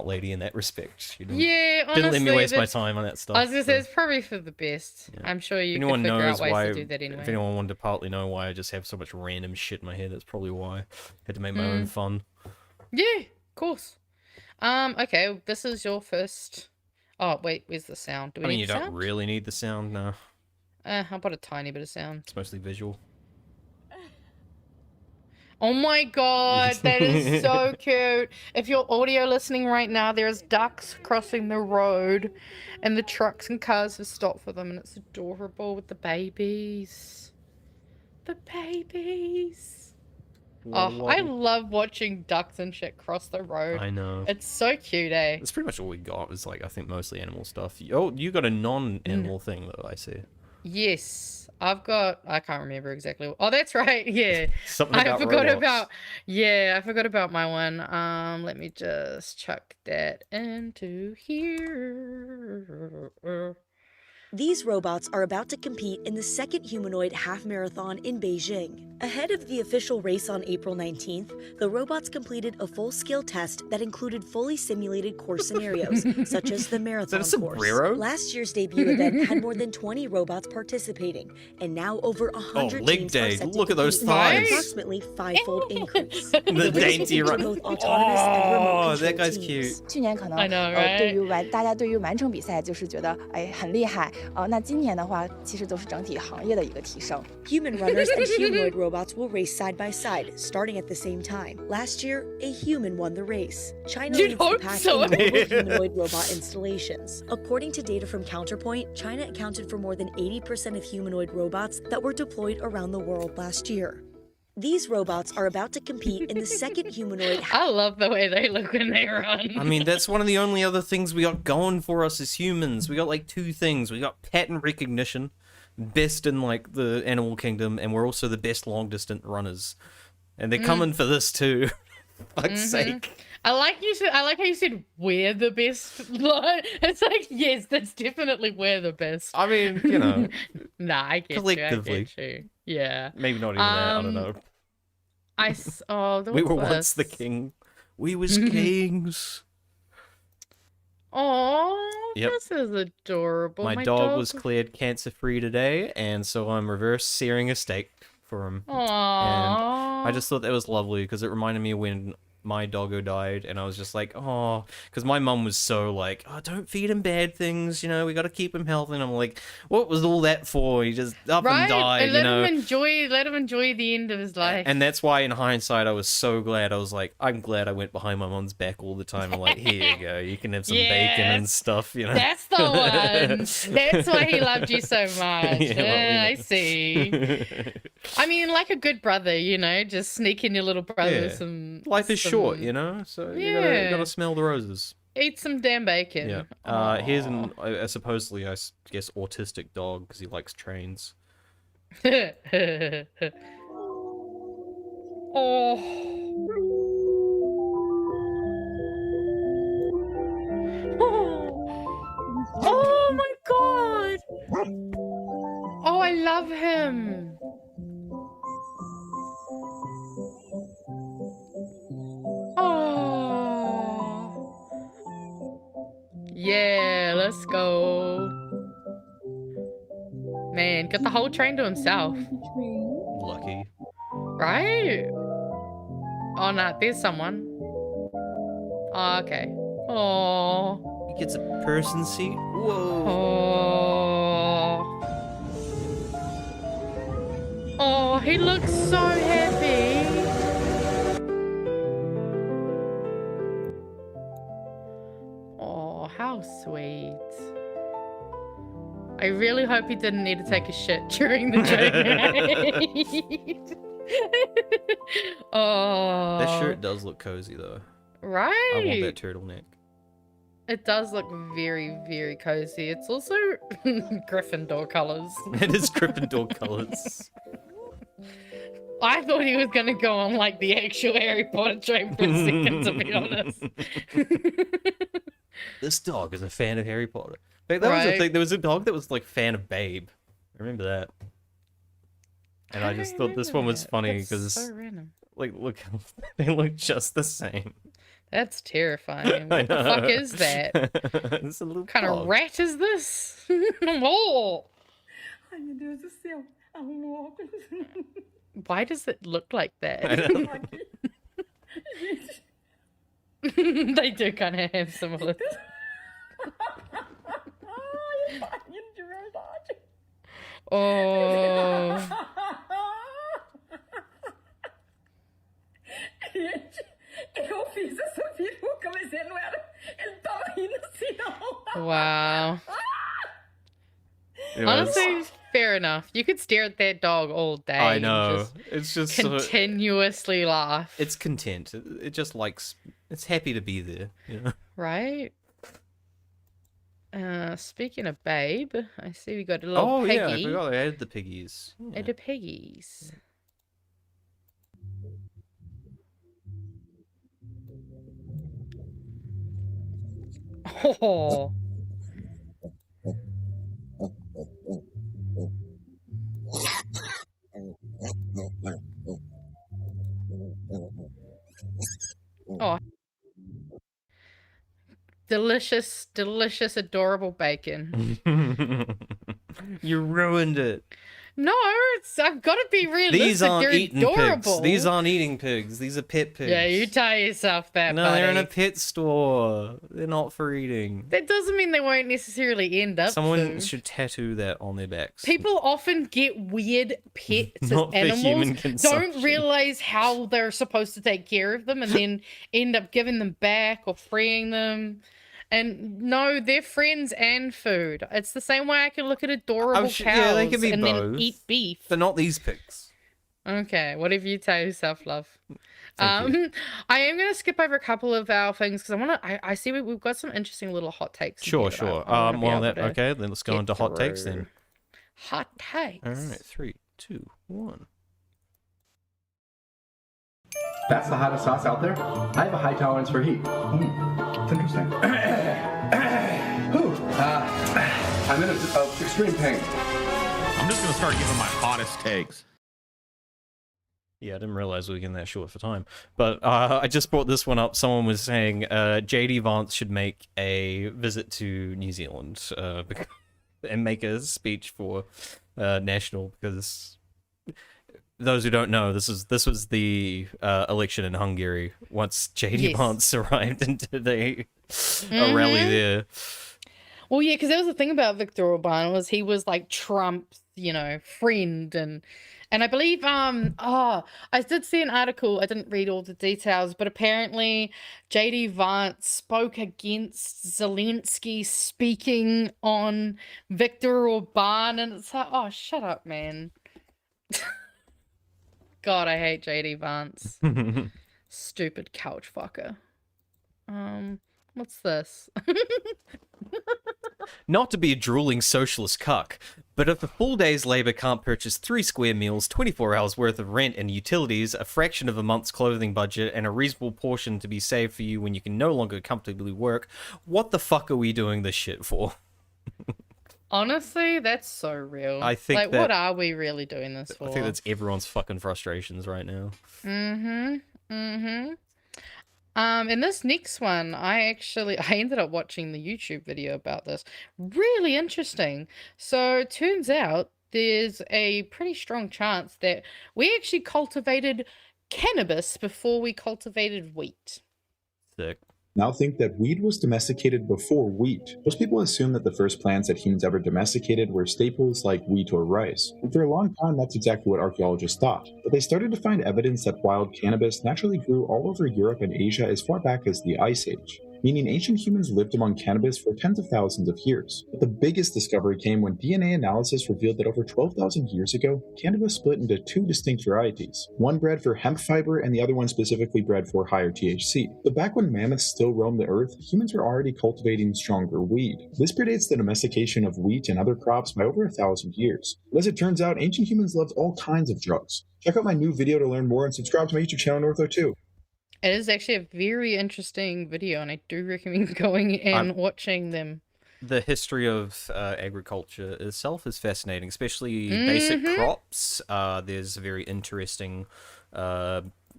lady in that respect. She didn't, Yeah, didn't let me honestly, waste my that's- time on that stuff. I was gonna say so. it's probably for the best. I'm sure you If could anyone figure knows out ways why, to do that anyway. if anyone wanted to partly know why I just have so much random shit in my head, that's probably why. I had to make my own fun. Yeah, of course. Okay, this is your first. Oh wait, where's the sound? Do we I mean, need you the don't sound? really need the sound, no. How about a tiny bit of sound? It's mostly visual. Oh my god, that is so cute. If you're audio listening right now, there's ducks crossing the road and the trucks and cars have stopped for them and it's adorable with the babies. The babies. Oh, I love watching ducks and shit cross the road. I know. It's so cute, eh? That's pretty much all we got. Is like, I think mostly animal stuff. Oh, you got a non-animal thing though, I see. Yes. I can't remember exactly. Oh, that's right. Yeah. Something about robots. I forgot about my one. Let me just chuck that into here. These robots are about to compete in the second humanoid half marathon in Beijing. Ahead of the official race on April 19th, the robots completed a full-scale test that included fully simulated course scenarios, such as the marathon Is that a course. sombrero? Last year's debut event had more than 20 robots participating, and now over 100 leg teams day. are set to Look at those compete, an thighs. approximately five-fold increase. The dainty race run. will both autonomous and remote Oh, that control guy's teams. cute. 去年可能 I know, right? 大家对于完成比赛就是觉得很厉害那今年的话其实都是整体行业的一个提升。 Human runners and humanoid robots robots will race side by side, starting at the same time. Last year, a human won the race. China You'd leads the hope pack so. in global humanoid robot installations. According to data from Counterpoint, China accounted for more than 80% of humanoid robots that were deployed around the world last year. These robots are about to compete in the second humanoid. I love the way they look when they run. I mean, that's one of the only other things we got going for us as humans. We got like two things. We got pattern recognition, best in like the animal kingdom, and we're also the best long distance runners. And they're coming for this too. Fuck's sake. I like how you said we're the best. It's like, yes, that's definitely we're the best. I mean, you know. Nah, I get collectively. you. I get you. Yeah. Maybe not even that. I don't know. We were once the king. We was kings. Oh, Yep. this is adorable. My dog was cleared cancer-free today, and so I'm reverse searing a steak for him. Aww. And I just thought that was lovely because it reminded me when my doggo died, and I was just like, oh, because my mum was so like, oh, don't feed him bad things, you know, we got to keep him healthy. And I'm like, what was all that for? He just up and died, and you know. let him enjoy the end of his life. And that's why, in hindsight, I was so glad. I was like, I'm glad I went behind my mum's back all the time. I'm like, here you go, you can have some bacon and stuff, you know. That's the one. That's why he loved you so much. Yeah, I see. I mean, like a good brother, you know, just sneak in your little brother some. Life is short, you know, so you gotta smell the roses. Eat some damn bacon. Yeah. Here's an supposedly, I guess, autistic dog because he likes trains. Oh my god! Oh, I love him. Oh. Yeah, let's go. Man, got the whole train to himself. Lucky. Right? Oh, no, there's someone. Oh, okay. Oh. He gets a person seat. Whoa. Oh. Oh, he looks so happy. Oh, how sweet. I really hope he didn't need to take a shit during the journey. Oh. That shirt does look cozy though. Right? I want that turtleneck. It does look very, very cozy. It's also Gryffindor colors. It is Gryffindor colors. I thought he was going to go on like the actual Harry Potter train for a second, to be honest. This dog is a fan of Harry Potter. Like, that was the thing. There was a dog that was like fan of Babe. I remember that. And I just thought this one was funny because, so random. like, look, they look just the same. That's terrifying. What the fuck is that? It's a little What kind dog. of rat is this? Oh. Ai, meu Deus do céu. Arrumou óculos. Why does it look like that? I know. They do kind of have similar. Ai, barrinho de verdade. Oh. Gente, eu fiz essa peruca, mas ele não era. Ele tava rindo assim, não. Wow. It was- Honestly, fair enough. You could stare at that dog all day. I and know. just It's just so- continuously laugh. It's content. It just likes. It's happy to be there. You know. Right? Speaking of Babe, I see we got a little Oh piggy. yeah, I forgot I added the piggies. Yeah. The piggies. Oh. Oh. Delicious, delicious, adorable bacon. You ruined it. No, I've got to be realistic. These aren't They're eating adorable. pigs. These aren't eating pigs. These are pet pigs. Yeah, you tell yourself that, No, buddy. they're in a pet store. They're not for eating. That doesn't mean they won't necessarily end up Someone food. should tattoo that on their backs. People often get weird pets as Not for human animals, consumption. don't realize how they're supposed to take care of them, and then end up giving them back or freeing them. And no, they're friends and food. It's the same way I can look at adorable cows yeah, they can be and both. then eat beef. They're not these pigs. Okay, whatever you tell yourself, love. Thank you. I am going to skip over a couple of our things because I see we've got some interesting little hot takes. in Sure, here that sure. I wanna be able to Okay, then let's go get into hot takes then. through. Hot takes. All right, 3, 2, 1. That's the hottest sauce out there. I have a high tolerance for heat. It's interesting. I'm in extreme pain. I'm just gonna start giving my hottest takes. Yeah, I didn't realize we were getting that short for time. But I just brought this one up. Someone was saying JD Vance should make a visit to New Zealand and make a speech for national, because those who don't know, this was the election in Hungary once JD Vance arrived and did a rally there. Well, yeah, because there was the thing about Viktor Orbán was he was like Trump's, friend, and I believe I did see an article. I didn't read all the details, but apparently JD Vance spoke against Zelensky speaking on Viktor Orbán, and it's like, oh, shut up, man. God, I hate JD Vance. Stupid couch fucker. What's this? Not to be a drooling socialist cuck, but if a full day's labour can't purchase 3 square meals, 24 hours worth of rent and utilities, a fraction of a month's clothing budget, and a reasonable portion to be saved for you when you can no longer comfortably work, what the fuck are we doing this shit for? Honestly, that's so real. I think like, what are we really doing this for? I think that's everyone's fucking frustrations right now. And this next one, I ended up watching the YouTube video about this. Really interesting. So it turns out there's a pretty strong chance that we actually cultivated cannabis before we cultivated wheat. Sick. Now think that weed was domesticated before wheat. Most people assume that the first plants that humans ever domesticated were staples like wheat or rice. And for a long time, that's exactly what archaeologists thought. But they started to find evidence that wild cannabis naturally grew all over Europe and Asia as far back as the Ice Age, meaning ancient humans lived among cannabis for tens of thousands of years. But the biggest discovery came when DNA analysis revealed that over 12,000 years ago, cannabis split into 2 distinct varieties, one bred for hemp fiber and the other one specifically bred for higher THC. But back when mammoths still roamed the earth, humans were already cultivating stronger weed. This predates the domestication of wheat and other crops by over 1,000 years. But as it turns out, ancient humans loved all kinds of drugs. Check out my new video to learn more and subscribe to my YouTube channel, Northo2. It is actually a very interesting video, and I do recommend going and watching them. The history of agriculture itself is fascinating, especially basic crops. There's a very interesting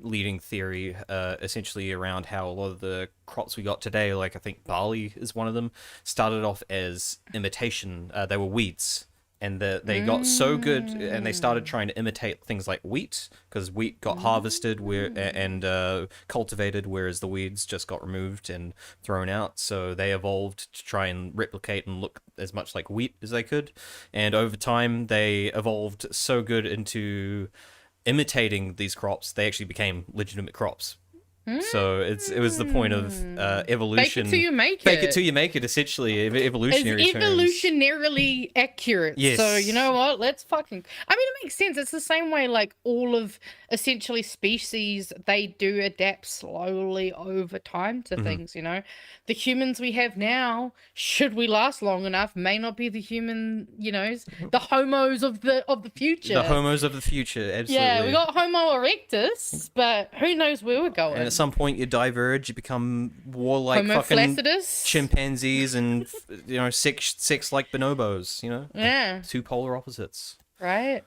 leading theory essentially around how a lot of the crops we got today, like I think barley is one of them, started off as imitation. They were weeds. And they got so good, and they started trying to imitate things like wheat, because wheat got harvested and cultivated, whereas the weeds just got removed and thrown out. So they evolved to try and replicate and look as much like wheat as they could. And over time, they evolved so good into imitating these crops, they actually became legitimate crops. So it was the point of evolution. Fake it till you make it. Fake it till you make it, essentially, evolutionary It's terms. evolutionarily accurate. Yes. So, you know what? Let's fucking... I mean, it makes sense. It's the same way, like, all of, essentially, species, they do adapt slowly over time to things, you know? The humans we have now, should we last long enough, may not be the human, the homos of the future. The homos of the future, absolutely. Yeah, we got Homo erectus, but who knows where we're going. And at some point you diverge, you become warlike Homo fucking flaccidus? chimpanzees and, sex like bonobos, Yeah. 2 polar opposites. Right.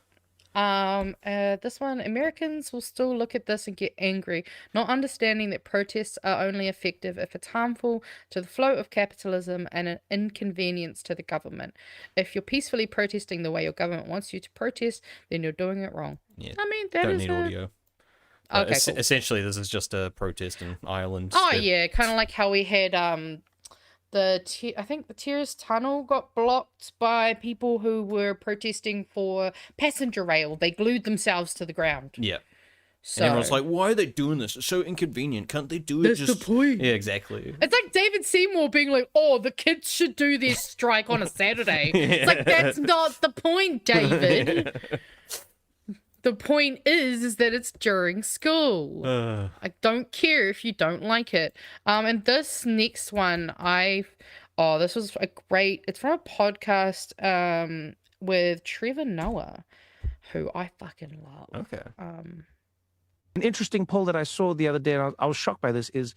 This one, Americans will still look at this and get angry, not understanding that protests are only effective if it's harmful to the flow of capitalism and an inconvenience to the government. If you're peacefully protesting the way your government wants you to protest, then you're doing it wrong. Yeah. I mean, that Don't is need audio. Okay, cool. Essentially, this is just a protest in Ireland. Oh yeah, kind of like how we had I think the Tears Tunnel got blocked by people who were protesting for passenger rail. They glued themselves to the ground. Yeah. So And everyone's like, why are they doing this? It's so inconvenient. Can't they do it? That's the point. Yeah, exactly. It's like David Seymour being like, "Oh, the kids should do their strike on a Saturday." It's like, that's not the point, David. The point is that it's during school. I don't care if you don't like it. And this next one, this was a great. It's from a podcast with Trevor Noah, who I fucking love. Okay. An interesting poll that I saw the other day, and I was shocked by this, is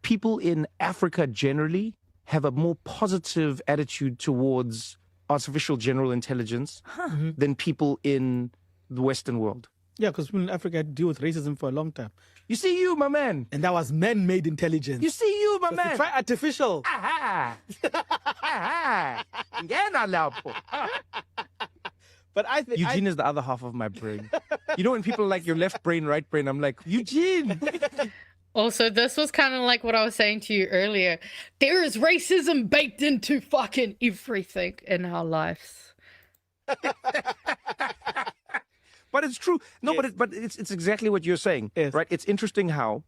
people in Africa generally have a more positive attitude towards artificial general intelligence than people in the Western world. Yeah, because people in Africa deal with racism for a long time. You see you, my man. And that was man-made intelligence. You see you, my man. Try artificial. Aha. Aha. Ngena lapho. But I think Eugene is the other half of my brain. You know when people are like your left brain, right brain, I'm like, Eugene. Also, this was kind of like what I was saying to you earlier. There is racism baked into fucking everything in our lives. But it's true. No, but it's exactly what you're saying, right? It's interesting how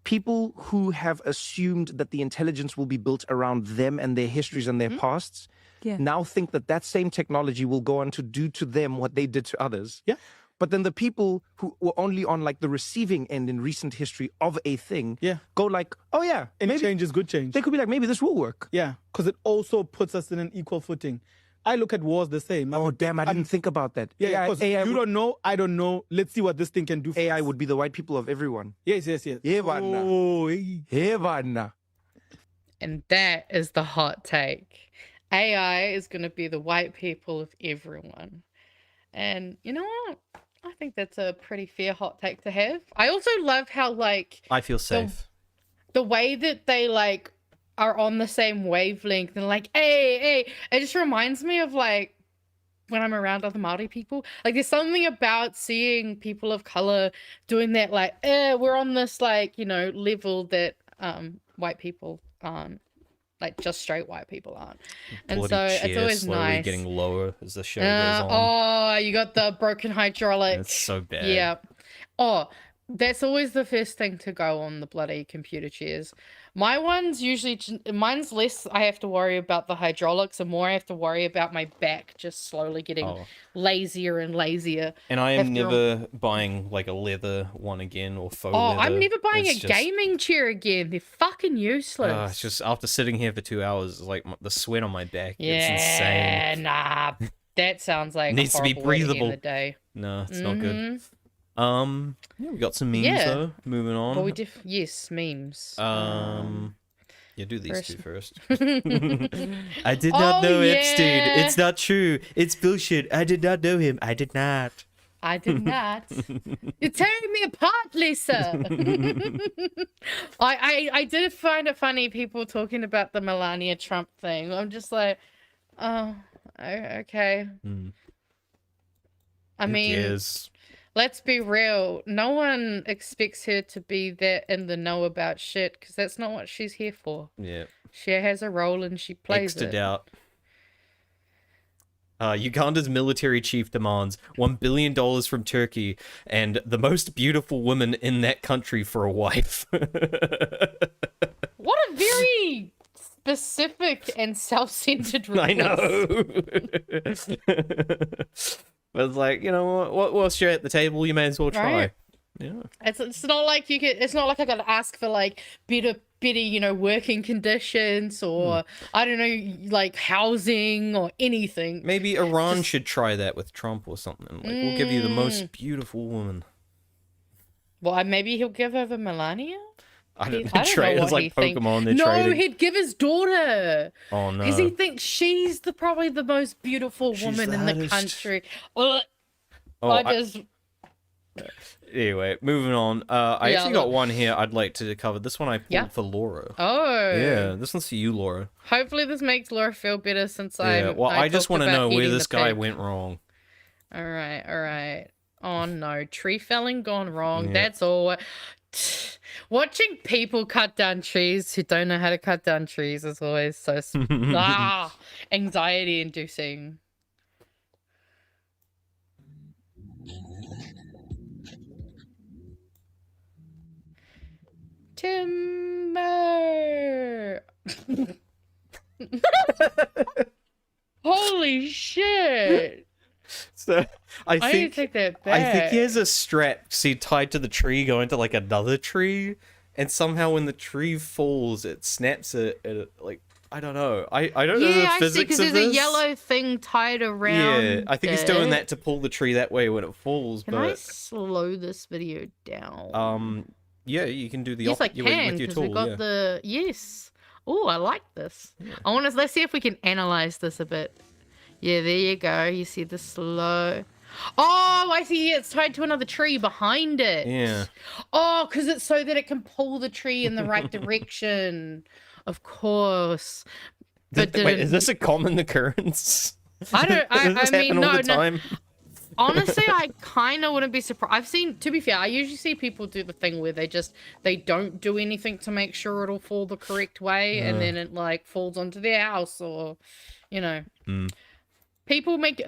people who have assumed that the intelligence will be built around them and their histories and their pasts now think that that same technology will go on to do to them what they did to others. Yeah. But then the people who were only on like the receiving end in recent history of a thing go like, oh yeah, any change is good change. They could be like, maybe this will work. Yeah, because it also puts us in an equal footing. I look at wars the same. Oh, damn, I didn't think about that. Yeah, because you don't know, I don't know. Let's see what this thing can do for AI us. would be the white people of everyone. Yes. Oh, And that is the hot take. AI is going to be the white people of everyone. And you know what? I think that's a pretty fair hot take to have. I also love how, like... I feel safe. The way that they, like, are on the same wavelength and like, hey, it just reminds me of like when I'm around other Māori people. Like there's something about seeing people of color doing that, like, we're on this like, you know, level that white people aren't, like just straight white people aren't. And Bloody so it's chair always slowly nice. getting lower as the show goes on. Oh, you got the broken hydraulic. It's so bad. Yeah. Oh, that's always the first thing to go on the bloody computer chairs. My one's usually, mine's less I have to worry about the hydraulics and more I have to worry about my back just slowly getting lazier and lazier. And I am never buying like a leather one again or faux leather. I'm never buying It's a gaming chair again. They're fucking useless. It's just after sitting here for 2 hours, it's like the sweat on my back. Yeah, it's insane. nah. That sounds like Needs to be horrible way to end breathable. the day. No, it's not good. Yeah, we got some memes though. Moving on. But yes, memes. Yeah, do these first- two first. I did not know Epstein. yeah. It's not true. It's bullshit. I did not know him. I did not. I did not. You're tearing me apart, Lisa. I did find it funny people talking about the Melania Trump thing. I'm just like, oh, okay. I mean, cares? Let's be real. No one expects her to be that in the know about shit because that's not what she's here for. Yeah. She has a role and she plays X'd it. out. Uganda's military chief demands $1 billion from Turkey and the most beautiful woman in that country for a wife. What a very specific and self-centered request. I know. But it's like, you know what? Whilst you're at the table, you may as well try. Right. Yeah. It's not like you could. It's not like I got to ask for like better, you know, working conditions or I don't know, like housing or anything. Maybe Iran should try that with Trump or something. Like, we'll give you the most beautiful woman. Well, maybe he'll give over Melania. I don't know. I don't know It's what like he thinks. Pokemon. They're No, trading. he'd give his daughter. Oh no. Because he thinks she's probably the most beautiful woman in the hottest. country. Anyway, moving on. I actually got one here I'd like to cover. This one I pulled for Laura. Oh. Yeah, this one's for you, Laura. Hopefully this makes Laura feel better since I just want to know where this guy went wrong. All right. Oh no, tree felling gone wrong. That's all. Watching people cut down trees who don't know how to cut down trees is always so anxiety inducing. Timber. Holy shit. So I need to take that back. I think he has a strap tied to the tree going to like another tree, and somehow when the tree falls it snaps it like I don't know. I don't know the physics of this. There's a yellow thing tied around. Yeah, I think he's doing that to pull the tree that way when it falls. Can I slow this video down? Yeah, you can do the yes, I can, because we got the Oh, I like this. Yeah. Let's see if we can analyze this a bit. Yeah, there you go. You see the slow. Oh, I see. It's tied to another tree behind it. Yeah. Oh, because it's so that it can pull the tree in the right direction. Of course. But wait, is this a common occurrence? I don't. I mean, no. Honestly, I kind of wouldn't be surprised. To be fair, I usually see people do the thing where they don't do anything to make sure it'll fall the correct way, and then it like falls onto their house, or, you know. People make,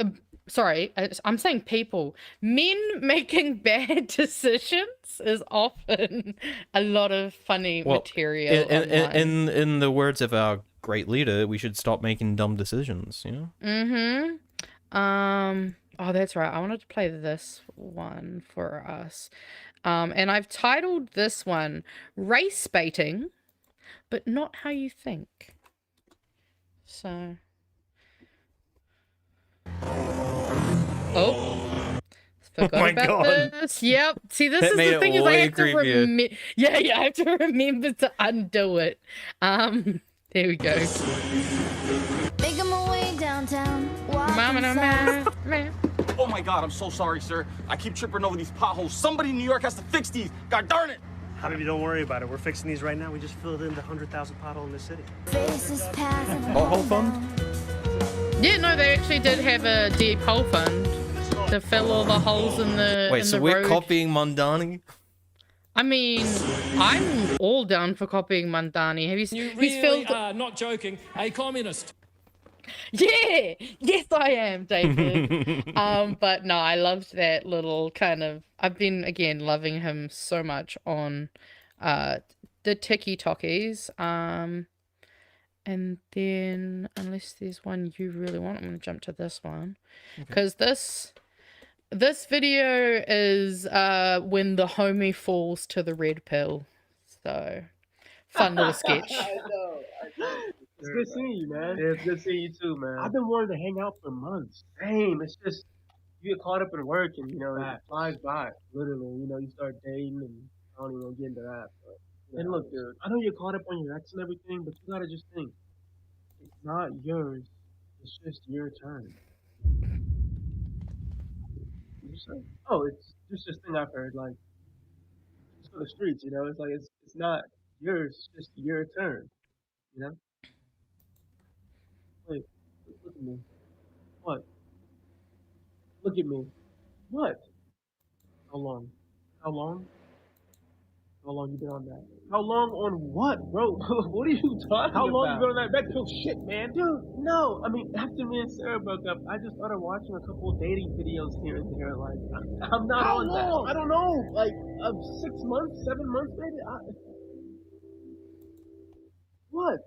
I'm saying people. Men making bad decisions is often a lot of funny material. In the words of our great leader, we should stop making dumb decisions, you know? Oh, that's right. I wanted to play this one for us. And I've titled this one Race Baiting, but Not How You Think. So... Oh, forgot about this. Yep. See, this is the thing is I have to remember. Yeah, I have to remember to undo it. There we go. Making my way downtown. Oh my God, I'm so sorry, sir. I keep tripping over these potholes. Somebody in New York has to fix these. God darn it! Habibi, don't worry about it. We're fixing these right now. We just filled in the 100,000 pothole in the city. Pothole fund? Yeah, no, they actually did have a deep hole fund to fill all the holes in the Wait, so we're copying Mamdani? I mean, I'm all down for copying Mamdani. Have you He's really are not joking, a communist. Yeah, yes I am, David. But no, I loved that little kind of. I've been again loving him so much on the TikTokies. And then, unless there's one you really want, I'm gonna jump to this one, because this video is when the homie falls to the red pill. So, fun little sketch. I know. It's good seeing you, man. Yeah, it's good seeing you too, man. I've been wanting to hang out for months. Same. It's just you get caught up in work, and it flies by. Literally, you start dating, and I don't even want to get into that. But, and look, dude, I know you're caught up on your ex and everything, but you gotta just think. It's not yours. It's just your turn. What you say? Oh, it's just this thing I've heard. Like, just for the streets, It's like it's not yours. It's just your turn. Wait, look at me. What? Look at me. What? How long? How long? How long you been on that? How long on what, bro? What are you talking about? How long you been on that red pill shit, man? Dude, no. I mean, after me and Sarah broke up, I just started watching a couple of dating videos here and there. Like, I'm not on that. I don't know. Like, 6 months, 7 months, maybe? What?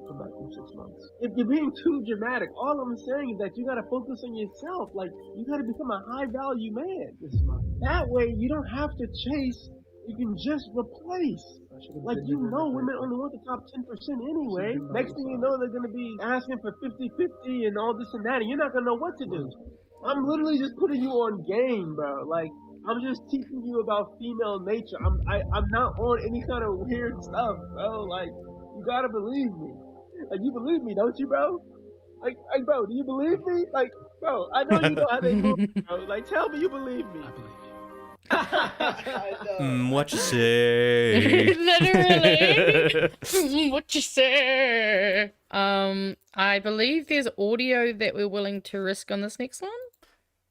Come back in 6 months. If you're being too dramatic, all I'm saying is that you gotta focus on yourself. Like, you gotta become a high value man. That way, you don't have to chase. You can just replace. Like, women only want the top 10% anyway. Next thing you know, they're gonna be asking for 50-50 and all this and that, and you're not gonna know what to do. I'm literally just putting you on game, bro. Like, I'm just teaching you about female nature. I'm not on any kind of weird stuff, bro. Like, you gotta believe me. Like, you believe me, don't you, bro? Like, bro, do you believe me? Like, Bro, I know you know how they move, bro. Like, tell me you believe me. What you say? Literally. What you say? I believe there's audio that we're willing to risk on this next one.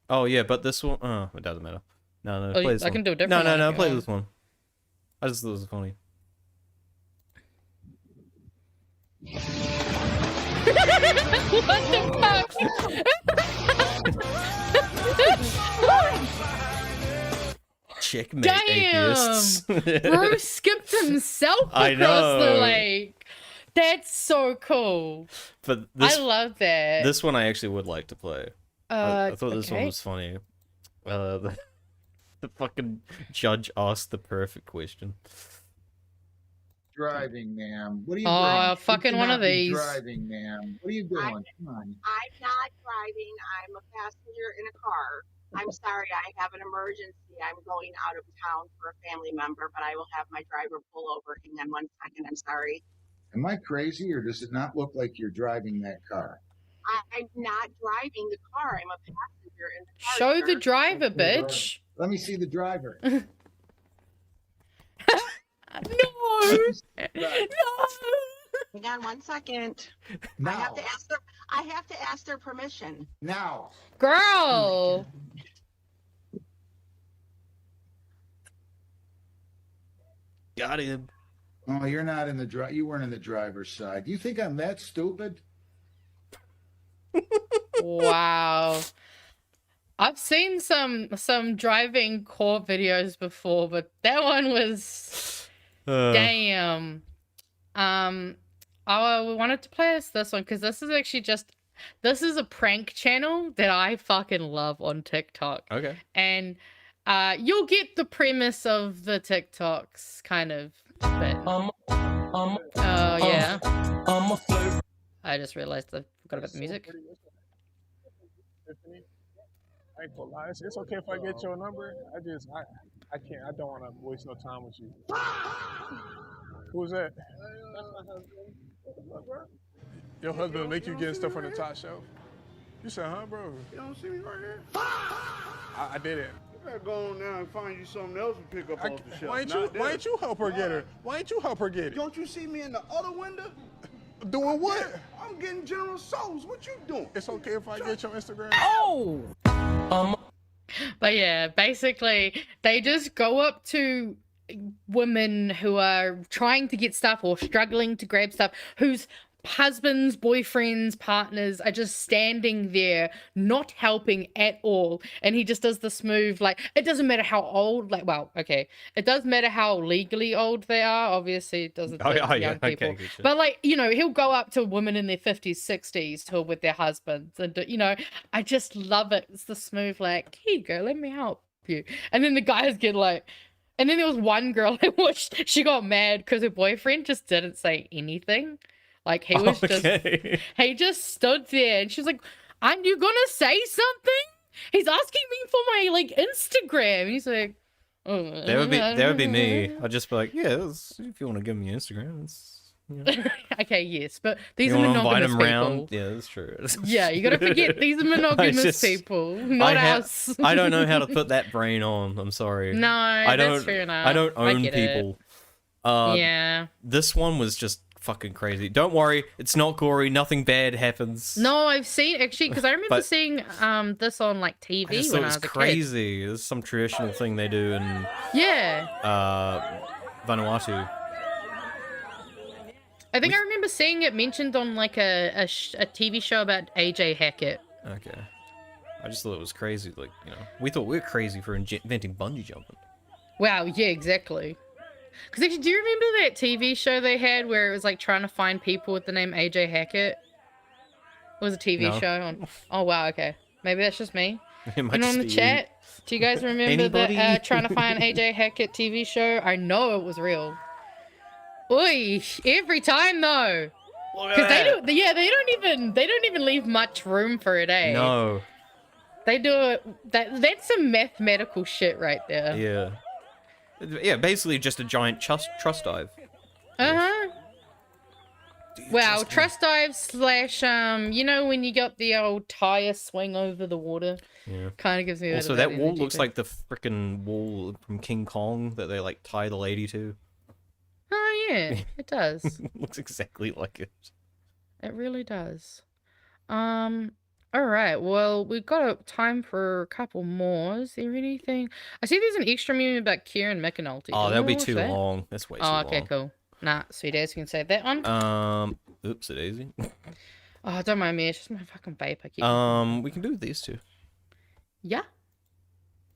Oh yeah, but this one, oh, it doesn't matter. No, Oh, play this I one. can do a different No, one if you play want. this one. I just thought it was funny. What the fuck? Checkmate, Damn! atheists. Bro skipped himself I across the know. lake. That's so cool. But this, I love that. This one I actually would like to play. I thought this one okay. was funny. The fucking judge asked the perfect question. Driving, ma'am. What are you Oh, doing? fucking You one of cannot be these. Driving, ma'am. What are you doing? Come on. I'm not driving. I'm a passenger in a car. I'm sorry, I have an emergency. I'm going out of town for a family member, but I will have my driver pull over. Hang on 1 second. I'm sorry. Am I crazy, or does it not look like you're driving that car? I'm not driving the car. I'm a passenger in the car. Show sir. the driver, bitch. Let me see the driver. No. No. Hang on 1 second. Now. I have to ask their permission. Now. Girl. Got him. Oh, you're not in the you weren't in the driver's side. You think I'm that stupid? Wow. I've seen some driving court videos before, but that one was damn. I wanted to play this one because this is actually this is a prank channel that I fucking love on TikTok. Okay. And you'll get the premise of the TikToks kind of bit. Oh yeah. I just realized I forgot about the music. I ain't gonna lie. It's okay if I get your number. I can't. I don't want to waste no time with you. Who's that? That's my husband. Your husband will make you get stuff on the top shelf? You said, huh, bro? You don't see me right here? I did it. You better go on now and find you something else to pick up off the shelf. Why ain't you help her get her? Why ain't you help her get it? Don't you see me in the other window? Doing what? Yeah, I'm getting General So's. What you doing? It's okay if I get your Instagram? Oh! But yeah, basically, they just go up to women who are trying to get stuff or struggling to grab stuff, whose husbands, boyfriends, partners are just standing there not helping at all, and he just does this move. Like, it doesn't matter how old, like, well, okay, it does matter how legally old they are, obviously it doesn't to young people, okay, but like, you know, he'll go up to women in their 50s 60s who are with their husbands, and you know, I just love it. It's the smooth, like, here you go, let me help you. And then the guys get like, and then there was one girl in which she got mad because her boyfriend just didn't say anything. Like, he was he just stood there, and she was like, aren't you gonna say something? He's asking me for my, like, Instagram. And he's like, oh. That would be me. I'd just be like, yeah, if you want to give me your Instagram, it's, you know. Okay, yes, but these You are wanna invite monogamous him people. round? Yeah, that's true. Yeah, you gotta forget, these are monogamous people, not us. I don't know how to put that brain on. I'm sorry. No, I don't, that's fair enough. I don't own get it. people. Yeah. This one was just fucking crazy. Don't worry, it's not gory. Nothing bad happens. No, I've seen, actually, because I remember But- seeing this on, like, TV I just when thought I it was was a kid. crazy. There's some traditional thing they do in Yeah. Vanuatu. I think I remember seeing it mentioned on, like, a TV show about AJ Hackett. Okay. I just thought it was crazy. Like, you know, we thought we were crazy for inventing bungee jumping. Wow, yeah, exactly. Because actually, do you remember that TV show they had where it was, like, trying to find people with the name AJ Hackett? It was a TV No. show on... Oh, wow, okay. Maybe that's just me. It might And on just the be you. chat, do you guys remember Anybody? the trying to find AJ Hackett TV show? I know it was real. Oi, every time though. Because they do, yeah, they don't even leave much room for it, eh? No. They do it. That's some mathematical shit right there. Yeah. Yeah, basically just a giant trust dive. Uh huh. Do Wow, trust dive slash you know when you got the old tire swing over the water. Yeah. Kind of gives me. Also, that wall looks like the frickin' wall from King Kong that they like tie the lady to. Oh yeah, it does. Looks exactly like it. It really does. All right. Well, we've got time for a couple more. Is there anything? I see there's an extra meme about Kieran McAnulty. Oh, that'll be too long. That's way too long. Okay, cool. Nah, sweet as you can save that one. Oops, it is. Oh, don't mind me. It's just my fucking vape. I keep. We can do these two. Yeah.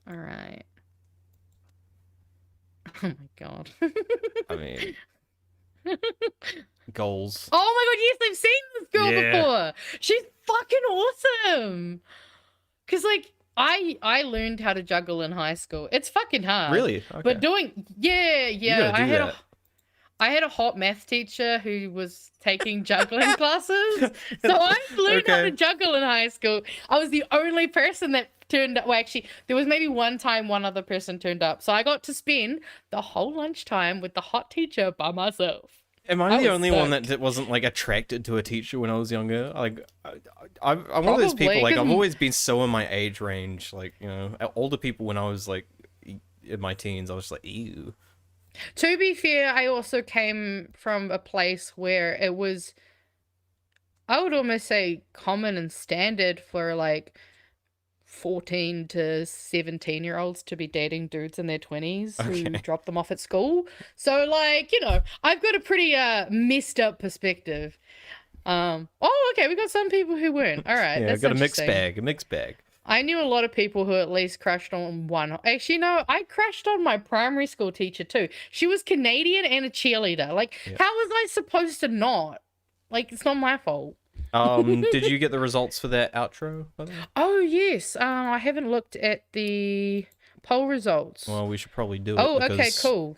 All right. Oh my god. I mean, goals. Oh my god, yes, I've seen this girl before. She's fucking awesome. Cause like I learned how to juggle in high school. It's fucking hard. Really? Okay. But doing I had a hot math teacher who was taking juggling classes. So I learned how to juggle in high school. I was the only person that turned up. Well, actually, there was maybe one time one other person turned up. So I got to spend the whole lunchtime with the hot teacher by myself. Am I the only one that wasn't like attracted to a teacher when I was younger? Like, I'm one of those people. Like, I've always been so in my age range. Like, you know, older people when I was like in my teens, I was just like, ew. To be fair, I also came from a place where it was, I would almost say, common and standard for like 14 to 17-year-olds to be dating dudes in their 20s who drop them off at school. So like, you know, I've got a pretty messed up perspective. Okay, we got some people who weren't. All right, yeah, that's got a mixed bag. I knew a lot of people who at least crushed on one. Actually, no, I crushed on my primary school teacher too. She was Canadian and a cheerleader. Like, how was I supposed to not? Like, it's not my fault. Did you get the results for that outro, by the way? Oh, yes. I haven't looked at the poll results. Well, we should probably do it. Oh, okay, cool.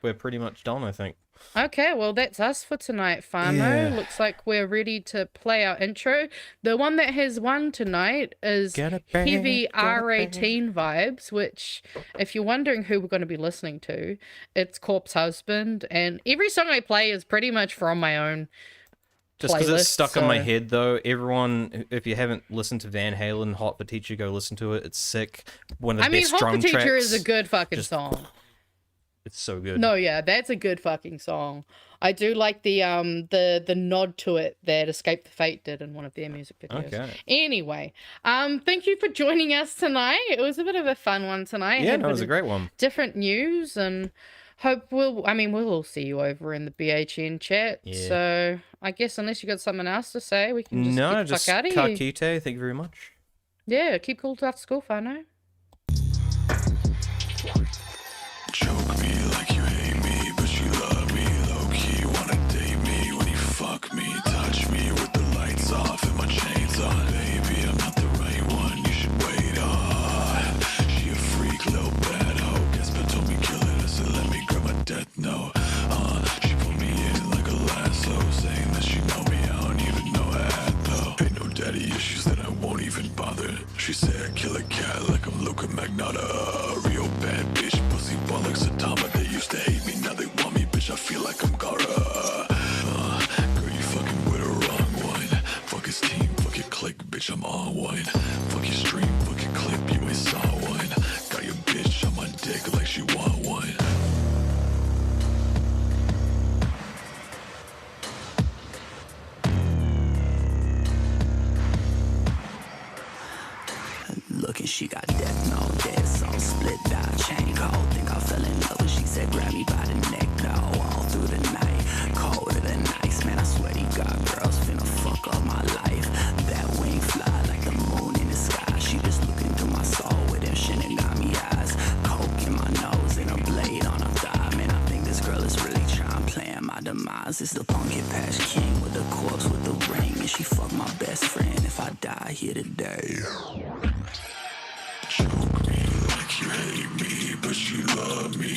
We're pretty much done, I think. Okay, well, that's us for tonight, Farmo. Yeah. Looks like we're ready to play our intro. The one that has won tonight is heavy R18 vibes, which, if you're wondering who we're going to be listening to, it's Corpse Husband. And every song I play is pretty much from my own Just because it's stuck in my so- head, though. Everyone, if you haven't listened to Van Halen, Hot for Teacher, go listen to it. It's sick. One of the best Hot drum for Teacher tracks. is a good fucking song. It's so good. No, yeah, that's a good fucking song. I do like the nod to it that Escape the Fate did in one of their music videos. Okay. Anyway, thank you for joining us tonight. It was a bit of a fun one tonight. Yeah, no, it was a great one. Different news, and hope we'll all see you over in the BHN chat. Yeah. So I guess unless you got something else to say, we can just get the fuck out of here. Kakite, thank you very much. Yeah, keep cool after school, Fano. Choke me like you hate me, but you love me. Low-key wanna date me when you fuck me. Touch me with the lights off and my chains on. Baby, I'm not the right one, you should wait on. She a freak, little bad hoe. Guess but told me kill it, so let me grab my death note. She put me in like a lasso, saying that she know me, I don't even know her hat though. Ain't no daddy issues that I won't even bother. She said I kill a cat like I'm Luca Magnotta. Real bad bitch, pussy ball like Satama. They used to hate me, now they want me, bitch. I feel like I'm Gara. Girl, you fucking with a wrong one. Fuck his team, fuck your clique, bitch. I'm on one. Fuck your stream, fuck your clip, you ain't saw one. Got your bitch on my dick like she want one. Looking, she got death, no dead song, split down, chain cold. Think I fell in love when she said, grab me by the neck, no, all through the night, colder than ice, man, I swear to God, girls finna fuck up my life. That wing fly like the moon in the sky, she just looking through my soul with them Shinigami eyes, coke in my nose and a blade on her thigh, man, I think this girl is really trying, playing my demise. It's the Pumpkin Patch King with the corpse with the ring, and she fuck my best friend if I die here today. Choke me like you hate me, but you love me.